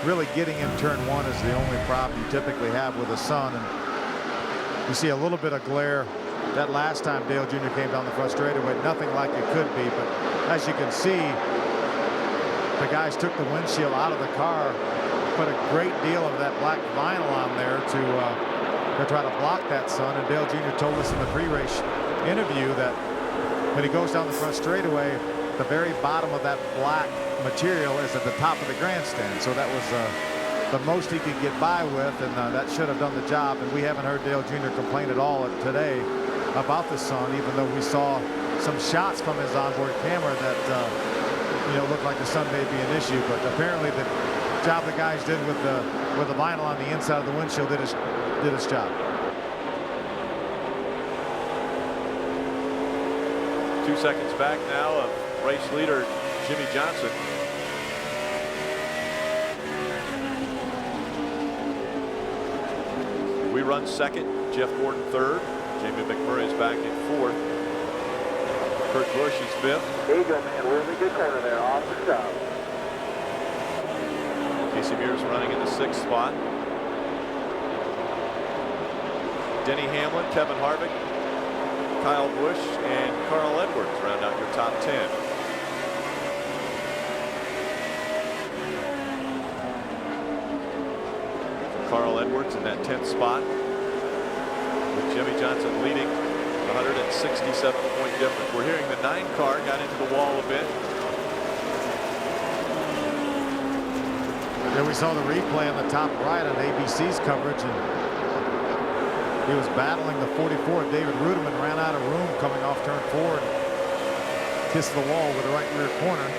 really getting in turn 1 is the only problem you typically have with the sun. And you see a little bit of glare. That last time Dale Jr. came down the front straightaway, nothing like it could be. But as you can see, the guys took the windshield out of the car, put a great deal of that black vinyl on there to try to block that sun. And Dale Jr. told us in the pre-race interview that when he goes down the front straightaway, the very bottom of that black material is at the top of the grandstand. So that was the most he could get by with, and that should have done the job. And we haven't heard Dale Jr. complain at all today about the sun, even though we saw some shots from his onboard camera that looked like the sun may be an issue. But apparently the job the guys did with the vinyl on the inside of the windshield did its job. 2 seconds back now of race leader Jimmy Johnson. We run second, Jeff Gordon third, Jamie McMurray is back in fourth, Kurt Busch is fifth. There you go, man. We're in a good corner there. Awesome job. Casey Mears running in the 6th spot. Denny Hamlin, Kevin Harvick, Kyle Busch, and Carl Edwards round out your top 10. Carl Edwards in that 10th spot, with Jimmy Johnson leading 167-point difference. We're hearing the 9 car got into the wall a bit. There we saw the replay on the top right on ABC's coverage, and he was battling the 44. David Ruderman ran out of room coming off turn 4 and kissed the wall with the right rear corner.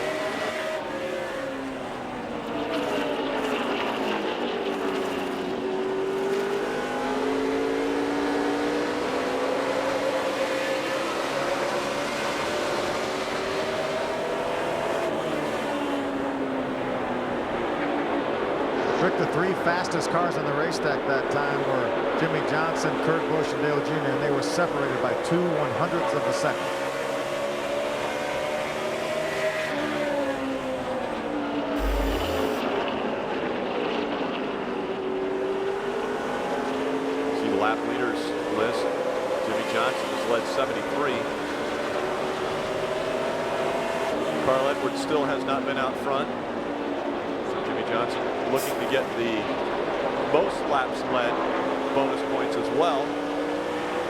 Rick, the 3 fastest cars on the race track that time were Jimmy Johnson, Kurt Busch, and Dale Jr., and they were separated by 2 1/100ths of a second. See the lap leaders list. Jimmy Johnson has led 73. Edwards still has not been out front. So Jimmy Johnson looking to get the most laps led bonus points as well.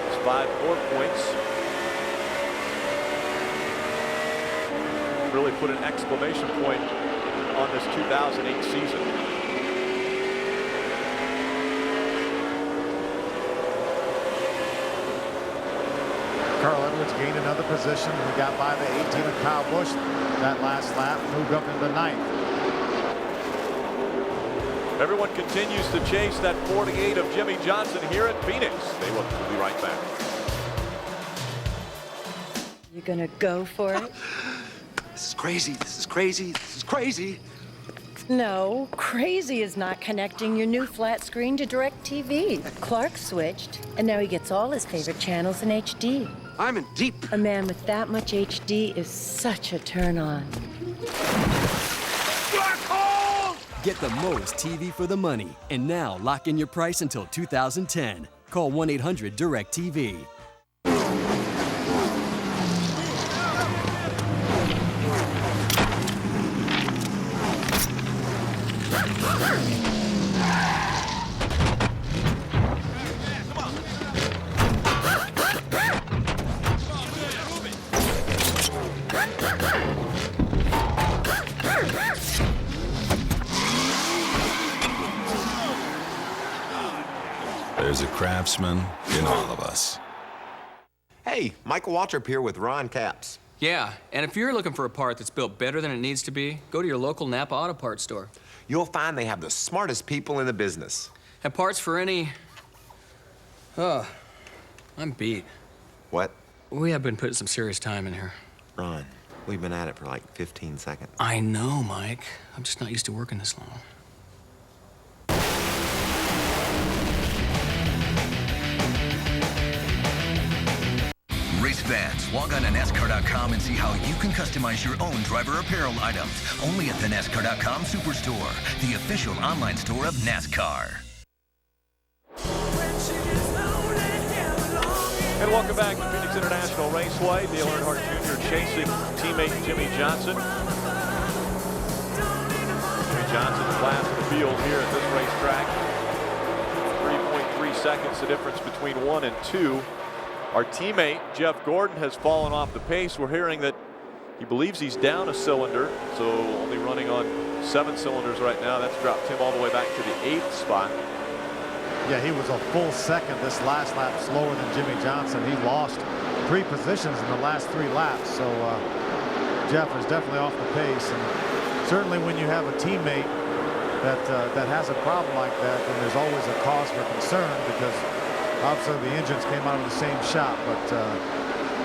It's 5 more points. Really put an exclamation point on this 2008 season. Carl Edwards gained another position. He got by the 18 of Kyle Busch that last lap, moved up into the 9th. Everyone continues to chase that 48 of Jimmy Johnson here at Phoenix. They will be right back. You gonna go for it? This is crazy. This is crazy. This is crazy. No, crazy is not connecting your new flat screen to DirecTV. Clark switched, and now he gets all his favorite channels in HD. I'm in deep. A man with that much HD is such a turn on. Get the most TV for the money. And now lock in your price until 2010. Call 1-800-DIRECTV. There's a craftsman in all of us. Hey, Michael Waltrip here with Ron Capps. Yeah, and if you're looking for a part that's built better than it needs to be, go to your local Napa Auto Parts store. You'll find they have the smartest people in the business. Have parts for any... Oh, I'm beat. What? We have been putting some serious time in here. Ron, we've been at it for like 15 seconds. I know, Mike. I'm just not used to working this long. Race fans, log on to NASCAR.com and see how you can customize your own driver apparel items. Only at the NASCAR.com Superstore, the official online store of NASCAR. And welcome back to Phoenix International Raceway. Dale Earnhardt Jr. chasing teammate Jimmy Johnson. Jimmy Johnson last in the field here at this racetrack. 3.3 seconds the difference between 1 and 2. Our teammate, Jeff Gordon, has fallen off the pace. We're hearing that he believes he's down a cylinder, so only running on 7 cylinders right now. That's dropped him all the way back to the 8th spot. Yeah, he was a full second this last lap slower than Jimmy Johnson. He lost 3 positions in the last 3 laps, so Jeff is definitely off the pace. And certainly when you have a teammate that has a problem like that, then there's always a cause for concern, because obviously the engines came out of the same shop, but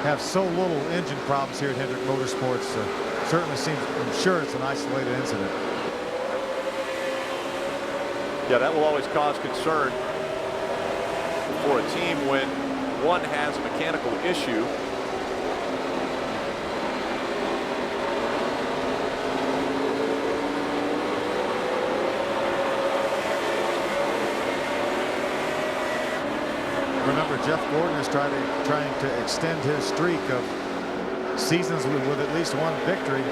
have so little engine problems here at Hendrick Motorsports. Certainly seems, I'm sure it's an isolated incident. Yeah, that will always cause concern for a team when one has a mechanical issue. Remember, Jeff Gordon is trying to extend his streak of seasons with at least 1 victory.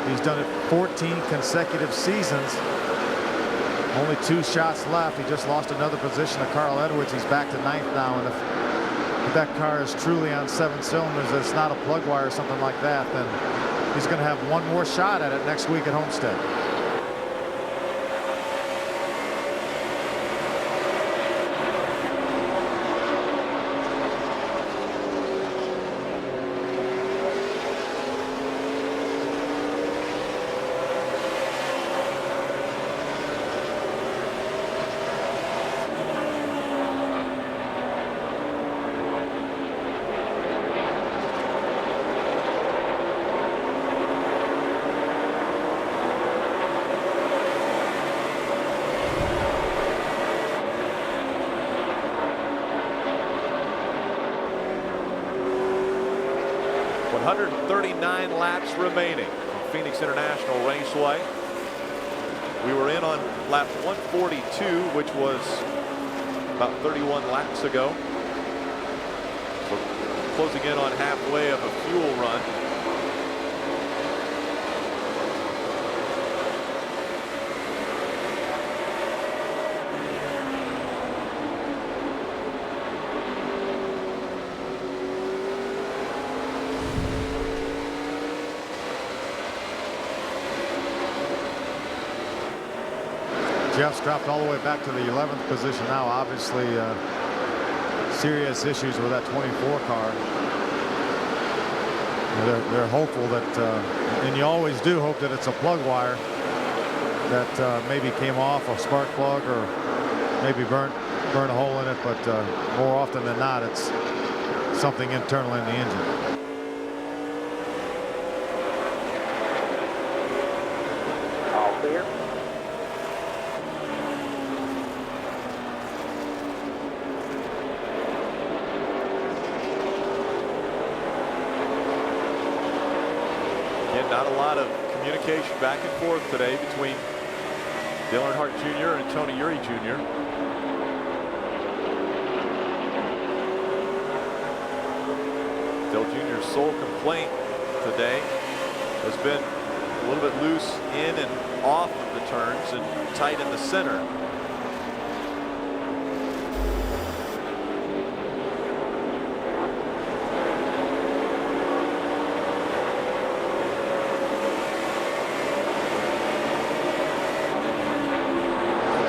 He's done it 14 consecutive seasons. Only 2 shots left. He just lost another position to Carl Edwards. He's back to 9th now. And if that car is truly on 7 cylinders, it's not a plug wire or something like that, then he's going to have 1 more shot at it next week at Homestead. Laps remaining from Phoenix International Raceway. We were in on lap 142, which was about 31 laps ago. So closing in on halfway of a fuel run. Jeff's dropped all the way back to the 11th position now. Obviously, serious issues with that 24 car. They're hopeful that, and you always do hope that it's a plug wire that maybe came off a spark plug or maybe burn a hole in it, but more often than not, it's something internal in the engine. All clear. Again, not a lot of communication back and forth today between Dale Earnhardt Jr. and Tony Eury Jr. Dale Jr.'s sole complaint today has been a little bit loose in and off of the turns and tight in the center.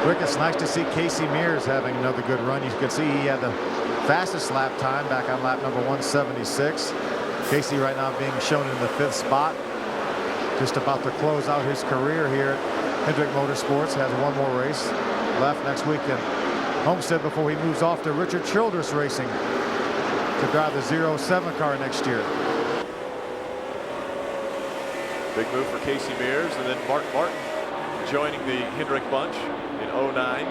Rick, it's nice to see Casey Mears having another good run. You can see he had the fastest lap time back on lap number 176. Casey right now being shown in the 5th spot. Just about to close out his career here at Hendrick Motorsports. Has one more race left next week in Homestead before he moves off to Richard Childress Racing to drive the 07 car next year. Big move for Casey Mears, and then Mark Martin joining the Hendrick bunch in 09.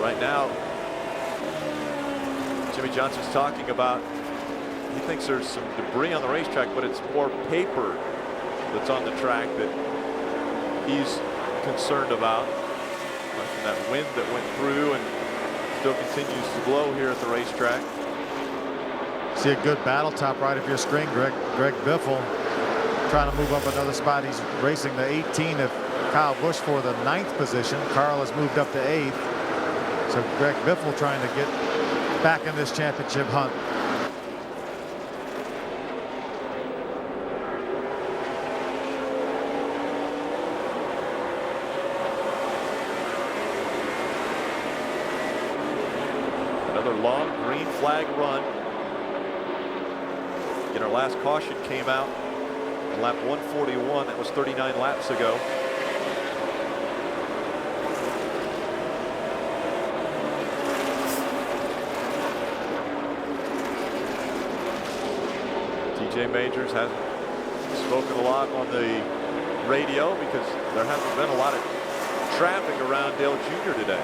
Right now, Jimmy Johnson's talking about, he thinks there's some debris on the racetrack, but it's more paper that's on the track that he's concerned about. From that wind that went through and still continues to blow here at the racetrack. See a good battle top right of your screen. Greg Biffle trying to move up another spot. He's racing the 18 of Kyle Busch for the 9th position. Carl has moved up to 8th. So Greg Biffle trying to get back in this championship hunt. Another long green flag run. Again, our last caution came out on lap 141. That was 39 laps ago. TJ Majors hasn't spoken a lot on the radio because there hasn't been a lot of traffic around Dale Jr. today.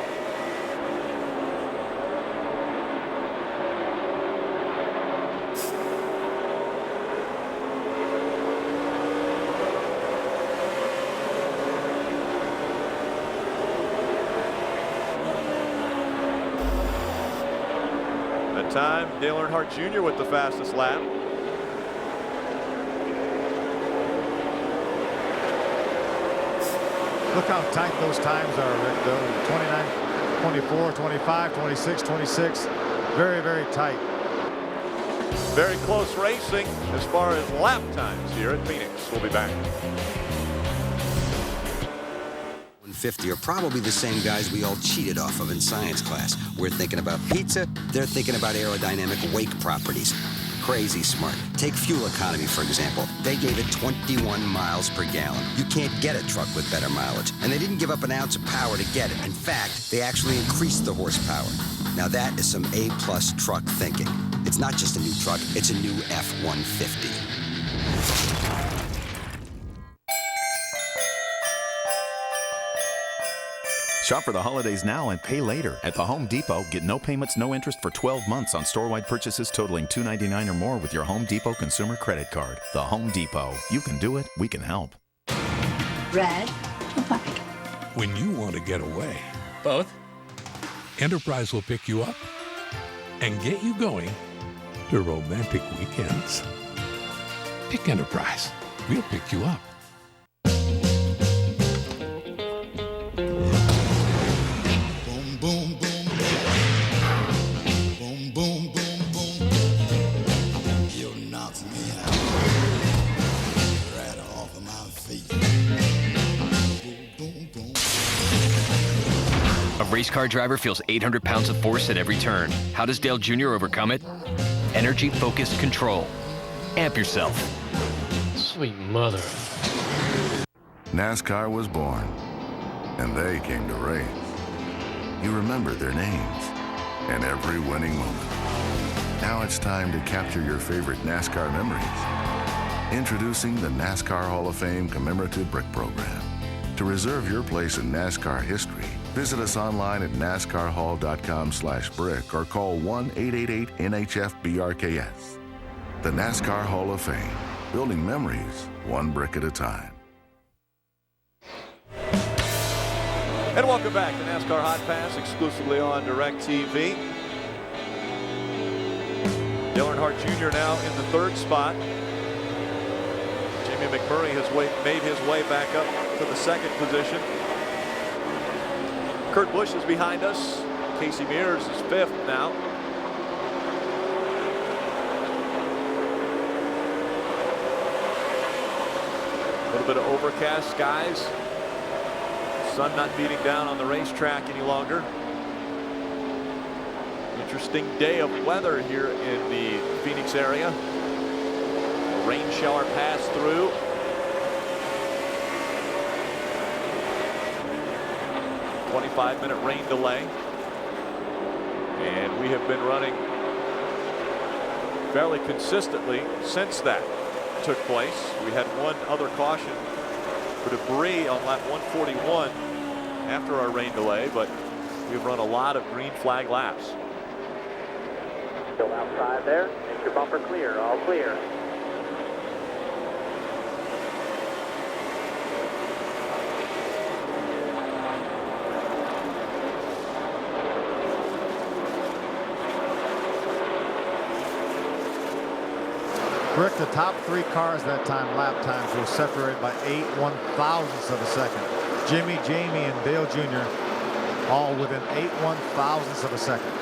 Time, Dale Earnhardt Jr. with the fastest lap. Look how tight those times are, Rick, though. 29, 24, 25, 26, 26. Very, very tight. Very close racing as far as lap times here at Phoenix. We'll be back. 150 are probably the same guys we all cheated off of in science class. We're thinking about pizza, they're thinking about aerodynamic wake properties. Crazy smart. Take fuel economy, for example. They gave it 21 miles per gallon. You can't get a truck with better mileage. And they didn't give up an ounce of power to get it. In fact, they actually increased the horsepower. Now that is some A-plus truck thinking. It's not just a new truck, it's a new F-150. Shop for the holidays now and pay later. At the Home Depot, get no payments, no interest for 12 months on store-wide purchases totaling $2.99 or more with your Home Depot consumer credit card. The Home Depot. You can do it. We can help. Red or black? When you want to get away. Both. Enterprise will pick you up and get you going to romantic weekends. Pick Enterprise. We'll pick you up. Boom, boom, boom, boom. Boom, boom, boom, boom. race car driver feels 800 pounds of force at every turn. How does Dale Jr. overcome it? Energy-focused control. Amp yourself. Sweet mother. NASCAR was born, and they came to race. You remember their names and every winning moment. Now it's time to capture your favorite NASCAR memories. Introducing the NASCAR Hall of Fame Commemorative Brick Program. To reserve your place in NASCAR history, visit us online at nascarhall.com/brick or call 1-888-NHF-BRKS. The NASCAR Hall of Fame, building memories one brick at a time. And welcome back to NASCAR Hot Pass, exclusively on DirecTV. Dale Earnhardt Jr. now in the third spot. Jamie McMurray has made his way back up to the second position. Kurt Busch is behind us. Casey Mears is fifth now. A little bit of overcast skies. Sun not beating down on the racetrack any longer. Interesting day of weather here in the Phoenix area. A rain shower passed through. A 25-minute rain delay. And we have been running fairly consistently since that took place. We had one other caution for debris on lap 141 after our rain delay, but we've run a lot of green flag laps. Still outside there. Make your bumper clear. All clear. Rick, the top three cars that time, lap times, were separated by 8 1/1000ths of a second. Jimmy, Jamie, and Dale Jr. all within 8 1/1000ths of a second.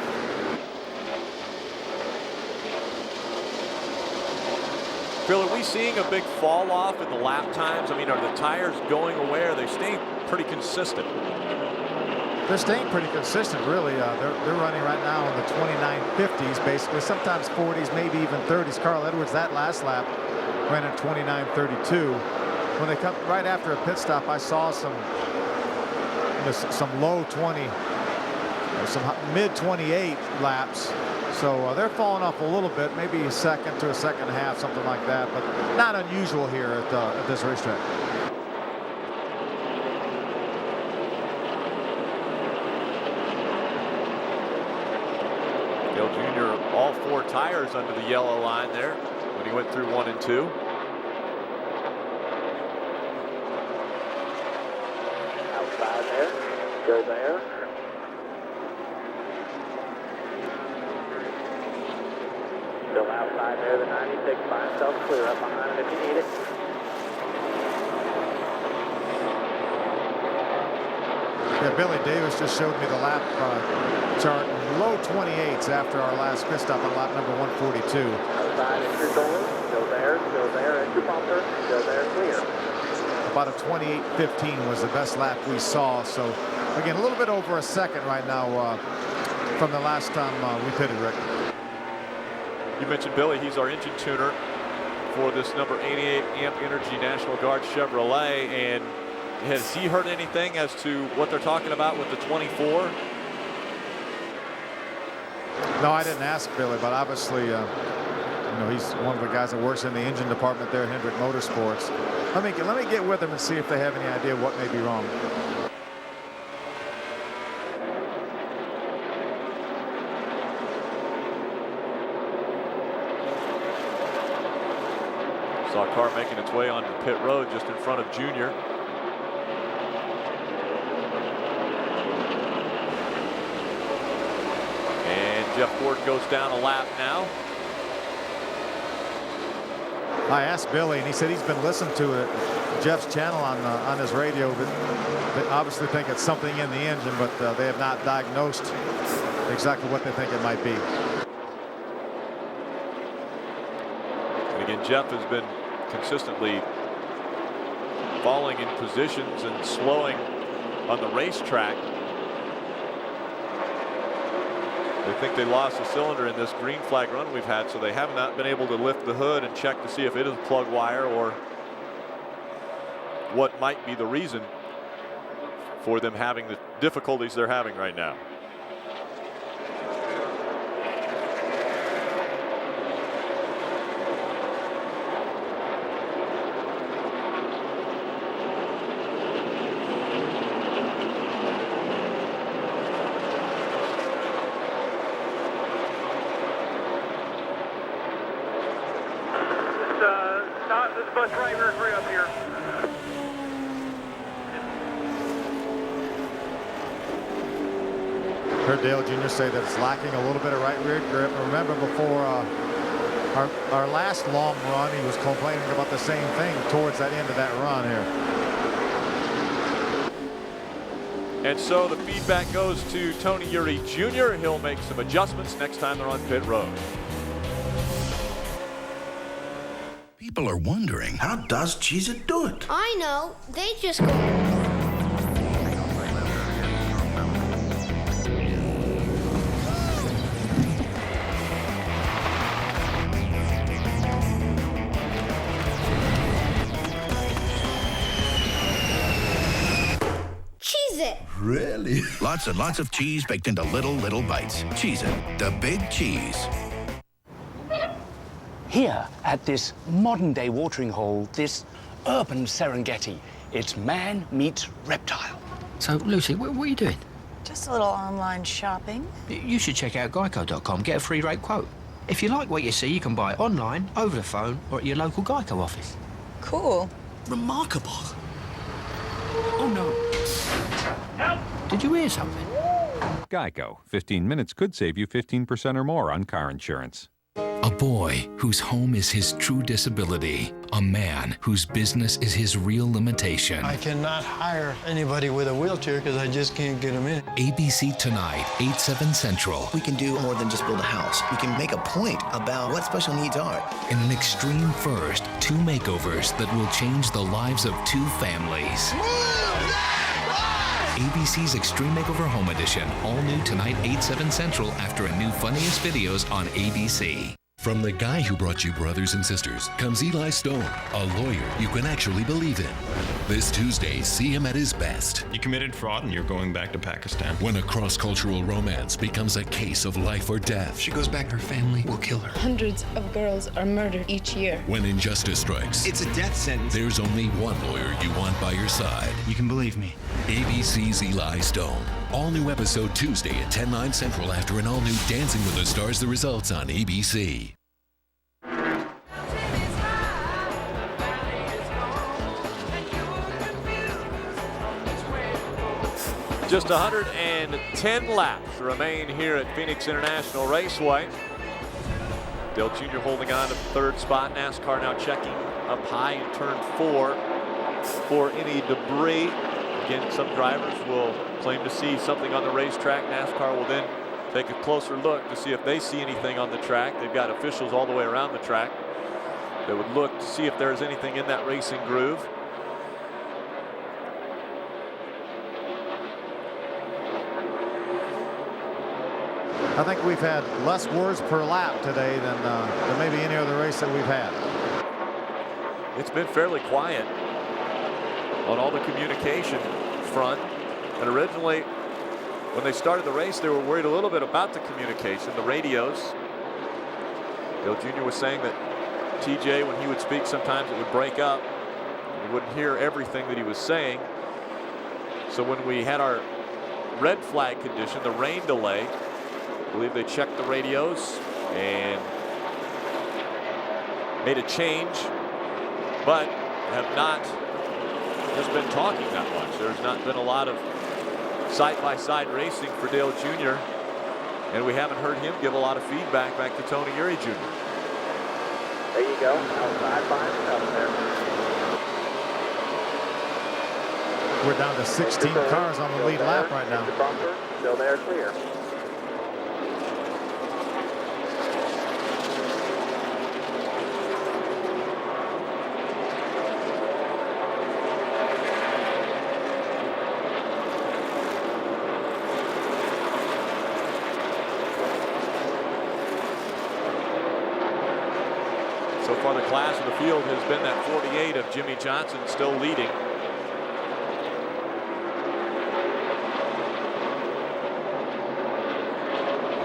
Phil, are we seeing a big fall off in the lap times? I mean, are the tires going away? Are they staying pretty consistent? They're staying pretty consistent, really. They're running right now in the 29.50s, basically. Sometimes 40s, maybe even 30s. Carl Edwards, that last lap, ran at 29.32. When they come right after a pit stop, I saw some low 20, some mid 28 laps. So they're falling off a little bit, maybe a second to a second and a half, something like that, but not unusual here at this racetrack. Dale Jr. all four tires under the yellow line there when he went through 1 and 2. Outside there. Go there. Still outside there. The 96 by himself. Clear up behind him if you need it. Yeah, Billy Davis just showed me the lap chart. Low 28s after our last pit stop on lap number 142. Outside at your door. Go there. Go there at your bumper. Go there. Clear. About a 28.15 was the best lap we saw. So again, a little bit over a second right now from the last time we pitted, Rick. You mentioned Billy. He's our engine tuner for this number 88 Amp Energy National Guard Chevrolet. And has he heard anything as to what they're talking about with the 24? No, I didn't ask Billy, but obviously, you know, he's one of the guys that works in the engine department there at Hendrick Motorsports. Let me get with them and see if they have any idea what may be wrong. Saw a car making its way onto the pit road just in front of Junior. Jeff Gordon goes down a lap now. I asked Billy, and he said he's been listening to it, Jeff's channel on his radio, but they obviously think it's something in the engine, but they have not diagnosed exactly what they think it might be. And again, Jeff has been consistently falling in positions and slowing on the racetrack. They think they lost a cylinder in this green flag run we've had, so they have not been able to lift the hood and check to see if it is plug wire or what might be the reason for them having the difficulties they're having right now. This bus driver is up here. Heard Dale Jr. say that it's lacking a little bit of right rear grip. Remember before our last long run, he was complaining about the same thing towards that end of that run here. And so the feedback goes to Tony Eury Jr. He'll make some adjustments next time they're on pit road. People are wondering, how does Cheez-It do it? I know. They just go. Cheez-It. Really? Lots and lots of cheese baked into little bites. Cheez-It, the big cheese. Here at this modern-day watering hole, this urban Serengeti, it's man meets reptile. So, Lucy, what are you doing? Just a little online shopping. You should check out Geico.com, get a free rate quote. If you like what you see, you can buy it online, over the phone, or at your local Geico office. Cool. Remarkable. Oh, no. Help! Did you hear something? Geico. 15 minutes could save you 15% or more on car insurance. A boy whose home is his true disability. A man whose business is his real limitation. I cannot hire anybody with a wheelchair because I just can't get them in. ABC Tonight, 8/7 Central. We can do more than just build a house. We can make a point about what special needs are. In an extreme first, 2 makeovers that will change the lives of 2 families. ABC's Extreme Makeover Home Edition. All new tonight, 8/7 Central, after a new Funniest Videos on ABC. From the guy who brought you Brothers and Sisters comes Eli Stone, a lawyer you can actually believe in. This Tuesday, see him at his best. You committed fraud and you're going back to Pakistan. When a cross-cultural romance becomes a case of life or death. If she goes back, her family will kill her. Hundreds of girls are murdered each year. When injustice strikes. It's a death sentence. There's only one lawyer you want by your side. You can believe me. ABC's Eli Stone. All new episode Tuesday at 10/9 Central after an all-new Dancing with the Stars. The results on ABC. Just 110 laps remain here at Phoenix International Raceway. Dale Jr. holding on to the 3rd spot. NASCAR now checking up high in turn 4 for any debris. Again, some drivers will claim to see something on the racetrack. NASCAR will then take a closer look to see if they see anything on the track. They've got officials all the way around the track that would look to see if there's anything in that racing groove. I think we've had less words per lap today than maybe any other race that we've had. It's been fairly quiet on all the communication front. And originally, when they started the race, they were worried a little bit about the communication, the radios. Dale Jr. was saying that TJ, when he would speak, sometimes it would break up. You wouldn't hear everything that he was saying. So when we had our red flag condition, the rain delay, I believe they checked the radios and made a change, but have not just been talking that much. There's not been a lot of side-by-side racing for Dale Jr., and we haven't heard him give a lot of feedback back to Tony Eury Jr. There you go. Outside by himself there. We're down to 16 cars on the lead lap right now. Still there, clear. So far, the class of the field has been that 48 of Jimmy Johnson, still leading.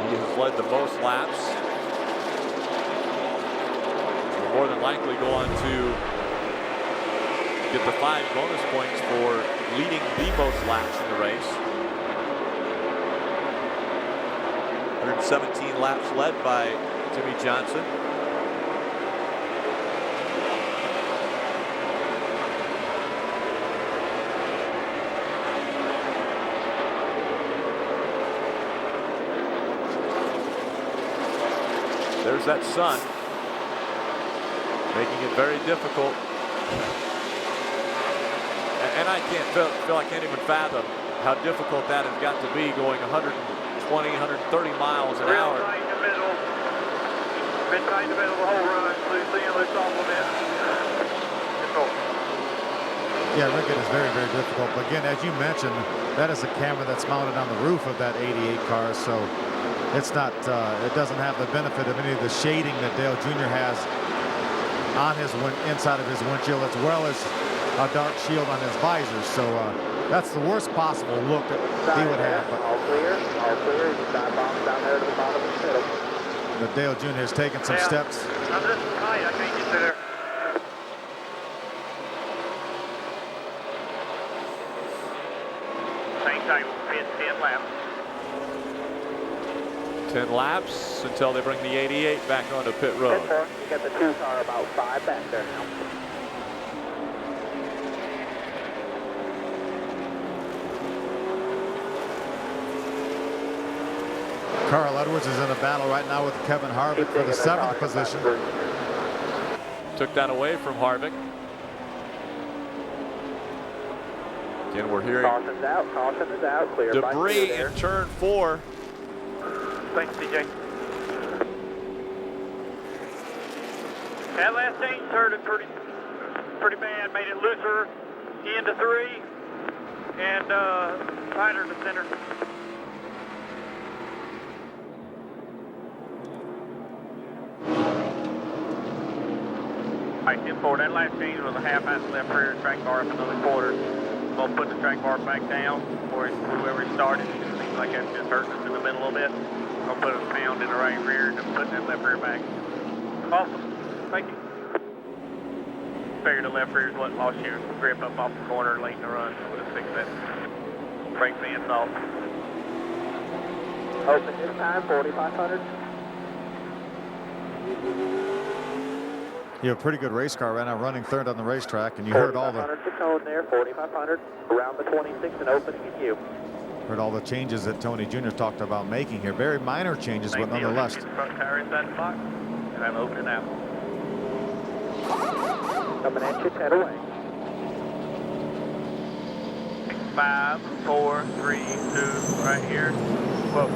He has led the most laps. Will more than likely go on to get the 5 bonus points for leading the most laps in the race. 117 laps led by Jimmy Johnson. There's that sun, making it very difficult. And I can't even fathom how difficult that has got to be going 120, 130 miles an hour. Real tight in the middle. Been tight in the middle of the whole run. Loose in, loose off a bit. Yeah, Rickett is very, very difficult. But again, as you mentioned, that is a camera that's mounted on the roof of that 88 car, so it's not, it doesn't have the benefit of any of the shading that Dale Jr. has on his inside of his windshield, as well as a dark shield on his visor. So that's the worst possible look that he would have. But all clear. You got bombs down there to the bottom of the middle. But Dale Jr. has taken some steps. I'm just tight. I can't get there. Same time, 10 laps. 10 laps until they bring the 88 back onto pit road. You got the 2 car about 5 back there now. Carl Edwards is in a battle right now with Kevin Harvick for the 7th position. Took that away from Harvick. Again, we're hearing Caution is out, clear debris in turn 4. Thanks, DJ. That last change turned it pretty bad. Made it looser into 3 and tighter to center. All right, 10-4. That last change was a half-ounce left rear track bar up another quarter. We'll put the track bar back down for whoever started. It seems like that's just hurting us in the middle a little bit. I'll put a pound in the right rear and then put that left rear back. Awesome. Thank you. Figured the left rear is what lost your grip up off the corner late in the run. Would have fixed that. Brake fans off. Open this time, 4,500. You have a pretty good race car right now, running 3rd on the racetrack, and you heard all the 4,500 to cone there, 4,500 around the 26 and opening in you. Heard all the changes that Tony Jr. talked about making here. Very minor changes, but nonetheless. Front tire inside the box, and I'm opening out. Coming at you, 10 away. 5, 4, 3, 2, right here. Whoa.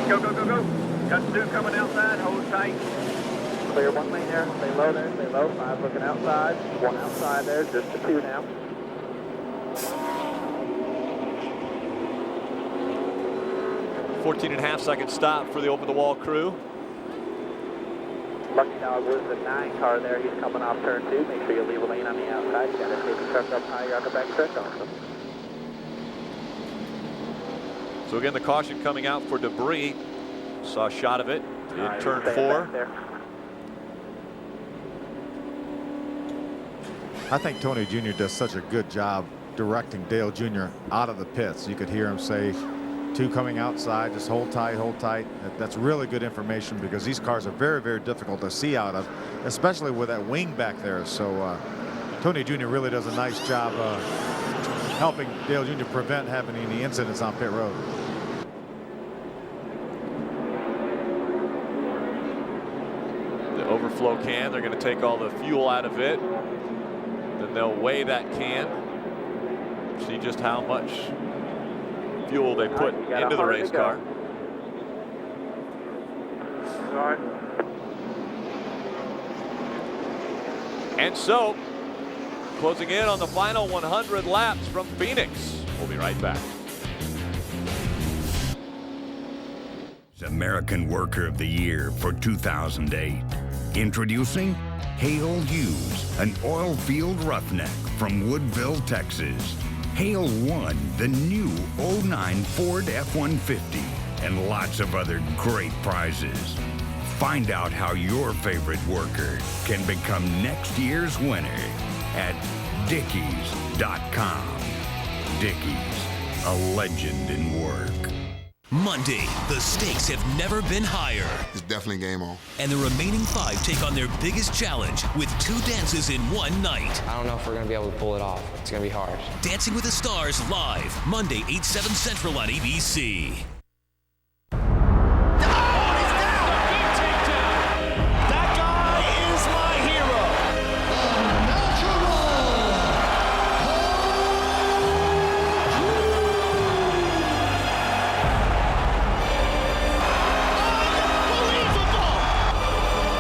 Go, go, go, go. Got 2 coming outside. Hold tight. Clear 1 lane there. Stay low there. Stay low. 5 looking outside. 1 outside there. Just the 2 now. .5-second stop for the over-the-wall crew. Lucky Dog was the 9 car there. He's coming off turn 2. Make sure you leave a lane on the outside. You got to take the truck up higher on the back stretch also. So again, the caution coming out for debris. Saw a shot of it in turn 4. I think Tony Jr. does such a good job directing Dale Jr. out of the pits. You could hear him say, 2 coming outside, just hold tight, hold tight. That's really good information because these cars are very, very difficult to see out of, especially with that wing back there. So Tony Jr. really does a nice job helping Dale Jr. prevent having any incidents on pit road. The overflow can, they're going to take all the fuel out of it. Then they'll weigh that can. See just how much fuel they put into the race car. All right. And so, closing in on the final 100 laps from Phoenix. We'll be right back. American Worker of the Year for 2008. Introducing Hale Hughes, an oil field roughneck from Woodville, Texas. Hale won the new 09 Ford F-150 and lots of other great prizes. Find out how your favorite worker can become next year's winner at Dickies.com. Dickies, a legend in work. Monday, the stakes have never been higher. It's definitely game on. And the remaining 5 take on their biggest challenge with 2 dances in one night. I don't know if we're going to be able to pull it off. It's going to be hard. Dancing with the Stars live, Monday, 8/7 Central on ABC.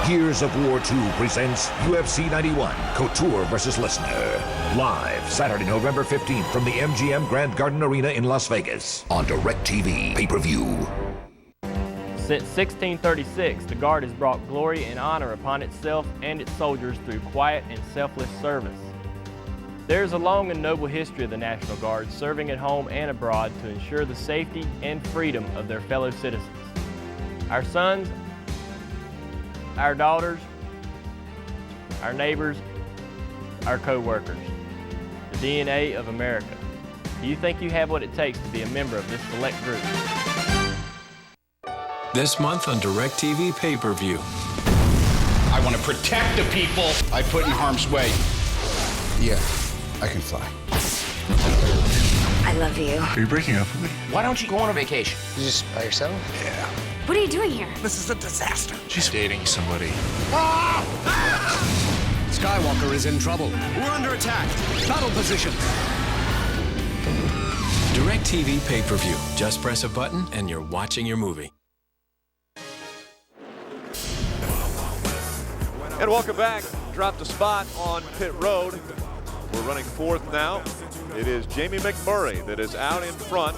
Gears of War 2 presents UFC 91, Couture vs. Lesnar. Live Saturday, November 15th from the MGM Grand Garden Arena in Las Vegas on DirecTV pay-per-view. Since 1636, the Guard has brought glory and honor upon itself and its soldiers through quiet and selfless service. There is a long and noble history of the National Guard, serving at home and abroad to ensure the safety and freedom of their fellow citizens. Our sons, our daughters, our neighbors, our co-workers, the DNA of America. Do you think you have what it takes to be a member of this select group? This month on DirecTV pay-per-view. I want to protect the people I put in harm's way. Yeah, I can fly. I love you. Are you breaking up with me? Why don't you go on a vacation? You just by yourself? Yeah. What are you doing here? This is a disaster. She's dating somebody. Skywalker is in trouble. We're under attack. Battle position. DirecTV pay-per-view. Just press a button and you're watching your movie. And welcome back. Dropped a spot on pit road. We're running 4th now. It is Jamie McMurray that is out in front,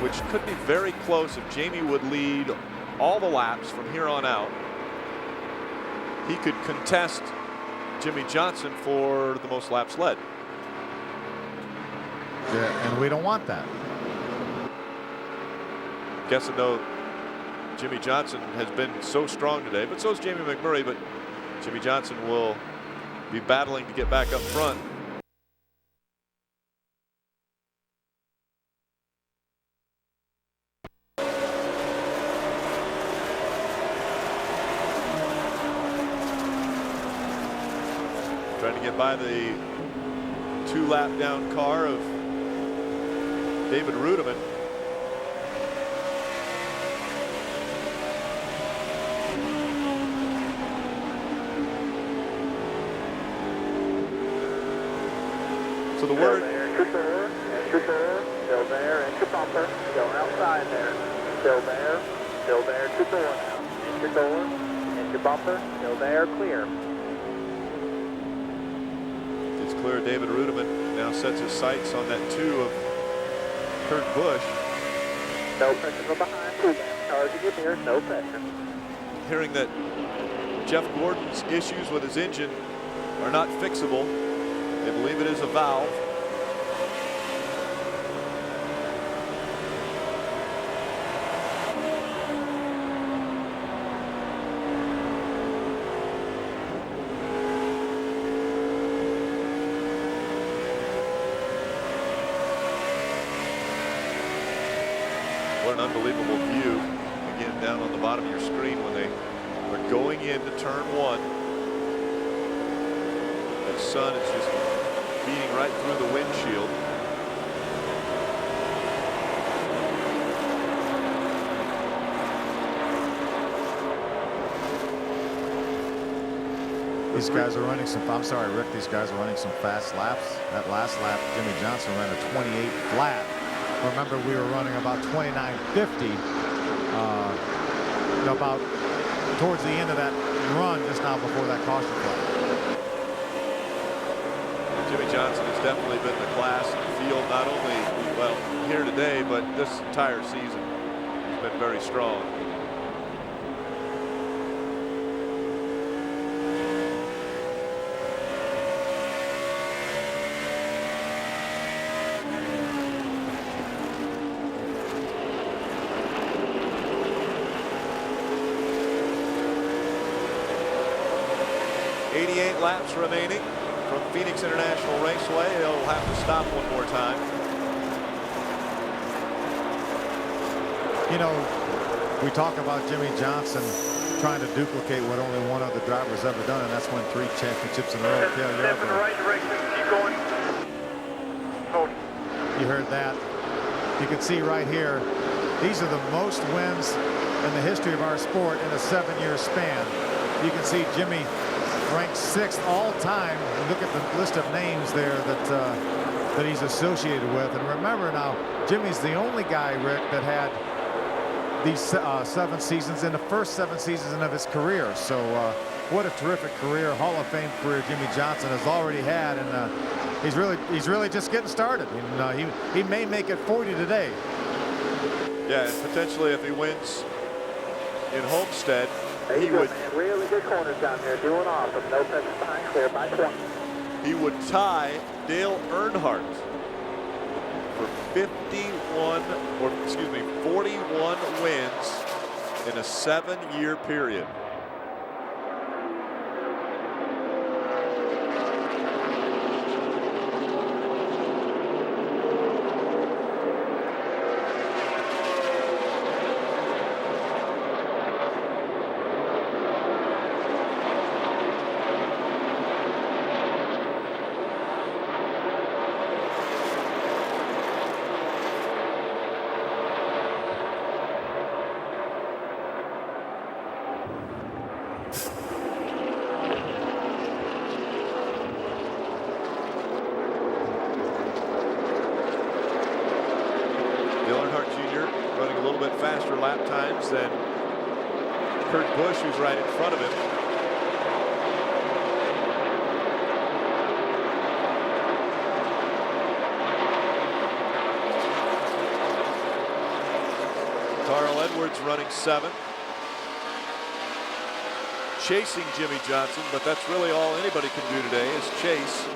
which could be very close if Jamie would lead all the laps from here on out. He could contest Jimmy Johnson for the most laps led. Yeah, and we don't want that. Guessing though, Jimmy Johnson has been so strong today, but so is Jamie McMurray, but Jimmy Johnson will be battling to get back up front. Trying to get by the 2-lap down car of David Rudiman. So the word. Enter door, still there, enter bumper, going outside there. Still there, enter door now. Enter door, enter bumper, still there, clear. It's clear David Rudiman now sets his sights on that 2 of Kurt Busch. No pressure from behind, cool down, charging your mirror, no pressure. Hearing that Jeff Gordon's issues with his engine are not fixable. They believe it is a valve. What an unbelievable view. Again, down on the bottom of your screen when they are going into turn 1. That sun is just beating right through the windshield. These guys are running some, I'm sorry, Rick, these guys are running some fast laps. That last lap, Jimmy Johnson ran a 28 flat. Remember, we were running about 29.50, about towards the end of that and run just now before that caution flag. Jimmy Johnson has definitely been the class in the field, not only, well, here today, but this entire season. He's been very strong. Laps remaining from Phoenix International Raceway. He'll have to stop one more time. You know, we talk about Jimmy Johnson trying to duplicate what only one other driver's ever done, and that's won 3 championships in a row. Step in the right direction. Keep going. You heard that. You can see right here, these are the most wins in the history of our sport in a 7-year span. You can see Jimmy ranked 6th all time. Look at the list of names there that he's associated with. And remember now, Jimmy's the only guy, Rick, that had these 7 seasons in the first 7 seasons of his career. So what a terrific career, Hall of Fame career Jimmy Johnson has already had, and he's really just getting started. And he may make it 40 today. Yeah, and potentially if he wins in Homestead, he would really good corners down there, doing awesome. No pressure behind, clear by 20. He would tie Dale Earnhardt for 41 wins in a 7-year period. Faster lap times than Kurt Busch, who's right in front of him. Carl Edwards running 7th. Chasing Jimmy Johnson, but that's really all anybody can do today is chase.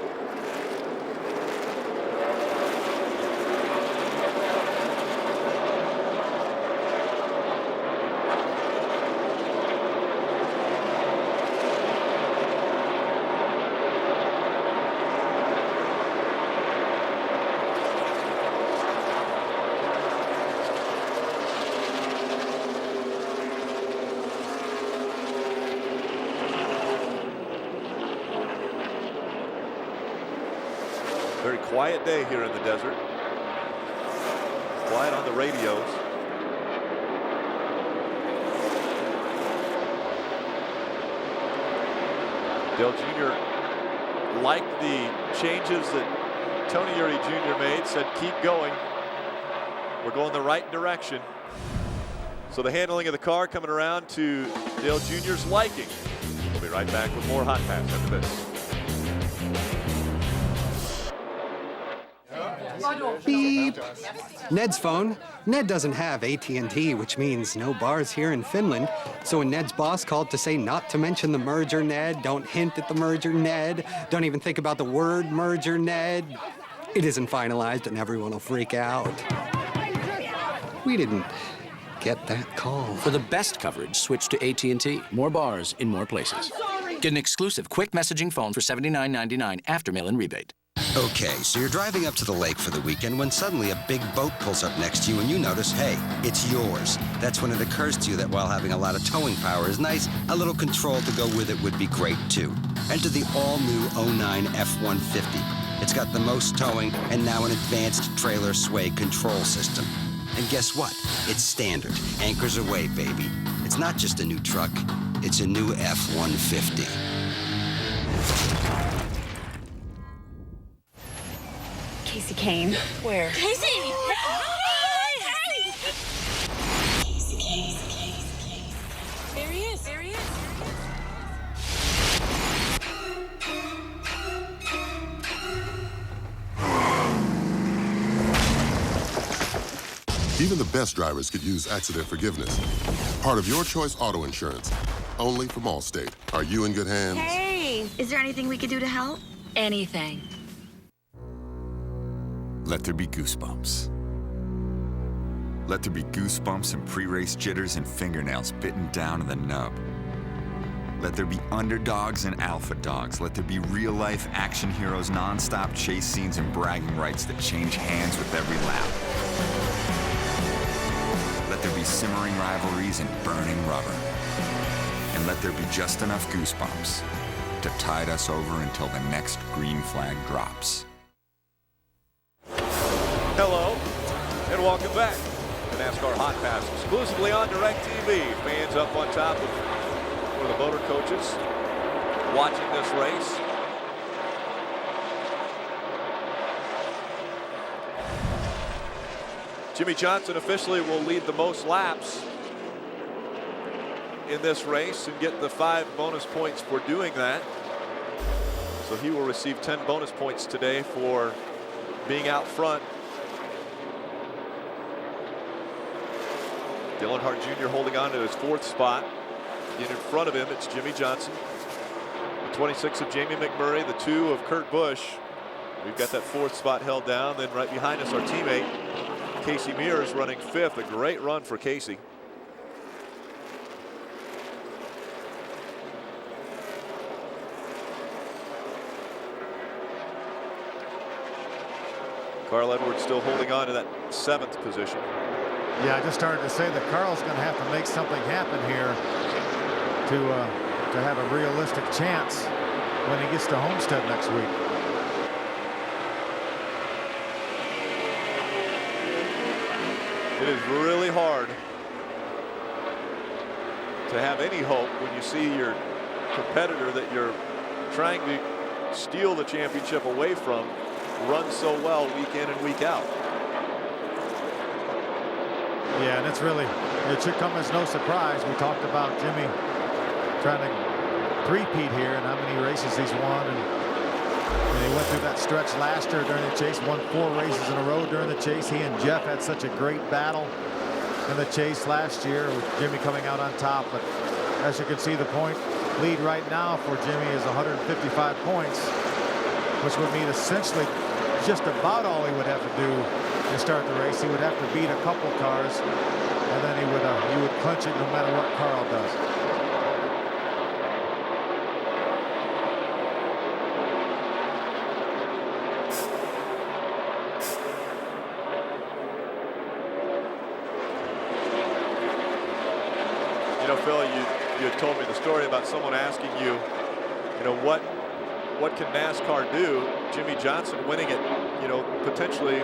Very quiet day here in the desert. Quiet on the radios. Dale Jr. liked the changes that Tony Eury Jr. made, said keep going. We're going the right direction. So the handling of the car coming around to Dale Jr.'s liking. We'll be right back with more Hot Pass after this. Beep. Ned's phone. Ned doesn't have AT&T, which means no bars here in Finland. So when Ned's boss called to say not to mention the merger, Ned, don't hint at the merger, Ned, don't even think about the word merger, Ned, it isn't finalized and everyone will freak out. We didn't get that call. For the best coverage, switch to AT&T. More bars in more places. Get an exclusive quick messaging phone for $79.99 after mail-in rebate. Okay, so you're driving up to the lake for the weekend when suddenly a big boat pulls up next to you and you notice, hey, it's yours. That's when it occurs to you that while having a lot of towing power is nice, a little control to go with it would be great too. Enter the all-new 09 F-150. It's got the most towing and now an advanced trailer sway control system. And guess what? It's standard. Anchors away, baby. It's not just a new truck, it's a new F-150. Casey Kane. Where? Casey! Casey Kane. There he is. There he is. Even the best drivers could use accident forgiveness. Part of your choice auto insurance. Only from Allstate. Are you in good hands? Hey, is there anything we could do to help? Anything. Let there be goosebumps. Let there be goosebumps and pre-race jitters and fingernails bitten down in the nub. Let there be underdogs and alpha dogs. Let there be real-life action heroes, non-stop chase scenes, and bragging rights that change hands with every lap. Let there be simmering rivalries and burning rubber. And let there be just enough goosebumps to tide us over until the next green flag drops. Hello, and welcome back to NASCAR Hotpass, exclusively on DirecTV. Fans up on top of one of the motor coaches watching this race. Jimmy Johnson officially will lead the most laps in this race and get the 5 bonus points for doing that. So he will receive 10 bonus points today for being out front. Earnhardt Jr. holding on to his 4th spot. In front of him, it's Jimmy Johnson. The 26 of Jamie McMurray, the 2 of Kurt Busch. We've got that 4th spot held down. Then right behind us, our teammate, Casey Mears, running 5th. A great run for Casey. Carl Edwards still holding on to that 7th position. Yeah, I just started to say that Carl's going to have to make something happen here to have a realistic chance when he gets to Homestead next week. It is really hard to have any hope when you see your competitor that you're trying to steal the championship away from run so well week in and week out. Yeah, and it should come as no surprise. We talked about Jimmy trying to three-peat here and how many races he's won. And he went through that stretch last year during the chase, won 4 races in a row during the chase. He and Jeff had such a great battle in the chase last year with Jimmy coming out on top. But as you can see, the point lead right now for Jimmy is 155 points, which would mean essentially just about all he would have to do to start the race. He would have to beat a couple cars, and then he would clinch it no matter what Carl does. You know, Phil, you had told me the story about someone asking you, what can NASCAR do? Jimmy Johnson winning it, potentially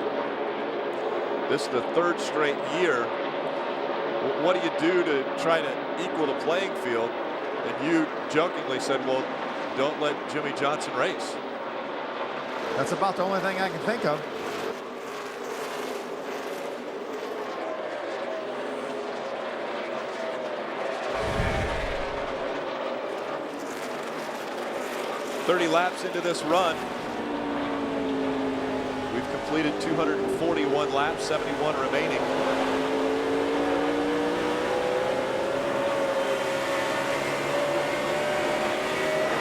this is the 3rd straight year. What do you do to try to equal the playing field? And you jokingly said, well, don't let Jimmy Johnson race. That's about the only thing I can think of. "30 laps into this run. We've completed 241 laps, 71 remaining.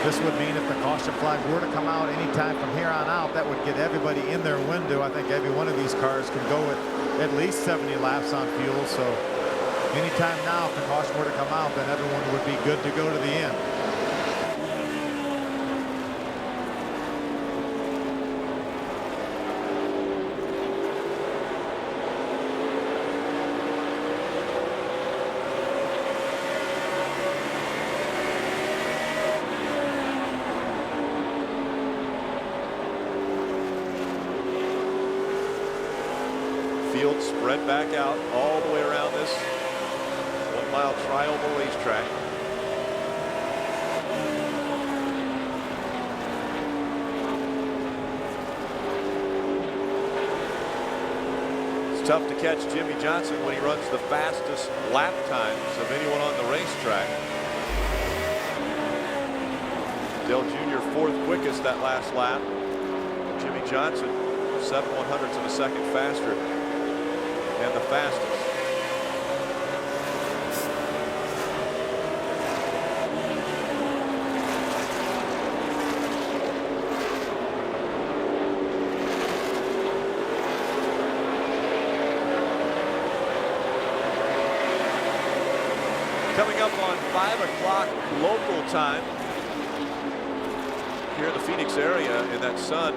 This would mean if the caution flag were to come out anytime from here on out, that would get everybody in their window. I think every one of these cars can go at least 70 laps on fuel. So anytime now, if the caution were to come out, then everyone would be good to go to the end. Field spread back out all the way around this 1-mile trioval racetrack. It's tough to catch Jimmy Johnson when he runs the fastest lap times of anyone on the racetrack. Dale Jr. fourth quickest that last lap. Jimmy Johnson 7/100ths of a second faster and the fastest. Coming up on 5 o'clock local time here in the Phoenix area, in that sun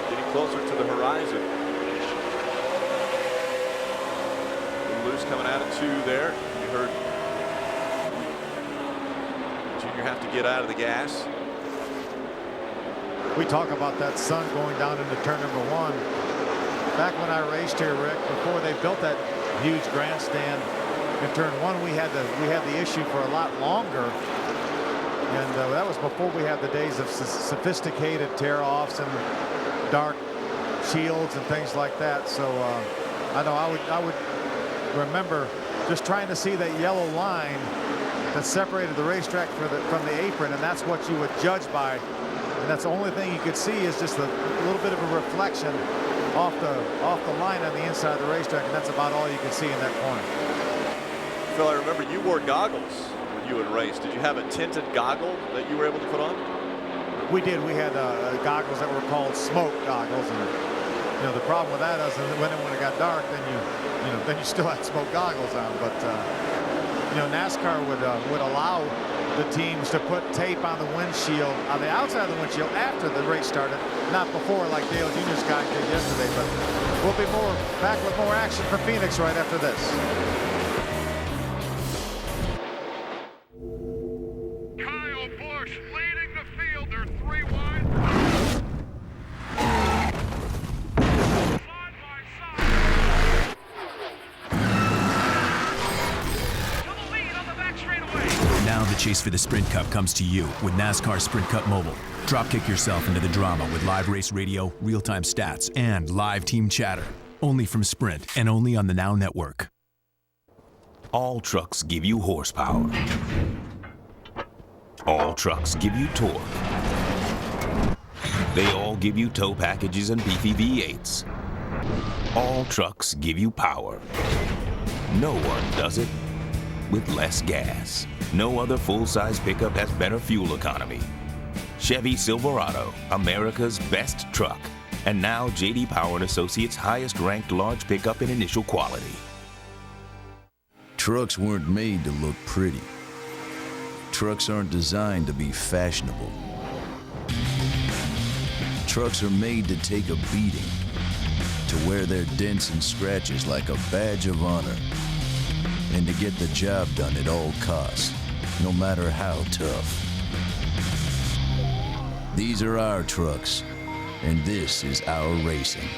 getting closer to the horizon. Loose coming out at 2 there. You heard Junior have to get out of the gas. We talk about that sun going down into turn number 1. Back when I raced here, Rick, before they built that huge grandstand in turn 1, we had the issue for a lot longer, and that was before we had the days of sophisticated tear-offs and dark shields and things like that. So I know I would remember just trying to see that yellow line that separated the racetrack from the apron, and that's what you would judge by. And that's the only thing you could see is just a little bit of a reflection off the line on the inside of the racetrack, and that's about all you could see in that corner. Phil, I remember you wore goggles when you would race. Did you have a tinted goggle that you were able to put on? We did. We had goggles that were called smoke goggles, and you know the problem with that is that when it got dark, then you still had smoke goggles on. But you know, NASCAR would allow the teams to put tape on the windshield, on the outside of the windshield after the race started, not before like Dale Jr.'s guys did yesterday. But we'll be back with more action for Phoenix right after this. Now the chase for the Sprint Cup comes to you with NASCAR Sprint Cup Mobile. Dropkick yourself into the drama with live race radio, real-time stats, and live team chatter. Only from Sprint and only on the Now Network. All trucks give you horsepower. All trucks give you torque. They all give you tow packages and beefy V8s. All trucks give you power. No one does it with less gas. No other full-size pickup has better fuel economy. Chevy Silverado, America's best truck. And now J.D. Power and Associates' highest-ranked large pickup in initial quality. Trucks weren't made to look pretty. Trucks aren't designed to be fashionable. Trucks are made to take a beating, to wear their dents and scratches like a badge of honor, and to get the job done at all costs, no matter how tough. These are our trucks, and this is our racing.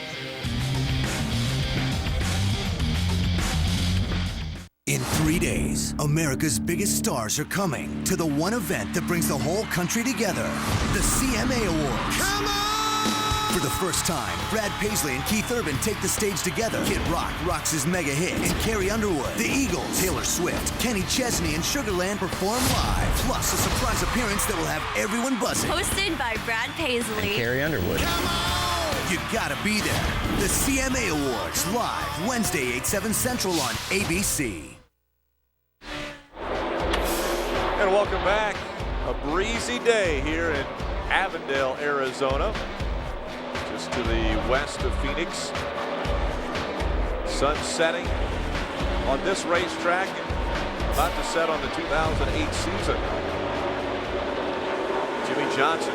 In 3 days, America's biggest stars are coming to the one event that brings the whole country together, the CMA Awards. Come on! For the first time, Brad Paisley and Keith Urban take the stage together. Kid Rock rocks his mega hit, and Carrie Underwood, the Eagles, Taylor Swift, Kenny Chesney, and Sugarland perform live. Plus, a surprise appearance that will have everyone buzzing. Hosted by Brad Paisley and Carrie Underwood. Come on! You gotta be there. The CMA Awards, live Wednesday, 8/7 Central on ABC. And welcome back. A breezy day here in Avondale, Arizona. Just to the west of Phoenix. Sun setting on this racetrack and about to set on the 2008 season. Jimmy Johnson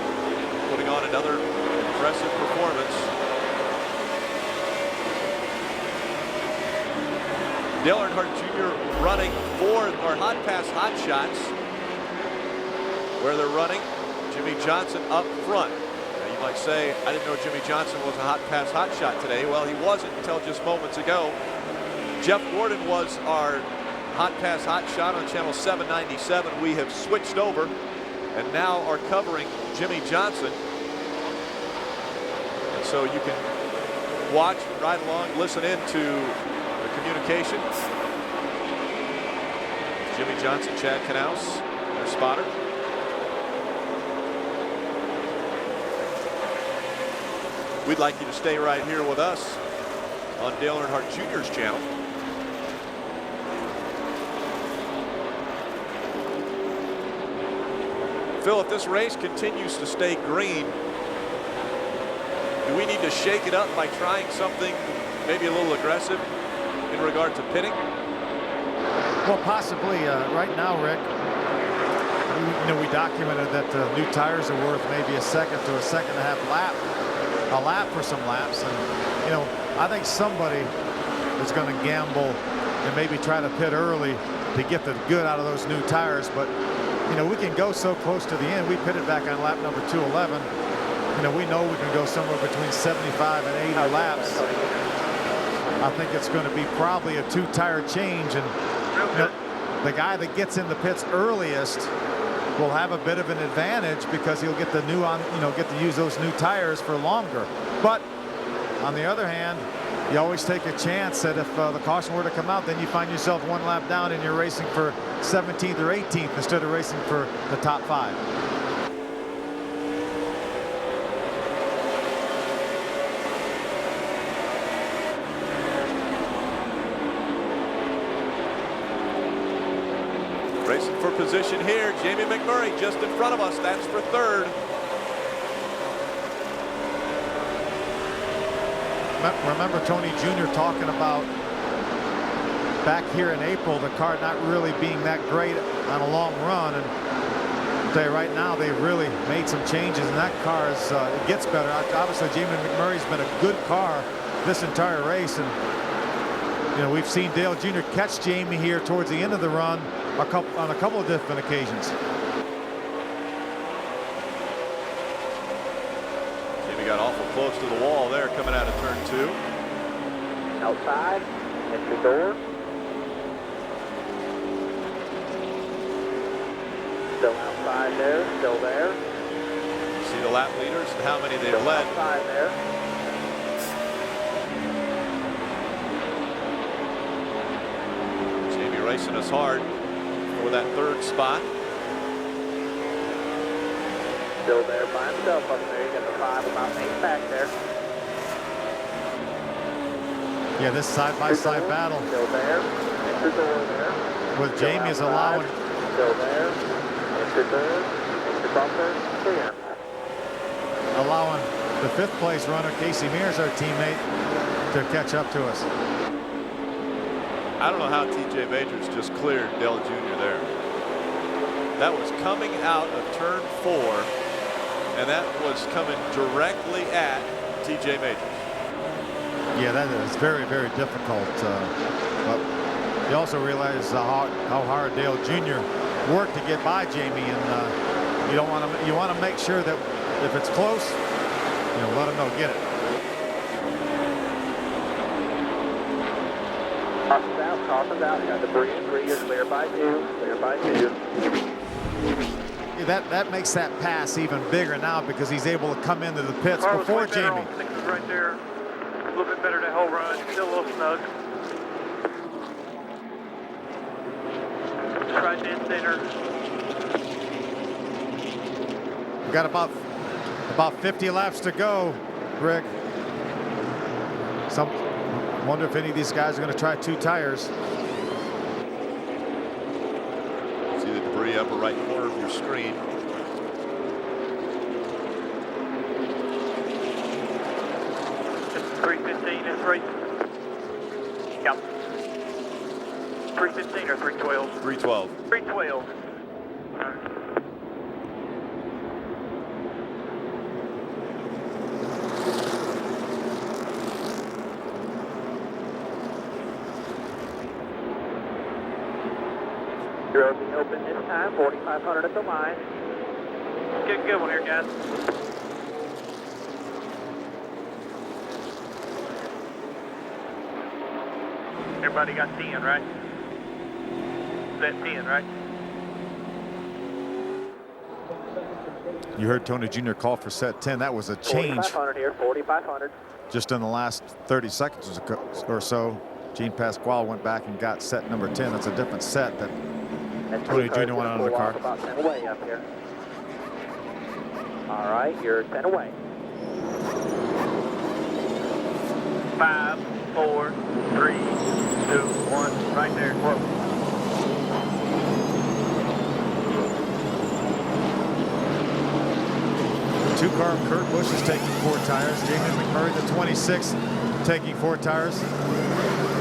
putting on another impressive performance. Dale Earnhardt Jr. running for our Hotpass Hot Shots, where they're running Jimmy Johnson up front. Now you might say, I didn't know Jimmy Johnson was a Hotpass Hot Shot today. Well, he wasn't until just moments ago. Jeff Gordon was our Hotpass Hot Shot on channel 797. We have switched over and now are covering Jimmy Johnson. And so you can watch, ride along, listen in to the communication. Jimmy Johnson, Chad Knaus, their spotter. we'd like you to stay right here with us on Dale Earnhardt Jr.'s channel. Phil, if this race continues to stay green, do we need to shake it up by trying something maybe a little aggressive in regard to pitting? Well, possibly. Right now, Rick, we documented that new tires are worth maybe a second to a second and a half a lap for some laps. And, I think somebody is going to gamble and maybe try to pit early to get the good out of those new tires. But, we can go so close to the end. We pitted back on lap number 211. We know we can go somewhere between 75 and 80 laps. I think it's going to be probably a 2-tire change, and the guy that gets in the pits earliest will have a bit of an advantage because he'll get the get to use those new tires for longer. But on the other hand, you always take a chance that if the caution were to come out, then you find yourself 1 lap down and you're racing for 17th or 18th instead of racing for the top 5. Racing for position here, Jamie McMurray just in front of us. That's for 3rd. Remember Tony Jr. talking about back here in April, the car not really being that great on a long run. And I'll tell you right now, they've really made some changes, and that car is, it gets better. Obviously, Jamie McMurray's been a good car this entire race. And, we've seen Dale Jr. catch Jamie here towards the end of the run on a couple of different occasions. Jamie got awful close to the wall there coming out of turn 2. Outside, entry door. Still outside there, still there. See the lap leaders and how many they've led. Outside there. Jamie racing us hard for that 3rd spot. Still there by himself up there. You got the 5, about 8 back there. Yeah, this side-by-side battle. Still there. Enter door there. With Jamie is allowing. Still there. Enter door. Enter bumper. Clear. Allowing the 5th place runner, Casey Mears, our teammate, to catch up to us. I don't know how TJ Majors just cleared Dale Jr. there. That was coming out of turn 4, and that was coming directly at TJ Majors. Yeah, that is very, very difficult. But you also realize how hard Dale Jr. worked to get by Jamie, and you want to make sure that if it's close, let him know, get it. Caution's out. You got debris and 3. You're clear by 2. Clear by 2. Yeah, that makes that pass even bigger now because he's able to come into the pits before Jamie. Right there. A little bit better the whole run. Still a little snug. Just right dead center. We've got about 50 laps to go, Rick. Wonder if any of these guys are going to try 2 tires. See the debris upper right corner of your screen. It's 315 and 3. Yep. 315 or 312? 312. 312. You're open this time, 4,500 at the line. Get a good one here, guys. Everybody got 10, right? Set 10, right? You heard Tony Jr. call for set 10. That was a change. 4,500 here, 4,500. Just in the last 30 seconds or so, Gene Pasquale went back and got set number 10. That's a different set that Tony Jr. went out of the car. About 10 away up here. All right, you're 10 away. 5, 4, 3, 2, 1. Right there, close. Two-car Kurt Busch is taking 4 tires. Jamie McMurray, the 26, taking 4 tires.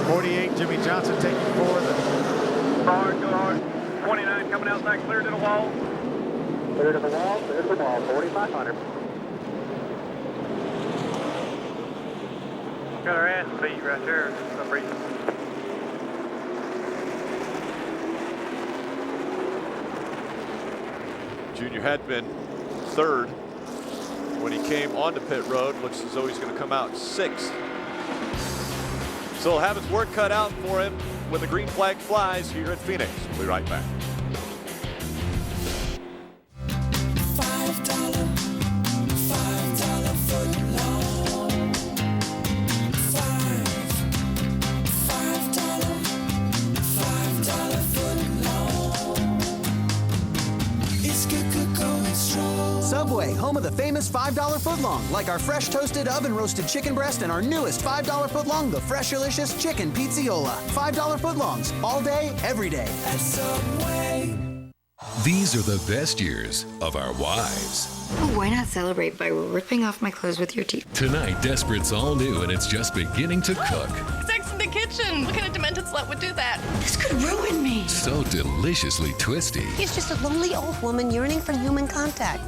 48, Jimmy Johnson taking 4. Go hard, go hard. 29 coming outside, clear to the wall. Clear to the wall, 4,500. Got our ass beat right there for some reason. Junior had been 3rd when he came onto pit road. Looks as though he's going to come out 6th. So he'll have his work cut out for him when the green flag flies here at Phoenix. We'll be right back. Subway, home of the famous $5 footlong, like our fresh toasted oven roasted chicken breast and our newest $5 footlong, the Fresh Delicious Chicken Pizziola. $5 footlongs, all day, every day. At Subway. These are the best years of our wives. Oh, why not celebrate by ripping off my clothes with your teeth? Tonight, Desperate's all new and it's just beginning to cook. Sex in the kitchen. What kind of demented slut would do that? This could ruin me. So deliciously twisty. He's just a lonely old woman yearning for human contact.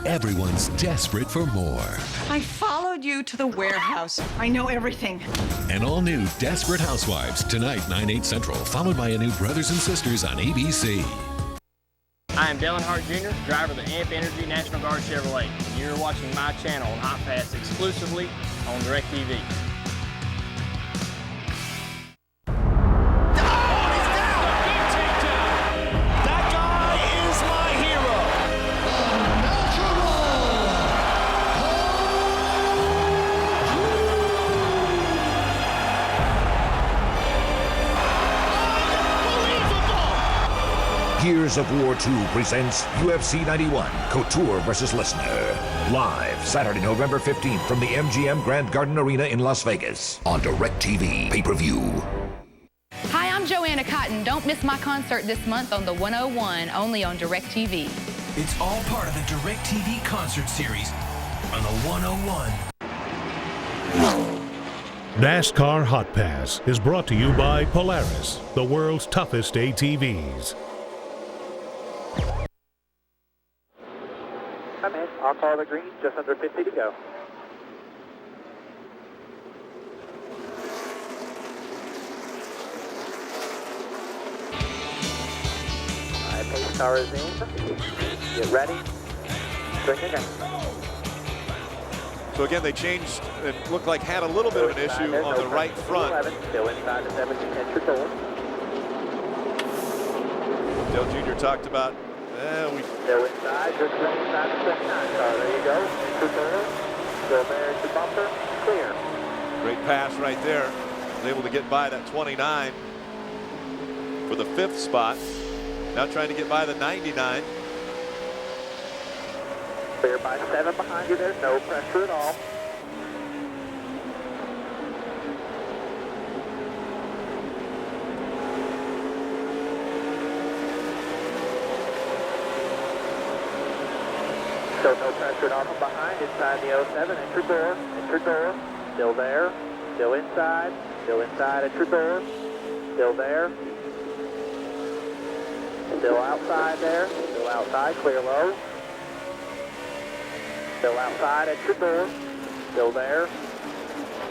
Everyone's desperate for more. I followed you to the warehouse. I know everything. An all-new Desperate Housewives, tonight, 9/8 Central, followed by a new Brothers and Sisters on ABC. I am Earnhardt Jr., driver of the AMP Energy National Guard Chevrolet. You're watching my channel on Hotpass exclusively on DirecTV. Gears of War 2 presents UFC 91, Couture vs. Lesnar. Live Saturday, November 15th from the MGM Grand Garden Arena in Las Vegas on DirecTV pay-per-view. Hi, I'm Joanna Cotton. Don't miss my concert this month on the 101, only on DirecTV. It's all part of the DirecTV concert series on the 101. NASCAR Hot Pass is brought to you by Polaris, the world's toughest ATVs. Come in. I'll call the green. Just under 50 to go. All right, pace car is in. Get ready. Bring it in. So again, they changed. It looked like had a little bit of an issue on the right front. 11, still inside the 17 inch door. Dale Jr. talked about. Still inside, just right inside the 29 car. There you go. Enter door. Still there at the bumper. Clear. Great pass right there. Was able to get by that 29 for the 5th spot. Now trying to get by the 99. Clear by 7 behind you. There's no pressure at all. So no pressure at all from behind. Inside the 07. Enter door. Enter door. Still there. Still inside. Still inside. Enter door. Still there. Still outside there. Still outside. Clear low. Still outside. Enter door. Still there.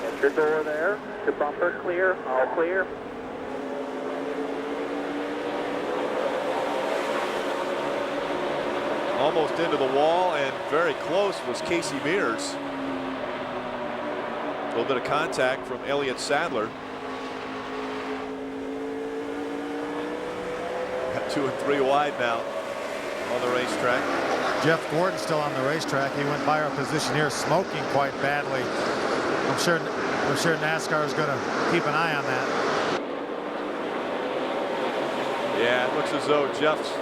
Enter door there. Enter bumper clear. All clear. Almost into the wall and very close was Casey Mears. A little bit of contact from Elliott Sadler. Got 2 and 3 wide now on the racetrack. Jeff Gordon still on the racetrack. He went by our position here smoking quite badly. I'm sure NASCAR is going to keep an eye on that. Yeah, it looks as though Jeff's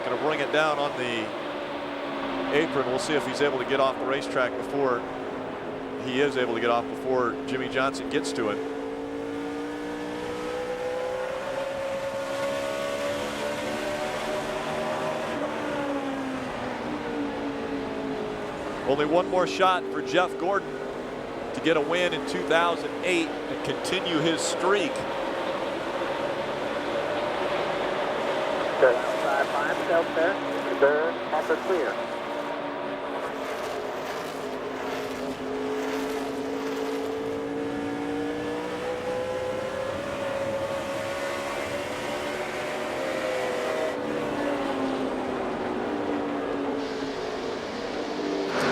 going to bring it down on the apron. We'll see if he's able to get off the racetrack before he is able to get off before Jimmy Johnson gets to him. Only one more shot for Jeff Gordon to get a win in 2008 and continue his streak. Good outside by himself there. Third, upper clear.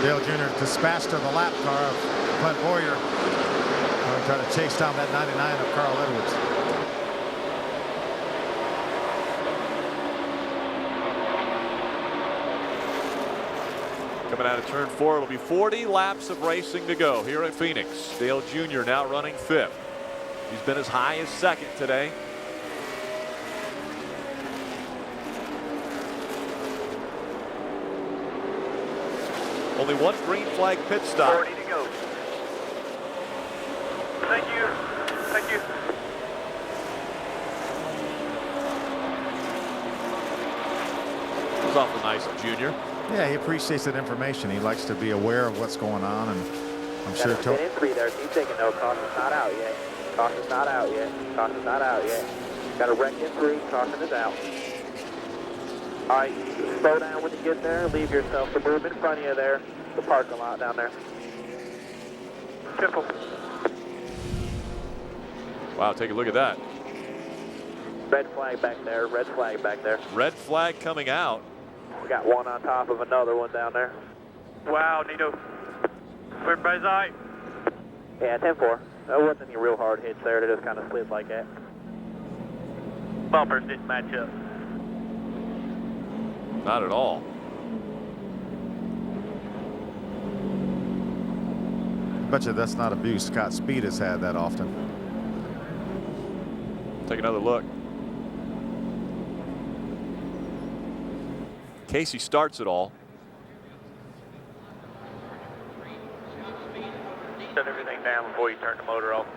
Dale Jr. dispatched to the lap car of Clint Boyer. Trying to chase down that 99 of Carl Edwards. Coming out of turn 4, it'll be 40 laps of racing to go here at Phoenix. Dale Jr. now running 5th. He's been as high as 2nd today. Only one green flag pit stop. 40 to go. Thank you. Thank you. It was awful nice of Junior. Yeah, he appreciates that information. He likes to be aware of what's going on, and I'm sure. Get in 3 there. Keep taking no. Caution's not out yet. Caution's not out yet. Caution's not out yet. Got a wreck in 3. Caution is out. All right, slow down when you get there. Leave yourself some room in front of you there. The parking lot down there. Careful. Wow, take a look at that. Red flag back there. Red flag back there. Red flag coming out. We got one on top of another one down there. Wow, Nito. Everybody's all right. Yeah, 10-4. There wasn't any real hard hits there. They just kind of slid like that. Bumpers didn't match up. Not at all. Bet you that's not abuse. Scott Speed has had that often. Take another look. Casey starts it all. Shut everything down before you turn the motor off.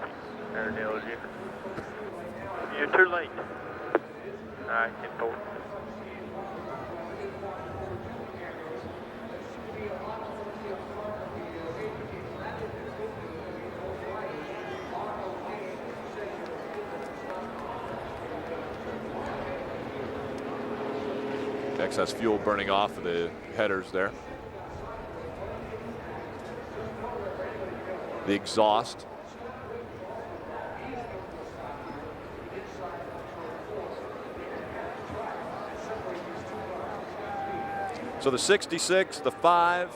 There it is. You're too late. All right, 10-4. Excess fuel burning off of the headers there. The exhaust. So the 66, the 5.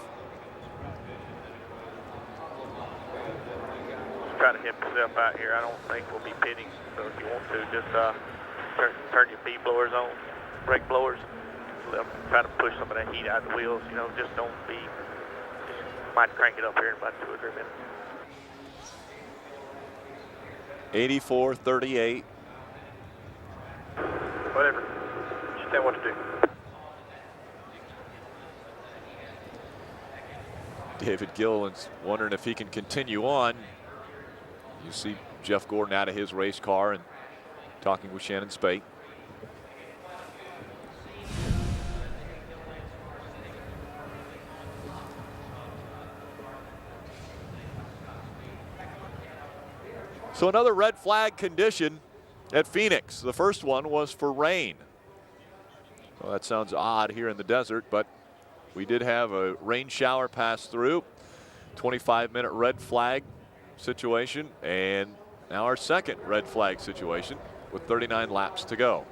Try to hip yourself out here. I don't think we'll be pitting, so if you want to, just turn your feed blowers on, brake blowers. Try to push some of that heat out of the wheels. You know, just don't be. Might crank it up here in about 2 or 3 minutes. 84-38. Whatever. Just tell what to do. David Gilliland's wondering if he can continue on. You see Jeff Gordon out of his race car and talking with Shannon Spate. So another red flag condition at Phoenix. The first one was for rain. Well, that sounds odd here in the desert, but we did have a rain shower pass through. 25-minute red flag situation, and now our second red flag situation with 39 laps to go.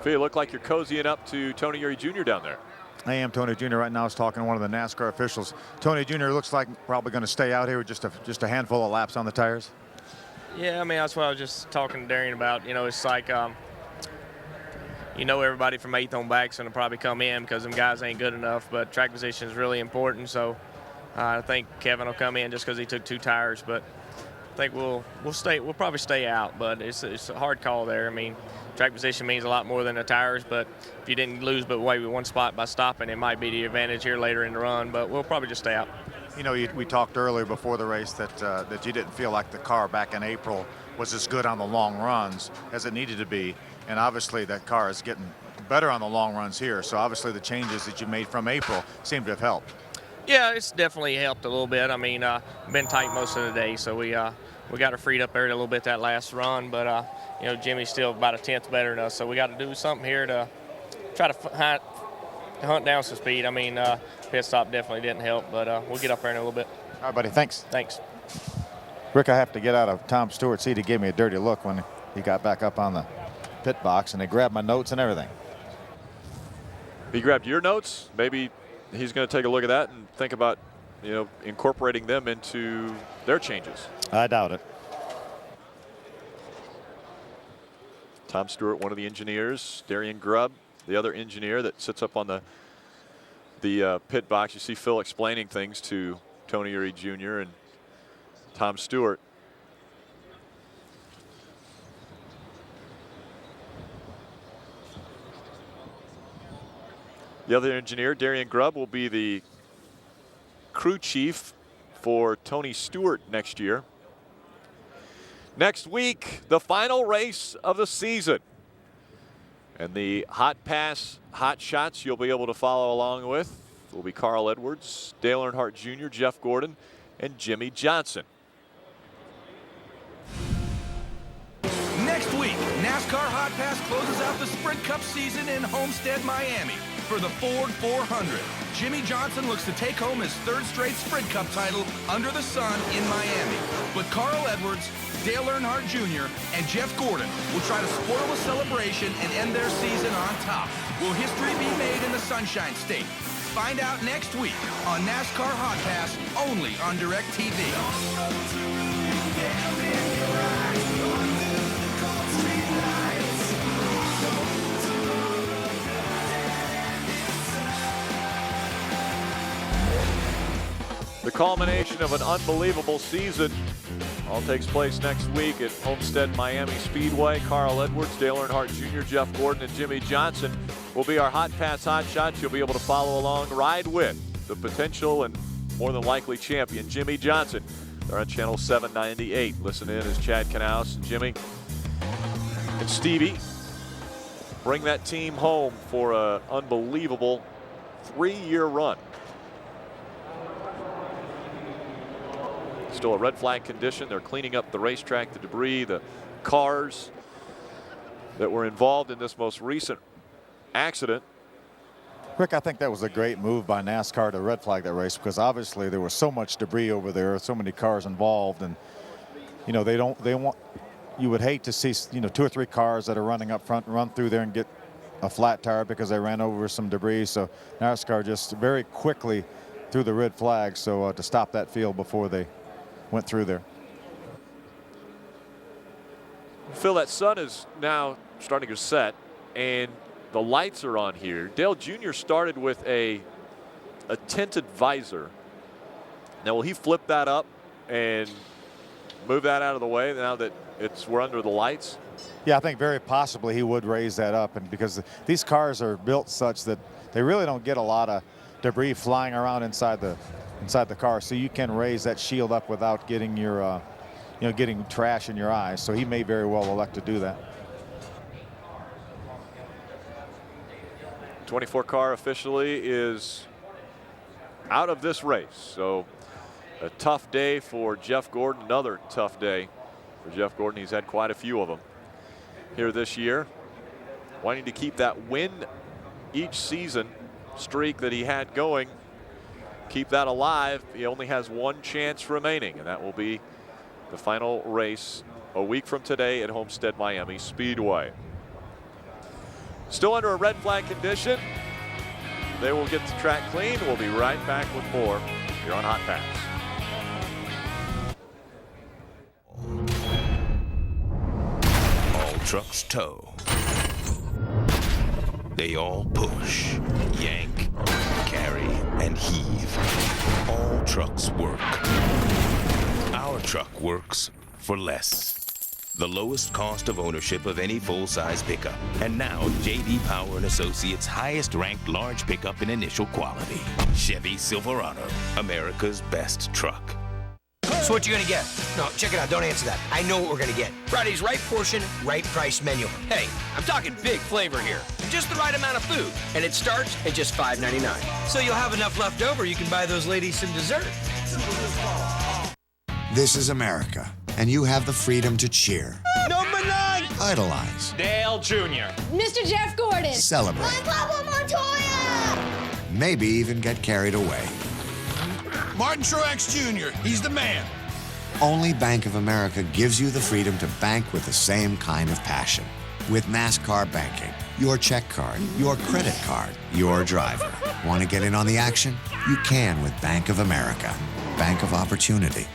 Phil, you look like you're cozying up to Tony Eury Jr. down there. I am. Tony Jr. right now is talking to one of the NASCAR officials. Tony Jr. looks like probably going to stay out here with just a handful of laps on the tires. Yeah, I mean, that's what I was just talking to Darian about. You know, it's like, you know, everybody from 8th on back is going to probably come in because them guys ain't good enough, but track position is really important. So, I think Kevin will come in just because he took 2 tires, but I think we'll probably stay out. But it's a hard call there. I mean, track position means a lot more than the tires, but if you didn't lose but maybe 1 spot by stopping, it might be the advantage here later in the run. But we'll probably just stay out. You know, we talked earlier before the race that you didn't feel like the car back in April was as good on the long runs as it needed to be, and obviously that car is getting better on the long runs here. So obviously the changes that you made from April seem to have helped. Yeah, it's definitely helped a little bit. I mean, been tight most of the day, so we got her freed up there a little bit that last run. But you know, Jimmy's still about 1/10 better than us, so we got to do something here to try to hunt down some speed. I mean, pit stop definitely didn't help, but we'll get up there in a little bit. All right, buddy. Thanks. Thanks. Rick, I have to get out of Tom Stewart's seat. He gave me a dirty look when he got back up on the pit box, and they grabbed my notes and everything. He grabbed your notes. Maybe he's going to take a look at that and think about, you know, incorporating them into their changes. I doubt it. Tom Stewart, one of the engineers. Darian Grubb, the other engineer that sits up on the pit box. You see Phil explaining things to Tony Eury Jr. and Tom Stewart. The other engineer, Darian Grubb, will be the crew chief for Tony Stewart next year. Next week, the final race of the season. And the Hotpass hot shots you'll be able to follow along with will be Carl Edwards, Dale Earnhardt Jr., Jeff Gordon, and Jimmy Johnson. Next week, NASCAR Hotpass closes out the Sprint Cup season in Homestead, Miami. For the Ford 400, Jimmy Johnson looks to take home his 3rd straight Sprint Cup title under the sun in Miami. But Carl Edwards, Dale Earnhardt Jr., and Jeff Gordon will try to spoil the celebration and end their season on top. Will history be made in the Sunshine State? Find out next week on NASCAR Hotpass, only on DirecTV. The culmination of an unbelievable season all takes place next week at Homestead Miami Speedway. Carl Edwards, Dale Earnhardt Jr., Jeff Gordon, and Jimmy Johnson will be our Hot Pass Hot Shots. You'll be able to follow along, ride with the potential and more than likely champion, Jimmy Johnson. They're on channel 798. Listen in as Chad Knaus and Jimmy and Stevie bring that team home for an unbelievable 3-year run. Still a red flag condition. They're cleaning up the racetrack, the debris, the cars that were involved in this most recent accident. Rick, I think that was a great move by NASCAR to red flag that race, because obviously there was so much debris over there, so many cars involved, and you know you would hate to see 2 or 3 cars that are running up front run through there and get a flat tire because they ran over some debris. So NASCAR just very quickly threw the red flag to stop that field before they went through there. Phil, that sun is now starting to set and the lights are on here. Dale Jr. started with a tinted visor. Now will he flip that up and move that out of the way now that we're under the lights? Yeah, I think very possibly he would raise that up, and because these cars are built such that they really don't get a lot of debris flying around inside the car, so you can raise that shield up without getting your getting trash in your eyes. So he may very well elect to do that. 24 car officially is out of this race. So a tough day for Jeff Gordon, another tough day for Jeff Gordon. He's had quite a few of them here this year. Wanting to keep that win each season streak that he had going, keep that alive. He only has 1 chance remaining, and that will be the final race a week from today at Homestead Miami Speedway. Still under a red flag condition. They will get the track clean. We'll be right back with more here on Hot Pass. All trucks tow. They all push, yank, carry. carry and heave. All trucks work. Our truck works for less. The lowest cost of ownership of any full-size pickup. And now, J.D. Power & Associates' highest-ranked large pickup in initial quality. Chevy Silverado, America's best truck. So what you gonna get? No, check it out. Don't answer that. I know what we're gonna get. Friday's right portion, right price menu. Hey, I'm talking big flavor here. Just the right amount of food. And it starts at just $5.99. So you'll have enough left over, you can buy those ladies some dessert. This is America, and you have the freedom to cheer. Number 9! Idolize. Dale Jr. Mr. Jeff Gordon. Celebrate. Papa Montoya. Maybe even get carried away. Martin Truex Jr., he's the man. Only Bank of America gives you the freedom to bank with the same kind of passion. With NASCAR banking, your check card, your credit card, your driver. Want to get in on the action? You can with Bank of America. Bank of Opportunity.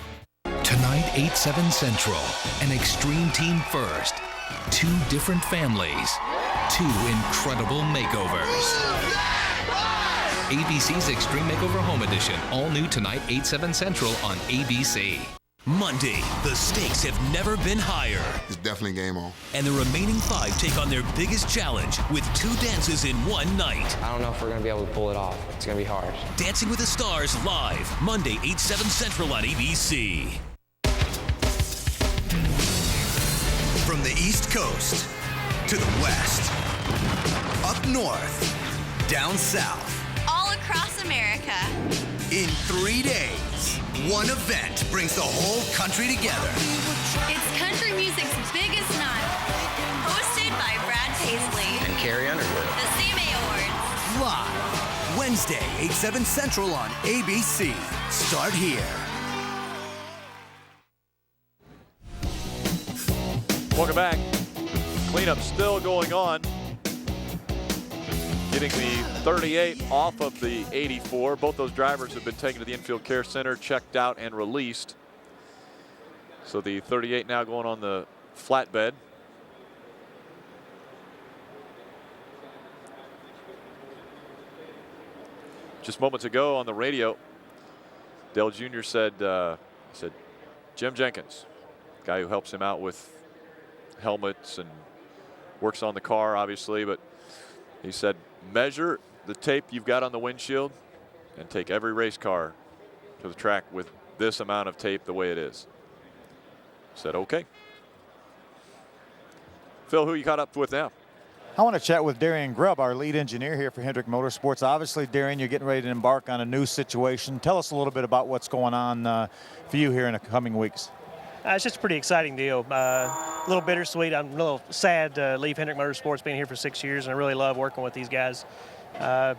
Tonight, 8/7 Central, an extreme team first. 2 different families, 2 incredible makeovers. ABC's Extreme Makeover Home Edition, all new tonight, 8/7 Central on ABC. Monday, the stakes have never been higher. It's definitely game on. And the remaining 5 take on their biggest challenge with 2 dances in one night. I don't know if we're going to be able to pull it off. It's going to be hard. Dancing with the Stars live, Monday, 8/7 Central on ABC. From the East Coast to the West, up north, down south. All across America. In 3 days, one event brings the whole country together. It's country music's biggest night. Hosted by Brad Paisley. And Carrie Underwood. The CMA Awards. Live, Wednesday, 8/7 Central on ABC. Start here. Welcome back. Cleanup still going on. Getting the 38 off of the 84. Both those drivers have been taken to the infield care center, checked out and released. So the 38 now going on the flatbed. Just moments ago on the radio, Dale Jr. said, Jim Jenkins, guy who helps him out with helmets and works on the car, obviously, but he said, measure the tape you've got on the windshield and take every race car to the track with this amount of tape the way it is. Said, okay. Phil, who you caught up with now? I want to chat with Darian Grubb, our lead engineer here for Hendrick Motorsports. Obviously, Darian, you're getting ready to embark on a new situation. Tell us a little bit about what's going on for you here in the coming weeks. It's just a pretty exciting deal. A little bittersweet. I'm a little sad to leave Hendrick Motorsports, being here for 6 years, and I really love working with these guys. Got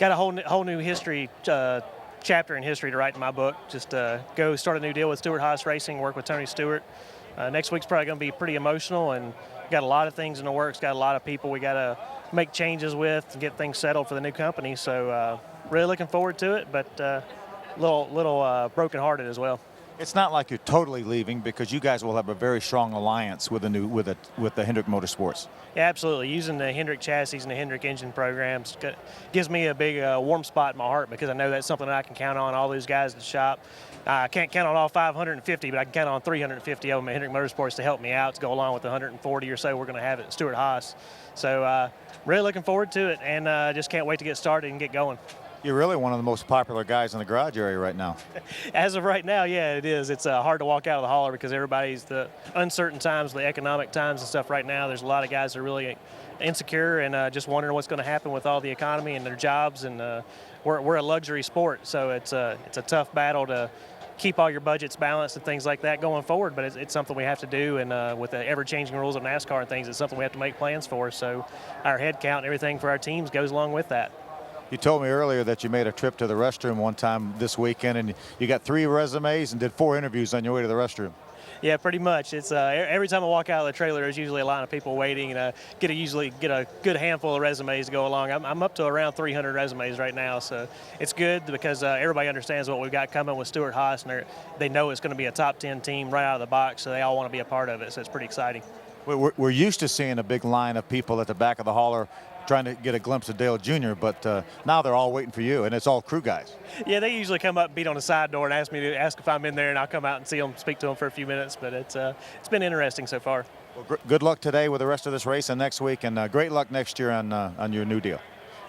a whole new history, chapter in history to write in my book. Just go start a new deal with Stewart Haas Racing, work with Tony Stewart. Next week's probably going to be pretty emotional, and got a lot of things in the works, got a lot of people we got to make changes with and get things settled for the new company. So really looking forward to it, but little brokenhearted as well. It's not like you're totally leaving, because you guys will have a very strong alliance with the Hendrick Motorsports. Yeah, absolutely. Using the Hendrick chassis and the Hendrick engine programs gives me a big warm spot in my heart, because I know that's something that I can count on. All those guys in the shop. I can't count on all 550, but I can count on 350 of them at Hendrick Motorsports to help me out to go along with the 140 or so we're going to have at Stewart Haas. So really looking forward to it, and just can't wait to get started and get going. You're really one of the most popular guys in the garage area right now. As of right now, yeah, it is. It's hard to walk out of the hauler because everybody's the uncertain times, the economic times and stuff right now. There's a lot of guys that are really insecure and just wondering what's going to happen with all the economy and their jobs. And we're a luxury sport, so it's a tough battle to keep all your budgets balanced and things like that going forward. But it's something we have to do, and with the ever-changing rules of NASCAR and things, it's something we have to make plans for. So our head count and everything for our teams goes along with that. You told me earlier that you made a trip to the restroom one time this weekend, and you got 3 resumes and did 4 interviews on your way to the restroom. Yeah, pretty much. It's every time I walk out of the trailer, there's usually a line of people waiting, and usually get a good handful of resumes to go along. I'm up to around 300 resumes right now, so it's good because everybody understands what we've got coming with Stewart Haas, and they know it's going to be a top 10 team right out of the box, so they all want to be a part of it, so it's pretty exciting. We're used to seeing a big line of people at the back of the hauler trying to get a glimpse of Dale Jr., but now they're all waiting for you, and it's all crew guys. Yeah, they usually come up, beat on the side door, and ask if I'm in there, and I'll come out and see them, speak to them for a few minutes. But it's been interesting so far. Well, good luck today with the rest of this race and next week, and great luck next year on your new deal.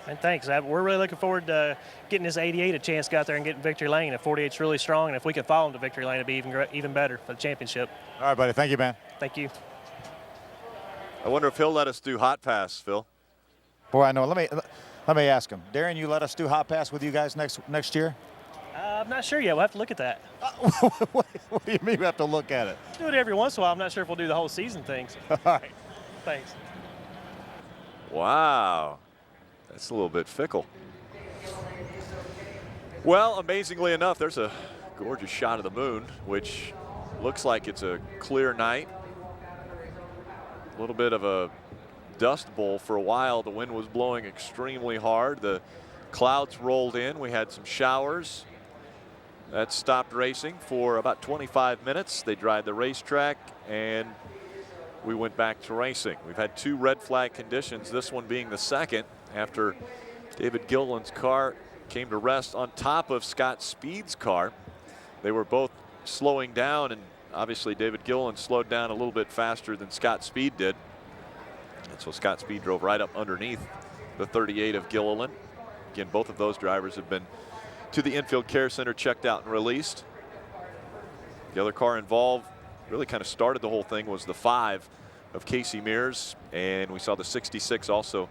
And thanks. We're really looking forward to getting this 88 a chance to go out there and get in victory lane. If 48's really strong, and if we can follow them to victory lane, it'd be even better for the championship. All right, buddy. Thank you, man. Thank you. I wonder if he'll let us do hot pass, Phil. Boy, I know. Let me ask him. Darren, you let us do hot pass with you guys next year? I'm not sure yet. We'll have to look at that. What do you mean we have to look at it? Do it every once in a while. I'm not sure if we'll do the whole season things. All right. Thanks. Wow. That's a little bit fickle. Well, amazingly enough, there's a gorgeous shot of the moon, which looks like it's a clear night. A little bit of a dust bowl for a while. The wind was blowing extremely hard. The clouds rolled in. We had some showers. That stopped racing for about 25 minutes. They dried the racetrack, and we went back to racing. We've had 2 red flag conditions, this one being the second, after David Gilliland's car came to rest on top of Scott Speed's car. They were both slowing down, and obviously David Gilliland slowed down a little bit faster than Scott Speed did. And so Scott Speed drove right up underneath the 38 of Gilliland. Again, both of those drivers have been to the infield care center, checked out and released. The other car involved, really kind of started the whole thing, was the 5 of Casey Mears, and we saw the 66 also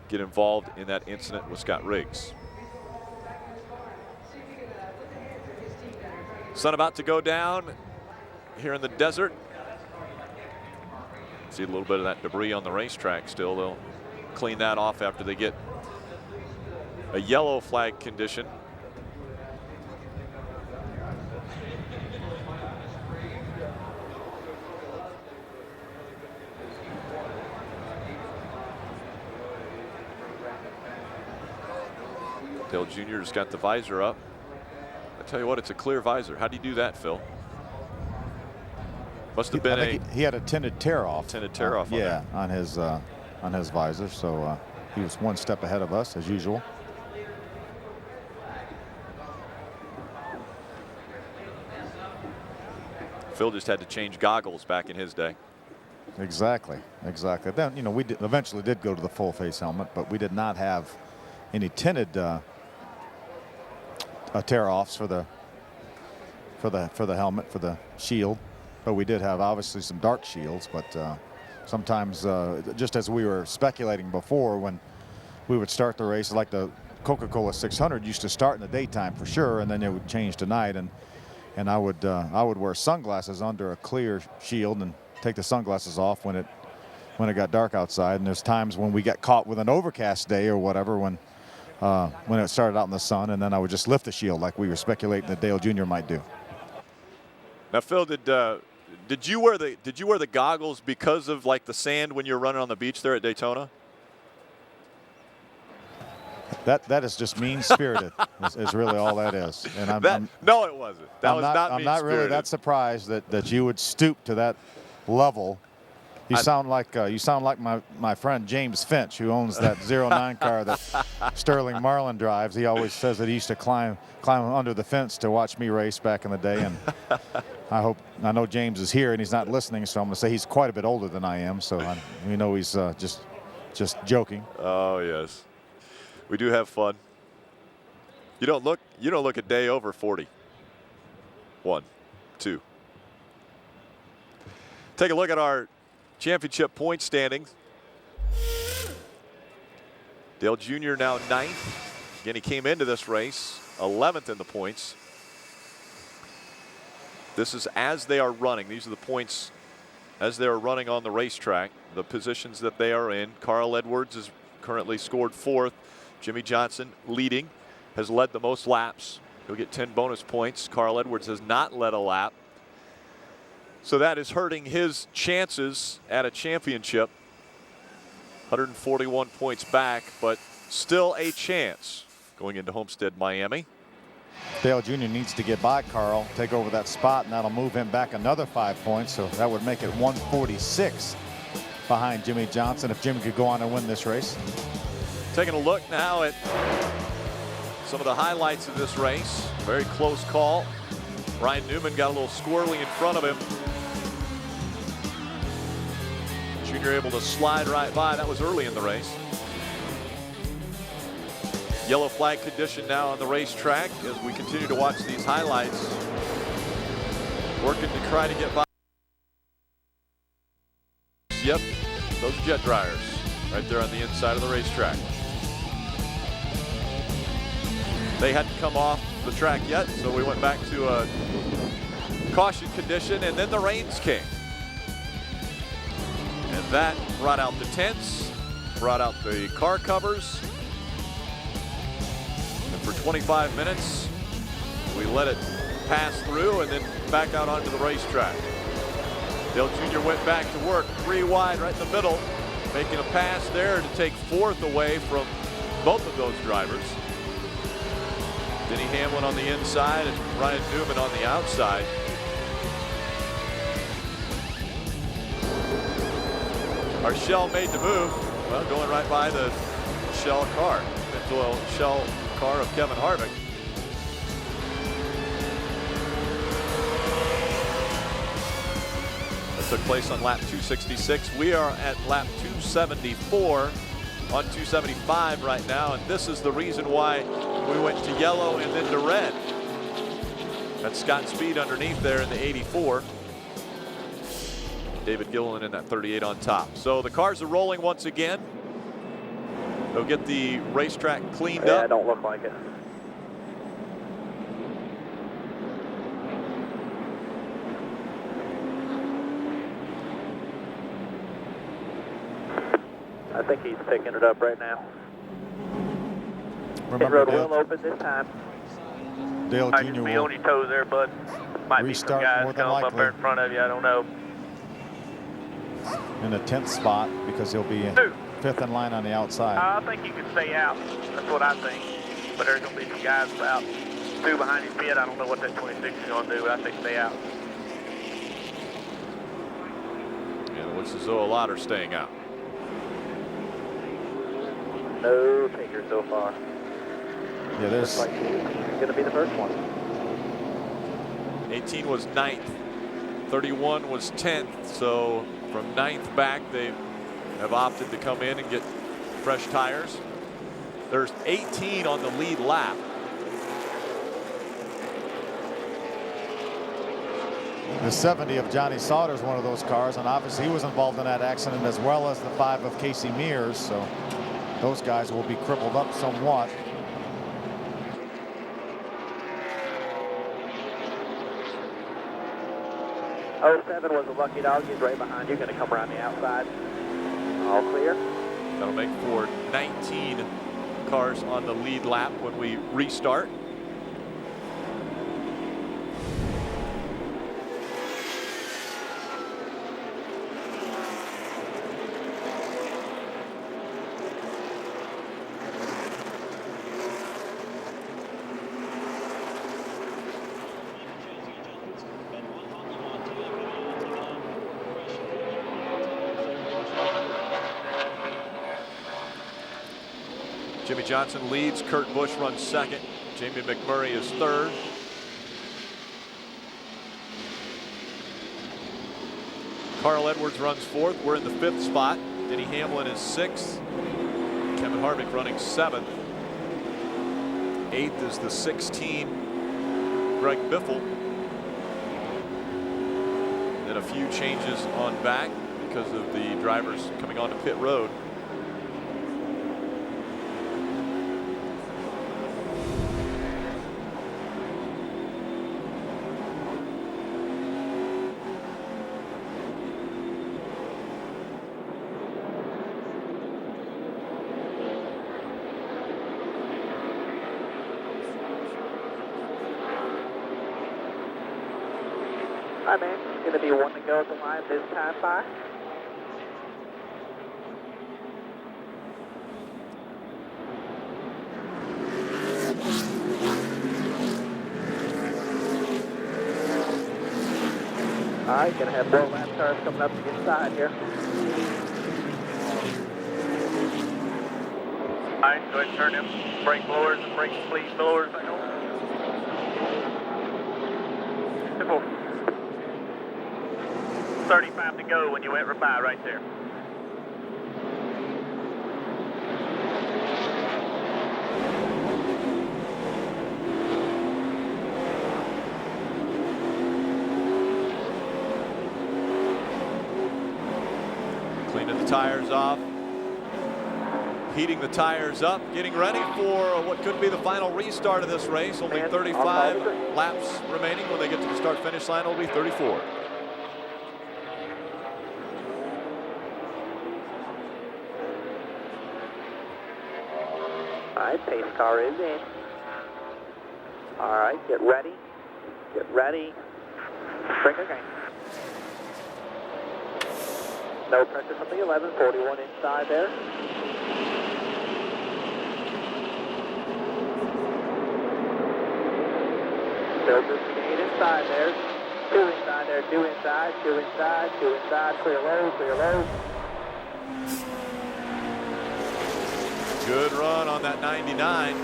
get involved in that incident with Scott Riggs. Sun about to go down here in the desert. See a little bit of that debris on the racetrack still. They'll clean that off after they get a yellow flag condition. Dale Jr.'s got the visor up. I tell you what, it's a clear visor. How do you do that, Phil? Must have been he had a tinted tear off. Tinted tear off. Yeah, on his visor. So he was one step ahead of us as usual. Phil just had to change goggles back in his day. Exactly. Then we eventually did go to the full face helmet, but we did not have any tinted tear-offs for the helmet, for the shield, but we did have obviously some dark shields. But sometimes, just as we were speculating before, when we would start the race, like the Coca-Cola 600 used to start in the daytime for sure, and then it would change to night, and I would wear sunglasses under a clear shield and take the sunglasses off when it got dark outside. And there's times when we got caught with an overcast day or whatever when it started out in the sun, and then I would just lift the shield like we were speculating that Dale Jr. might do. Now, Phil, did you wear the goggles because of like the sand when you're running on the beach there at Daytona? That is just mean-spirited. is really all that is. And no, it wasn't. I'm not really that surprised that you would stoop to that level. You sound like my friend James Finch, who owns that 09 car that Sterling Marlin drives. He always says that he used to climb under the fence to watch me race back in the day. And I know James is here and he's not listening, so I'm going to say he's quite a bit older than I am. So we know he's just joking. Oh yes, we do have fun. You don't look a day over 40. 1, 2. Take a look at our championship point standings. Dale Jr. now 9th. Again, he came into this race 11th in the points. This is as they are running. These are the points as they are running on the racetrack, the positions that they are in. Carl Edwards is currently scored 4th. Jimmy Johnson leading, has led the most laps. He'll get 10 bonus points. Carl Edwards has not led a lap. So that is hurting his chances at a championship. 141 points back, but still a chance going into Homestead, Miami. Dale Jr. needs to get by Carl, take over that spot, and that'll move him back another 5 points. So that would make it 146 behind Jimmy Johnson if Jimmy could go on and win this race. Taking a look now at some of the highlights of this race. Very close call. Ryan Newman got a little squirrely in front of him. Junior able to slide right by. That was early in the race. Yellow flag condition now on the racetrack as we continue to watch these highlights. Working to try to get by. Yep, those jet dryers right there on the inside of the racetrack. They hadn't come off the track yet, so we went back to a caution condition, and then the rains came. And that brought out the tents, brought out the car covers. And for 25 minutes, we let it pass through and then back out onto the racetrack. Dale Jr. went back to work, 3 wide right in the middle, making a pass there to take 4th away from both of those drivers. Denny Hamlin on the inside and Ryan Newman on the outside. Our Shell made the move, well, going right by the Shell car, the Shell car of Kevin Harvick. That took place on lap 266. We are at lap 274 on 275 right now, and this is the reason why we went to yellow and then to red. That's Scott Speed underneath there in the 84. David Gilliland in that 38 on top. So the cars are rolling once again. They'll get the racetrack cleaned up. Yeah, don't look like it. I think he's picking it up right now. Remember, Pit road will open this time. Dale Might Jr. just be will on your toes there, bud. Might be some restart guys more than come up likely. there in front of you. I don't know. in the 10th spot because he'll be 5th in line on the outside. I think you can stay out. That's what I think. But there's going to be some guys about 2 behind his pit. I don't know what that 26 is going to do, but I think stay out. And it looks as though a lot are staying out. No taker so far. Yeah, there's like he's going to be the first one. 18 was 9th. 31 was 10th. So from 9th back, they have opted to come in and get fresh tires. There's 18 on the lead lap. The 70 of Johnny Sauter is one of those cars, and obviously he was involved in that accident as well as the 5 of Casey Mears, so those guys will be crippled up somewhat. Oh, 07 was a lucky dog. He's right behind you. Going to come around the outside. All clear. That'll make for 19 cars on the lead lap when we restart. Jimmy Johnson leads. Kurt Busch runs second. Jamie McMurray is third. Carl Edwards runs fourth. We're in the 5th spot. Denny Hamlin is 6th. Kevin Harvick running 7th. 8th is the 16 Greg Biffle. Then a few changes on back because of the drivers coming onto pit road. Hi, man. Going to be 1 to go at the line this time, 5. All right, going to have more lap cars coming up the inside here. All right, go ahead and turn them brake blowers and brake fleet blowers back on. Simple. 35 to go when you went by right there. Cleaning the tires off, heating the tires up, getting ready for what could be the final restart of this race. Only 35 laps remaining. When they get to the start-finish line, it'll be 34. All right, pace car is in. All right, get ready. Get ready. Break again. No pressure from the 11, 41 inside there. Still boosting 8 inside there. 2 inside there, 2 inside, 2 inside, 2 inside. Clear low, clear low. Good run on that 99.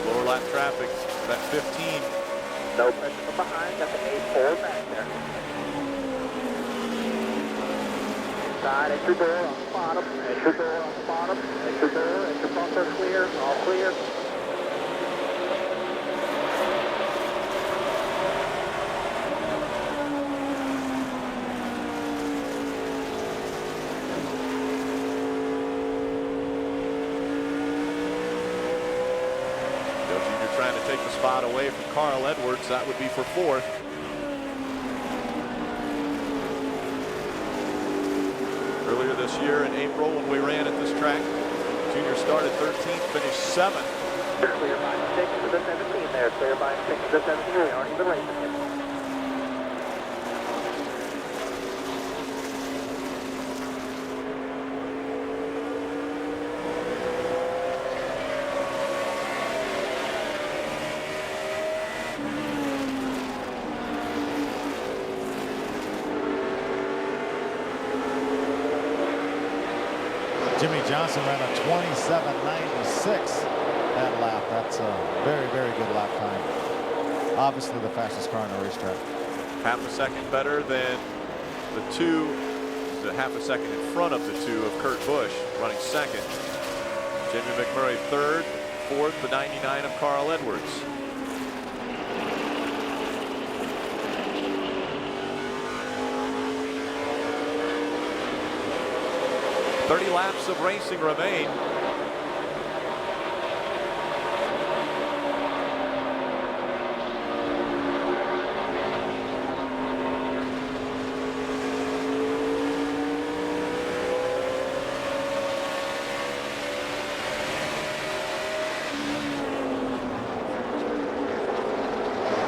Slower lap traffic, that 15. No pressure from behind, got the 8-4 back there. Inside, extra door on the bottom, extra door on the bottom, extra door, extra bumper clear, all clear. Trying to take the spot away from Carl Edwards. That would be for 4th. Earlier this year in April when we ran at this track, Junior started 13th, finished 7th. Clear by 6 to the 17 there. Clear by 6 to the 17. We aren't even racing him. Jimmy Johnson ran a 27.96 that lap. That's a very, very good lap time. Obviously the fastest car on the racetrack. Half a second better than the 2, the half a second in front of the 2 of Kurt Busch, running 2nd. Jimmy McMurray 3rd, 4th, the 99 of Carl Edwards. "30 laps of racing remain."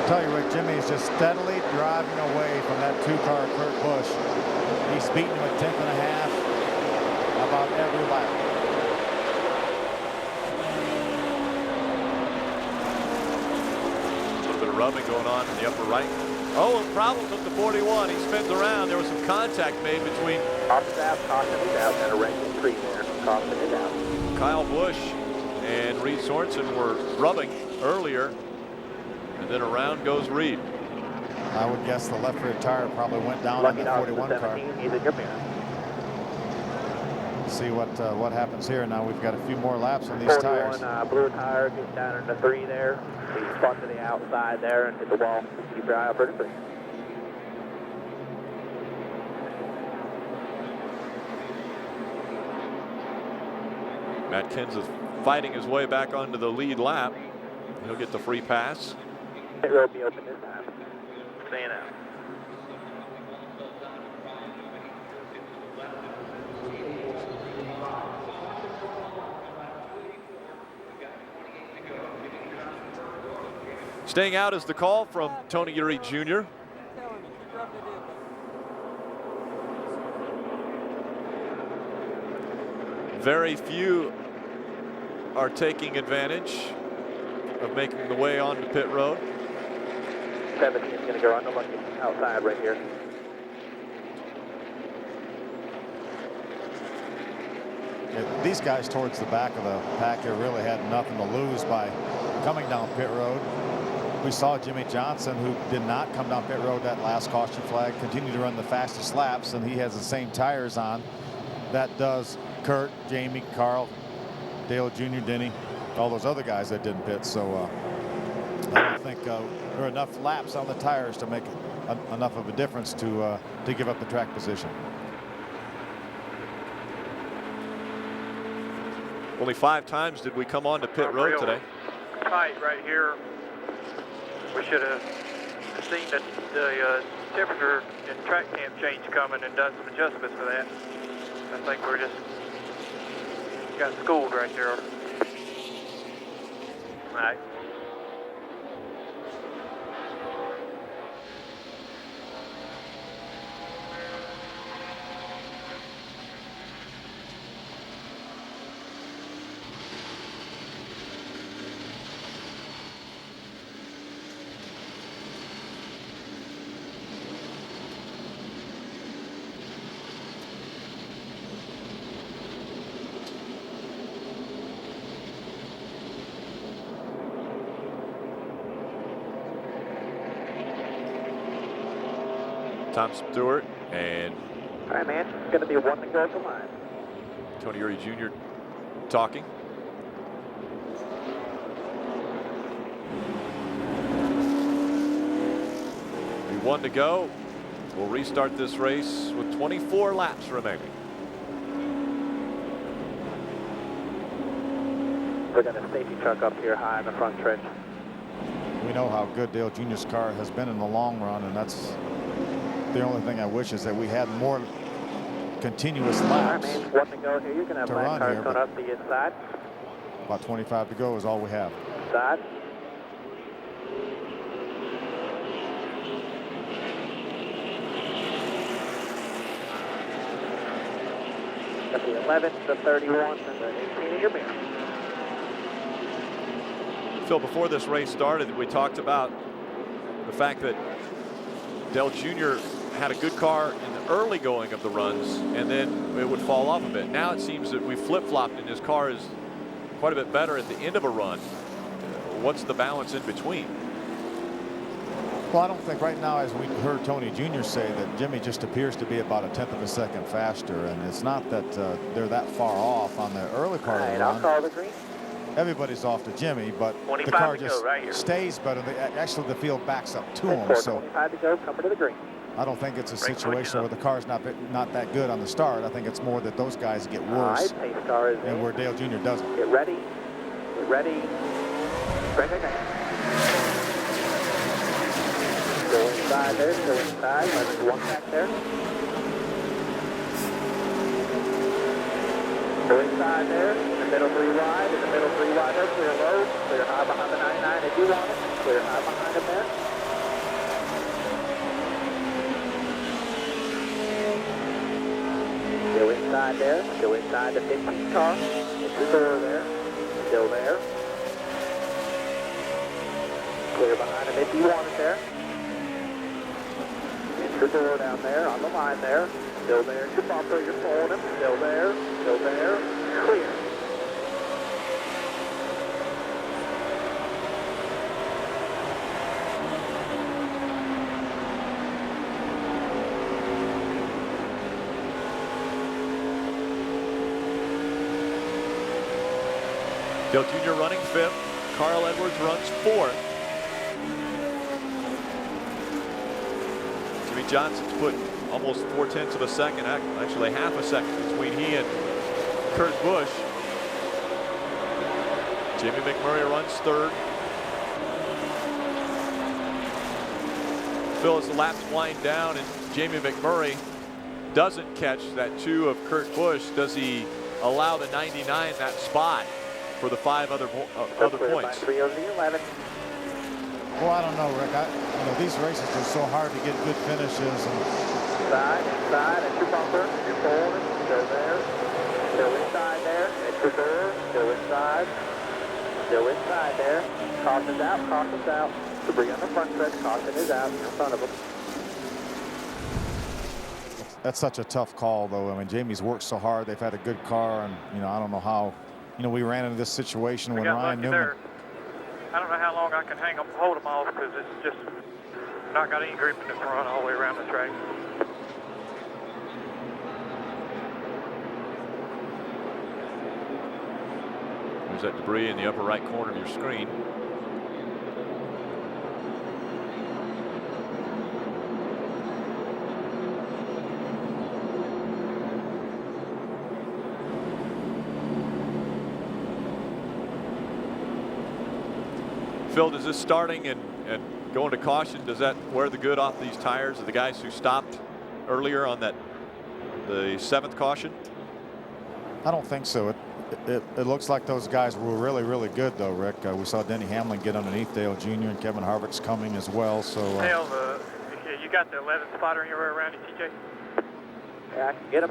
I'll tell you, Rick, Jimmy is just steadily driving away from that 2-car Kurt Busch. He's beating him a 10th and a half about every lap. A little bit of rubbing going on in the upper right. Oh, a problem with the 41. He spins around. There was some contact made between Off staff, caution is out, and a ranking 3 there. Caution is out. Kyle Busch and Reed Sorensen were rubbing earlier, and then around goes Reed. I would guess the left rear tire probably went down on that 41 car. He's in your mirror. See what happens here. Now we've got a few more laps on these 41, tires. Blue tire gets down into 3 there. He spun to the outside there and hit the wall. Keep your eye out for the 3. Matt Kins is fighting his way back onto the lead lap. He'll get the free pass. It will be open this time. Staying out. Staying out is the call from Tony Uri Jr. Very few are taking advantage of making the way onto pit road. 17 is going to go on the lucky outside right here. these guys towards the back of the pack here really had nothing to lose by coming down pit road. We saw Jimmy Johnson, who did not come down pit road that last caution flag, continue to run the fastest laps, and he has the same tires on. That does Kurt, Jamie, Carl, Dale Jr., Denny, all those other guys that didn't pit. So I don't think there are enough laps on the tires to make enough of a difference to give up the track position. Only 5 times did we come on to pit road today. Tight right here. We should have seen that the temperature and track temp change coming and done some adjustments for that. I think we're just got schooled right there. All right. Tom Stewart and all right, man, it's going to be 1 to go at the line. Tony Eury Jr. talking. Be 1 to go. We'll restart this race with 24 laps remaining. We got a safety truck up here high in the front stretch. We know how good Dale Jr.'s car has been in the long run, and that's the only thing I wish is that we had more continuous laps. All right, man, 1 to go here. You're going to have black cars going up the inside. About 25 to go is all we have. Side. Got the 11, the 31, and the 18 in your mirror. Phil, before this race started, we talked about the fact that Dale Jr. had a good car in the early going of the runs, and then it would fall off a bit. Now it seems that we flip-flopped, and his car is quite a bit better at the end of a run. What's the balance in between? Well, I don't think right now, as we heard Tony Jr. say, that Jimmy just appears to be about a 1/10 of a second faster, and it's not that they're that far off on the early part of the run. I'll call the green. Everybody's off to Jimmy, but the car just stays better. Actually, the field backs up to him. So 25 to go, coming to the green. I don't think it's a situation where the car's not that good on the start. I think it's more that those guys get worse, pace car is and where Dale Jr. doesn't. Get ready. Get ready. Break again. Go inside there. Go inside. Let's do 1 back there. Go inside there. In the middle 3 wide. In the middle 3 wide there. Clear low. Clear high behind the 99 if you want it. Clear high behind him there. Go inside there. Go inside the 15 car. It's the door there. Still there. Clear behind him if you want it there. It's the door down there on the line there. Still there. Your bumper, you're pulling him. Still there. Still there. Clear. Dale Jr. running 5th. Carl Edwards runs 4th. Jimmy Johnson's put almost 4/10 of a second, actually half a second between he and Kurt Busch. Jamie McMurray runs 3rd. Phil, as the laps wind down and Jamie McMurray doesn't catch that 2 of Kurt Busch, does he allow the 99 that spot for the 5 other points? 3 over the 11. Well, I don't know, Rick. These races are so hard to get good finishes. Inside, at your bumper, you're pulling it, still there. Still inside there, at your door, still inside. Still inside there. Caution's out. Debris on the front stretch, caution is out in front of them. That's such a tough call, though. I mean, Jamie's worked so hard. They've had a good car, and I don't know how. We ran into this situation when Ryan Newman. There. I don't know how long I can hold them off because it's just not got any grip in the front all the way around the track. There's that debris in the upper right corner of your screen. Phil, does this starting and going to caution, does that wear the good off these tires of the guys who stopped earlier on the 7th caution? I don't think so. It looks like those guys were really, really good, though, Rick. We saw Denny Hamlin get underneath Dale Jr. and Kevin Harvick's coming as well. So Dale, you got the 11th spotter anywhere around you, TJ? Yeah, I can get him.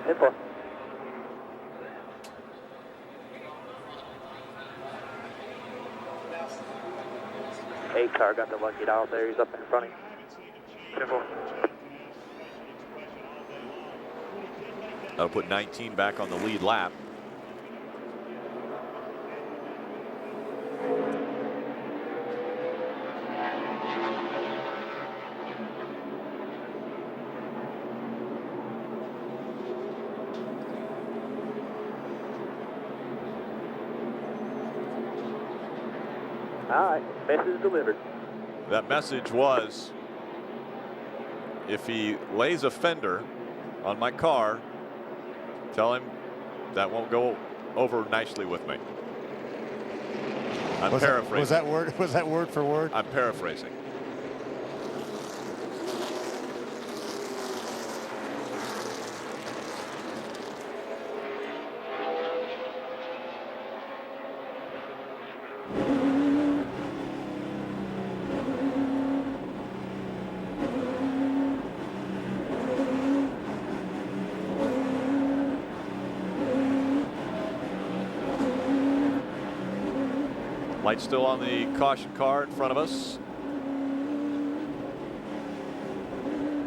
Hit for. Eight car got the lucky dog there. He's up in front of you. Hit for. That'll put 19 back on the lead lap. All right, message delivered. That message was, if he lays a fender on my car, tell him that won't go over nicely with me. I'm paraphrasing. Was that word for word? I'm paraphrasing. Light still on the caution car in front of us.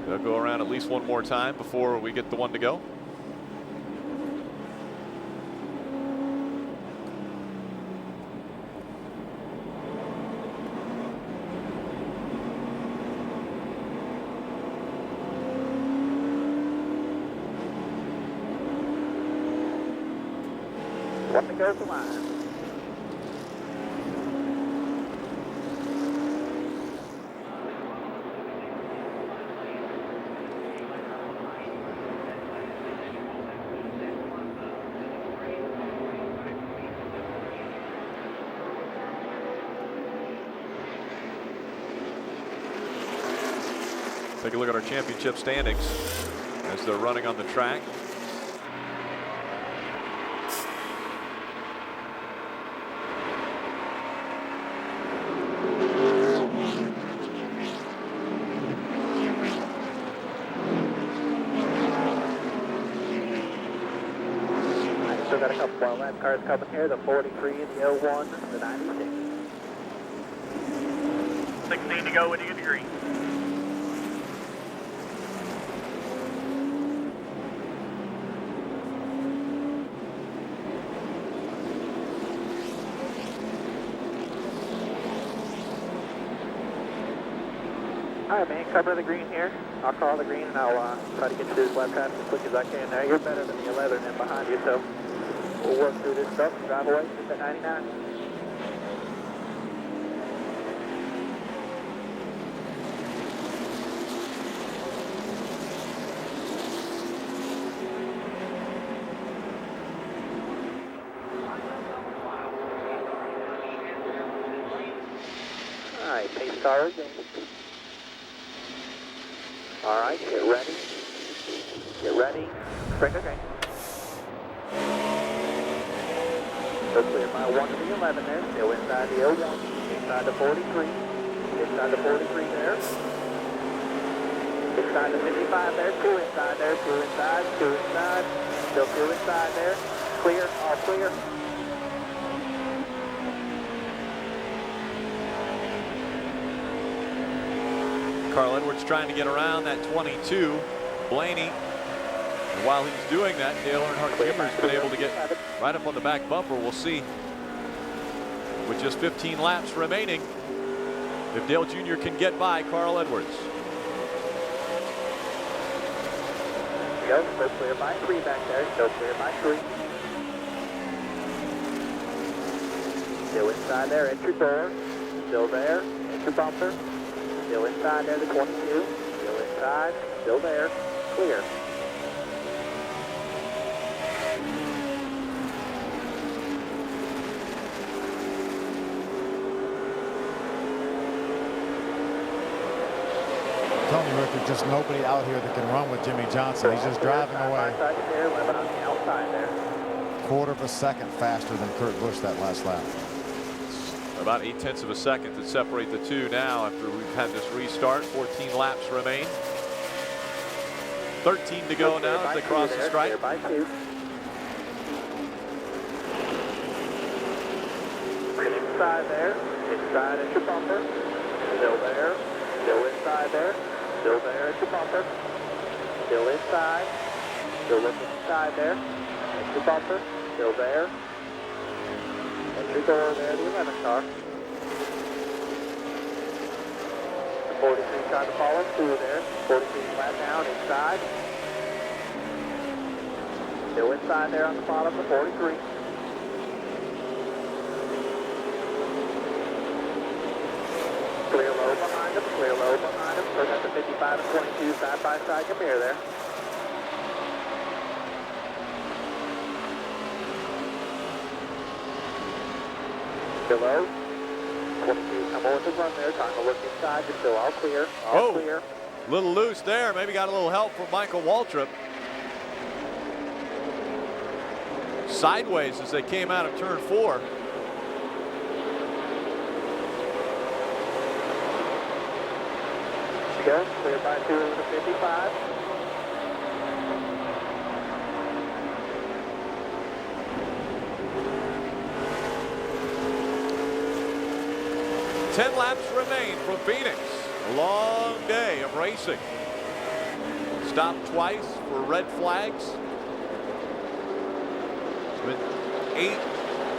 They'll go around at least one more time before we get the one to go. One to go to line. Take a look at our championship standings as they're running on the track. I still got a couple more lap cars coming here, the 43, the 01, the 96. 16 to go when you get the green. All right, man, cover the green here. I'll call the green and I'll try to get to this lap time as quick as I can. Now, you're better than the 11 and behind you, so we'll work through this stuff and drive away with that 99. All right, pace car again. All right, get ready. Get ready. Break okay. So clear by 1 to the 11 there. Still inside the 01. Inside the 43. Inside the 43 there. Inside the 55 there. 2 inside there. 2 inside. 2 inside. Still 2 inside there. Clear. All clear. Carl Edwards trying to get around that 22. Blaney. And while he's doing that, Dale Earnhardt Jr. has been able to get right up on the back bumper. We'll see with just 15 laps remaining if Dale Jr. can get by Carl Edwards. Go, still clear by 3 back there, still clear by 3. Still inside there, entry door, still there, entry bumper, still inside there, the 22, still inside, still there, clear. Tony, Rick, there's just nobody out here that can run with Jimmy Johnson. He's just driving away. Quarter of a second faster than Kurt Busch that last lap. About 0.8 of a second to separate the two now after we've had this restart. 14 laps remain. 13 to go now as they cross the stripe. Inside there, inside at your bumper, still there, still inside there, still there at your bumper, still inside, still looking inside there, at your bumper, still there, entry door there, the 11 car. The 43 trying to follow through there, 43 flat down inside, still inside there on the bottom of 43. Clear low behind him, clear low behind him. So got the 55 and 22 side by side. Come here there. Clear low. 22 come over the run there. Trying to look inside. You're still all clear. All clear. A little loose there. Maybe got a little help from Michael Waltrip. Sideways as they came out of turn 4. Go, clear by 2 over the 55. Ten laps remain from Phoenix. A long day of racing. Stopped twice for red flags. There's been 8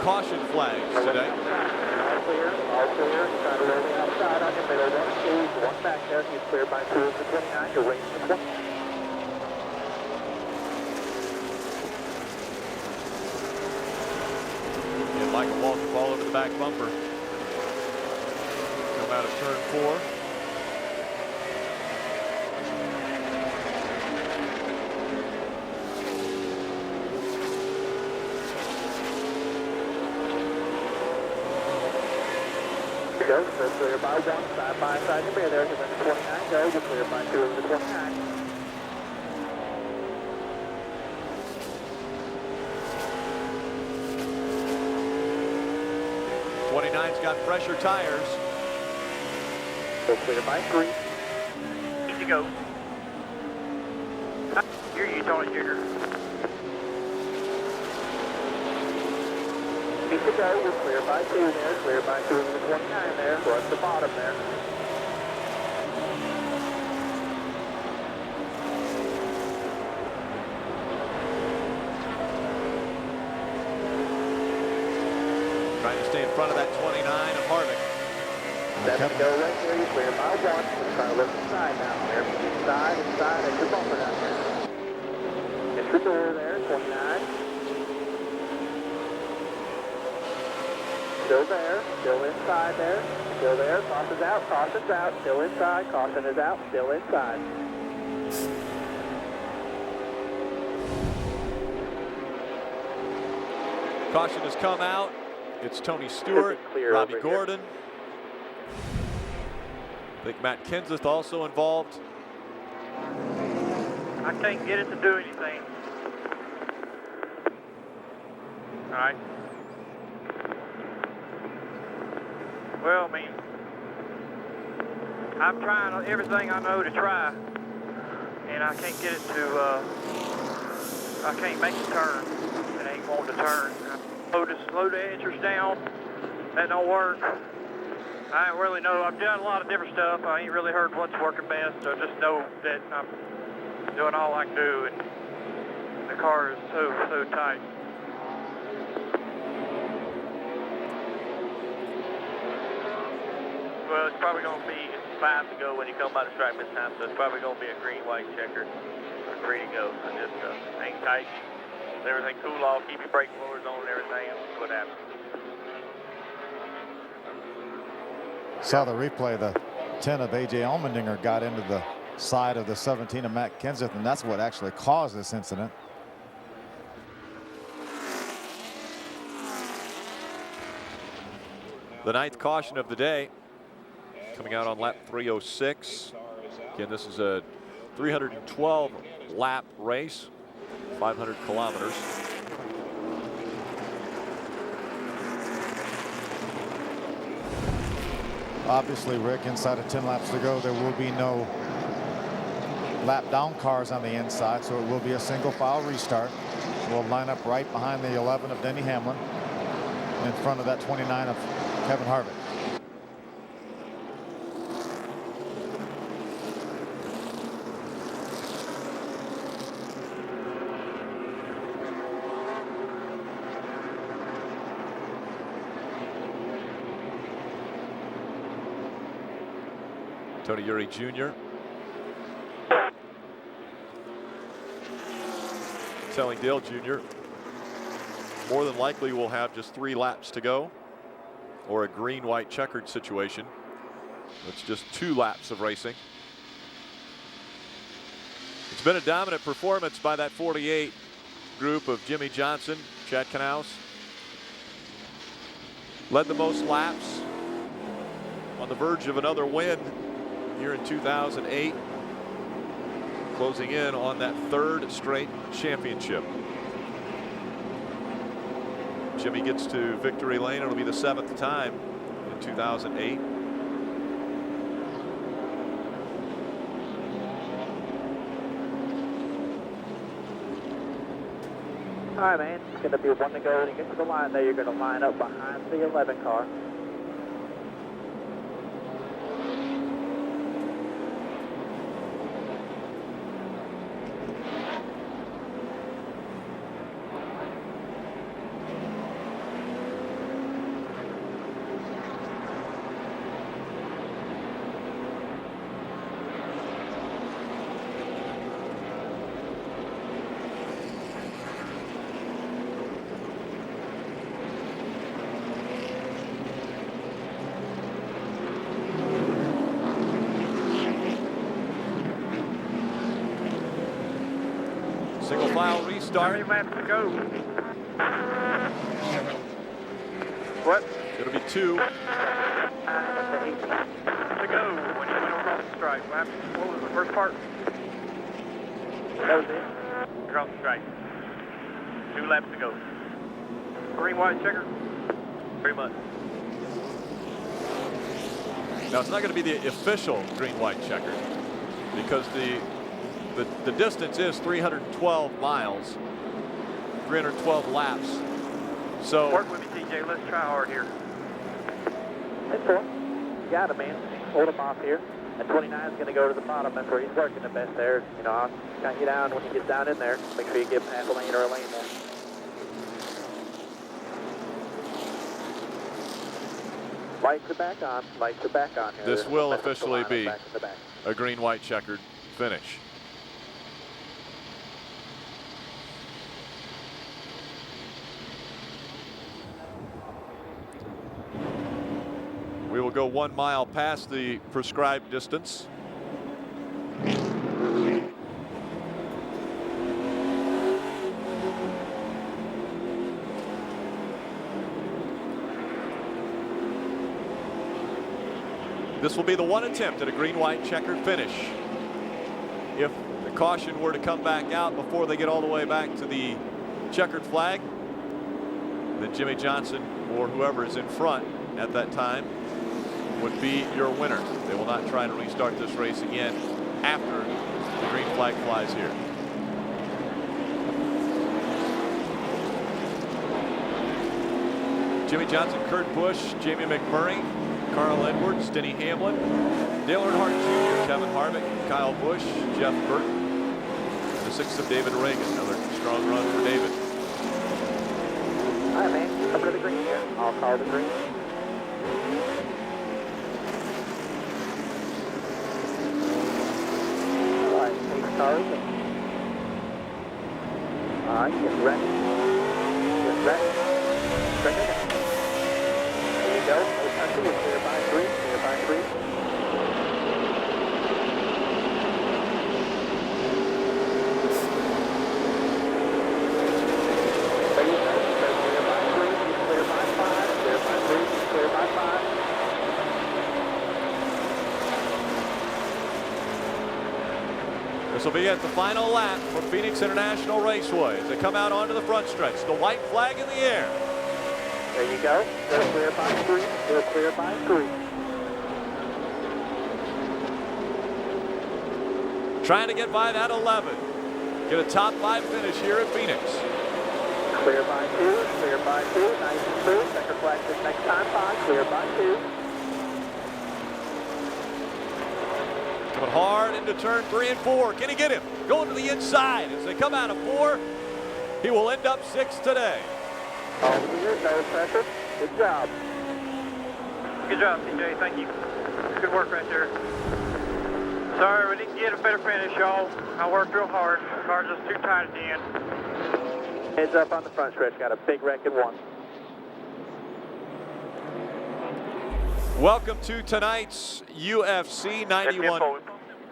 caution flags today. All clear, all clear. Try to roll the outside on your middle. 1 2, 1 back there. He's cleared by 2 of the 29. You're racing the 20. And Michael Waltrip all over the back bumper. Come out of turn 4. Go, so clear by 1, side by side, you're there, because then the 29 go, you're clear by 2 of the 29. '29's got fresher tires. So clear by 3. Easy go. You're you, Tony Jr. Easy go, you're clear by 2 there, clear by 2 of the 29 there, so that's the bottom there. Trying to stay in front of that 29 of Harvick. 7 to go right here, you're clear by 1. Just trying to look inside now. There, inside, at your bumper down there. Get your door there, 29. Still there, still inside there, still there, caution's out, still inside, caution is out, still inside. Caution has come out. It's Tony Stewart, Robbie Gordon. I think Matt Kenseth also involved. I can't get it to do anything. All right. Well, I mean, I'm trying everything I know to try, and I can't get it to, I can't make it turn. It ain't wanting to turn. Slow the entrance down. That don't work. I don't really know. I've done a lot of different stuff. I ain't really heard what's working best. I just know that I'm doing all I can do, and the car is so tight. Well, it's probably going to be 5 to go when you come by the stripe this time, so it's probably going to be a green-white checker. Or 3 to go. So just hang tight. Let everything cool off. Keep your brake fluids on and everything. And see what happens. Saw the replay. The 10 of A.J. Allmendinger got into the side of the 17 of Matt Kenseth, and that's what actually caused this incident. The 9th caution of the day coming out on lap 306. Again, this is a 312 lap race, 500 kilometers. Obviously, Rick, inside of 10 laps to go, there will be no lap down cars on the inside, so it will be a single file restart. We'll line up right behind the 11 of Denny Hamlin, in front of that 29 of Kevin Harvick. Tony Eury Jr. telling Dale Jr. more than likely we'll have just 3 laps to go, or a green-white checkered situation. It's just 2 laps of racing. It's been a dominant performance by that 48 group of Jimmy Johnson, Chad Knaus. Led the most laps, on the verge of another win here in 2008, closing in on that 3rd straight championship. Jimmy gets to victory lane. It'll be the 7th time in 2008. All right, man. It's going to be 1 to go. When you get to the line there, you're going to line up behind the 11 car. Single file restart. 30 laps to go. What? It'll be 2. To go when you went across the stripe. What was the first part? That was it. Across the stripe. 2 laps to go. Green, white checker? Pretty much. Now, it's not going to be the official green-white checker, because the distance is 312 miles, 312 laps. So work with me, TJ. Let's try hard here. That's cool. You got him, man. Hold him off here. And 29 is going to go to the bottom. That's where he's working the best there. You know, I'll count you down when he gets down in there. Make sure you give him half a lane or a lane there. Lights are back on. Lights are back on here. This will officially be a green-white checkered finish. We will go 1 mile past the prescribed distance. This will be the 1 attempt at a green-white checkered finish. If the caution were to come back out before they get all the way back to the checkered flag, then Jimmy Johnson or whoever is in front at that time would be your winner. They will not try to restart this race again after the green flag flies here. Jimmy Johnson, Kurt Busch, Jamie McMurray, Carl Edwards, Denny Hamlin, Dale Earnhardt Jr., Kevin Harvick, Kyle Busch, Jeff Burton, and the 6th of David Reagan. Another strong run for David. All right, man. Come to the green here. I'll call the green. All right, take cars. All right, get ready. Get ready. Bring it in. There you go. No country. We're clear by 3. Clear by 3. There you go. Clear by 3. Clear by 5. Clear by 3. Clear by 5. This will be at the final lap for Phoenix International Raceway as they come out onto the front stretch. The white flag in the air. There you go. They're clear by 3. They're clear by 3. Trying to get by that 11. Get a top 5 finish here at Phoenix. Clear by 2. Clear by 2. Nice and smooth. Checker flag this next time. 5. Clear by 2. Coming hard into turn 3 and 4. Can he get him? Going to the inside as they come out of 4. He will end up 6th today. All clear, no pressure. Good job. Good job, CJ. Thank you. Good work right there. Sorry, we didn't get a better finish, y'all. I worked real hard. The car's just too tight at the end. Heads up on the front stretch. Got a big wreck in 1. Welcome to tonight's UFC 91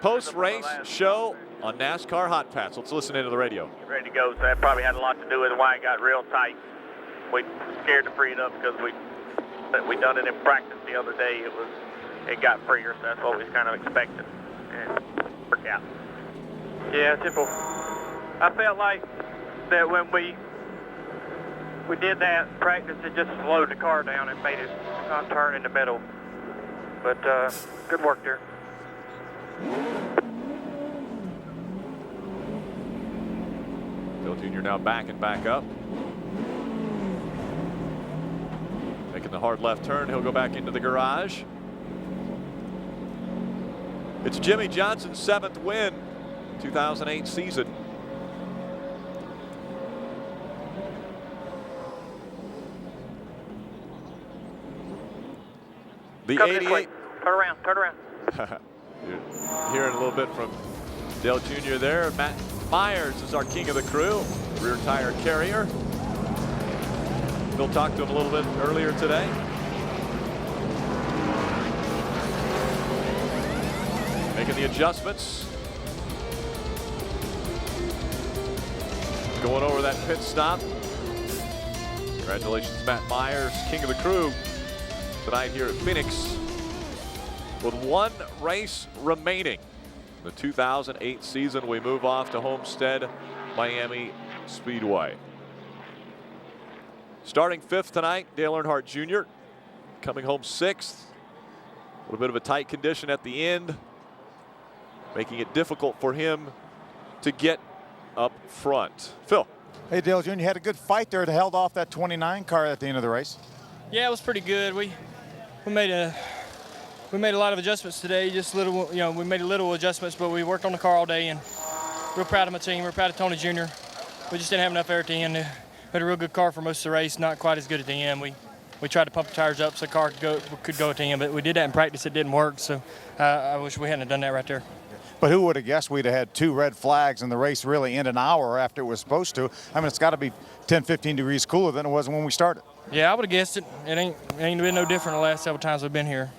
post-race show on NASCAR Hotpass. Let's listen into the radio. Ready to go. So that probably had a lot to do with why it got real tight. We scared to free it up because we done it in practice the other day. It got freer, so that's what we was kind of expecting. And it worked out. Yeah, simple. I felt like that when we did that in practice, it just slowed the car down and made it not turn in the middle. But good work there. Dale Jr. now backing back up. Making the hard left turn. He'll go back into the garage. It's Jimmy Johnson's 7th win, 2008 season. The Come 88. this way. Turn around. Turn around. You're hearing a little bit from Dale Jr. there. Matt Myers is our king of the crew, rear tire carrier. We'll talk to him a little bit earlier today. Making the adjustments. Going over that pit stop. Congratulations, Matt Myers, king of the crew tonight here at Phoenix. With 1 race remaining, the 2008 season, we move off to Homestead Miami Speedway. Starting 5th tonight, Dale Earnhardt Jr. Coming home 6th. A little bit of a tight condition at the end, making it difficult for him to get up front. Phil. Hey, Dale Jr., you had a good fight there to held off that 29 car at the end of the race. Yeah, it was pretty good. We made a lot of adjustments today. Just little, we made little adjustments, but we worked on the car all day, and real proud of my team. We're proud of Tony Jr. We just didn't have enough air at the end. We had a real good car for most of the race, not quite as good at the end. We tried to pump the tires up so the car could go at the end, but we did that in practice. It didn't work, so I wish we hadn't done that right there. But who would have guessed we'd have had 2 red flags and the race really end an hour after it was supposed to? I mean, it's got to be 10, 15 degrees cooler than it was when we started. Yeah, I would have guessed it. It ain't been no different the last several times we've been here.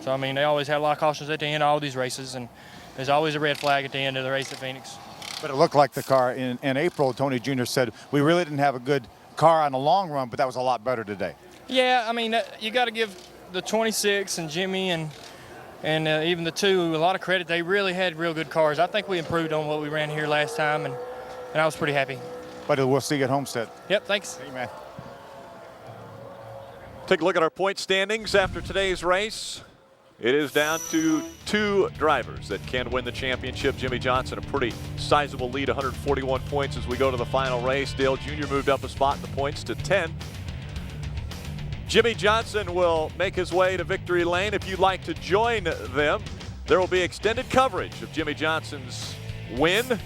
So, I mean, they always had a lot of cautions at the end of all these races, and there's always a red flag at the end of the race at Phoenix. But it looked like the car in April, Tony Jr. said, we really didn't have a good car on the long run, but that was a lot better today. Yeah, I mean, you got to give the 26 and Jimmy and even the 2 a lot of credit. They really had real good cars. I think we improved on what we ran here last time, and I was pretty happy. But we'll see you at Homestead. Yep, thanks. Hey, man. Take a look at our point standings after today's race. It is down to 2 drivers that can win the championship. Jimmy Johnson, a pretty sizable lead, 141 points as we go to the final race. Dale Jr. moved up a spot in the points to 10. Jimmy Johnson will make his way to victory lane. If you'd like to join them, there will be extended coverage of Jimmy Johnson's win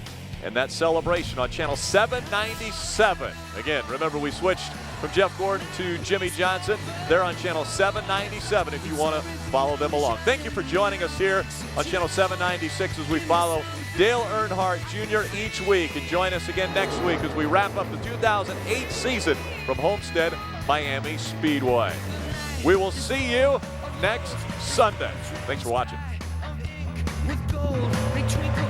and that celebration on channel 797. Again, remember we switched from Jeff Gordon to Jimmy Johnson. They're on channel 797 if you want to follow them along. Thank you for joining us here on channel 796 as we follow Dale Earnhardt Jr. each week. And join us again next week as we wrap up the 2008 season from Homestead Miami Speedway. We will see you next Sunday. Thanks for watching. With gold, they twinkle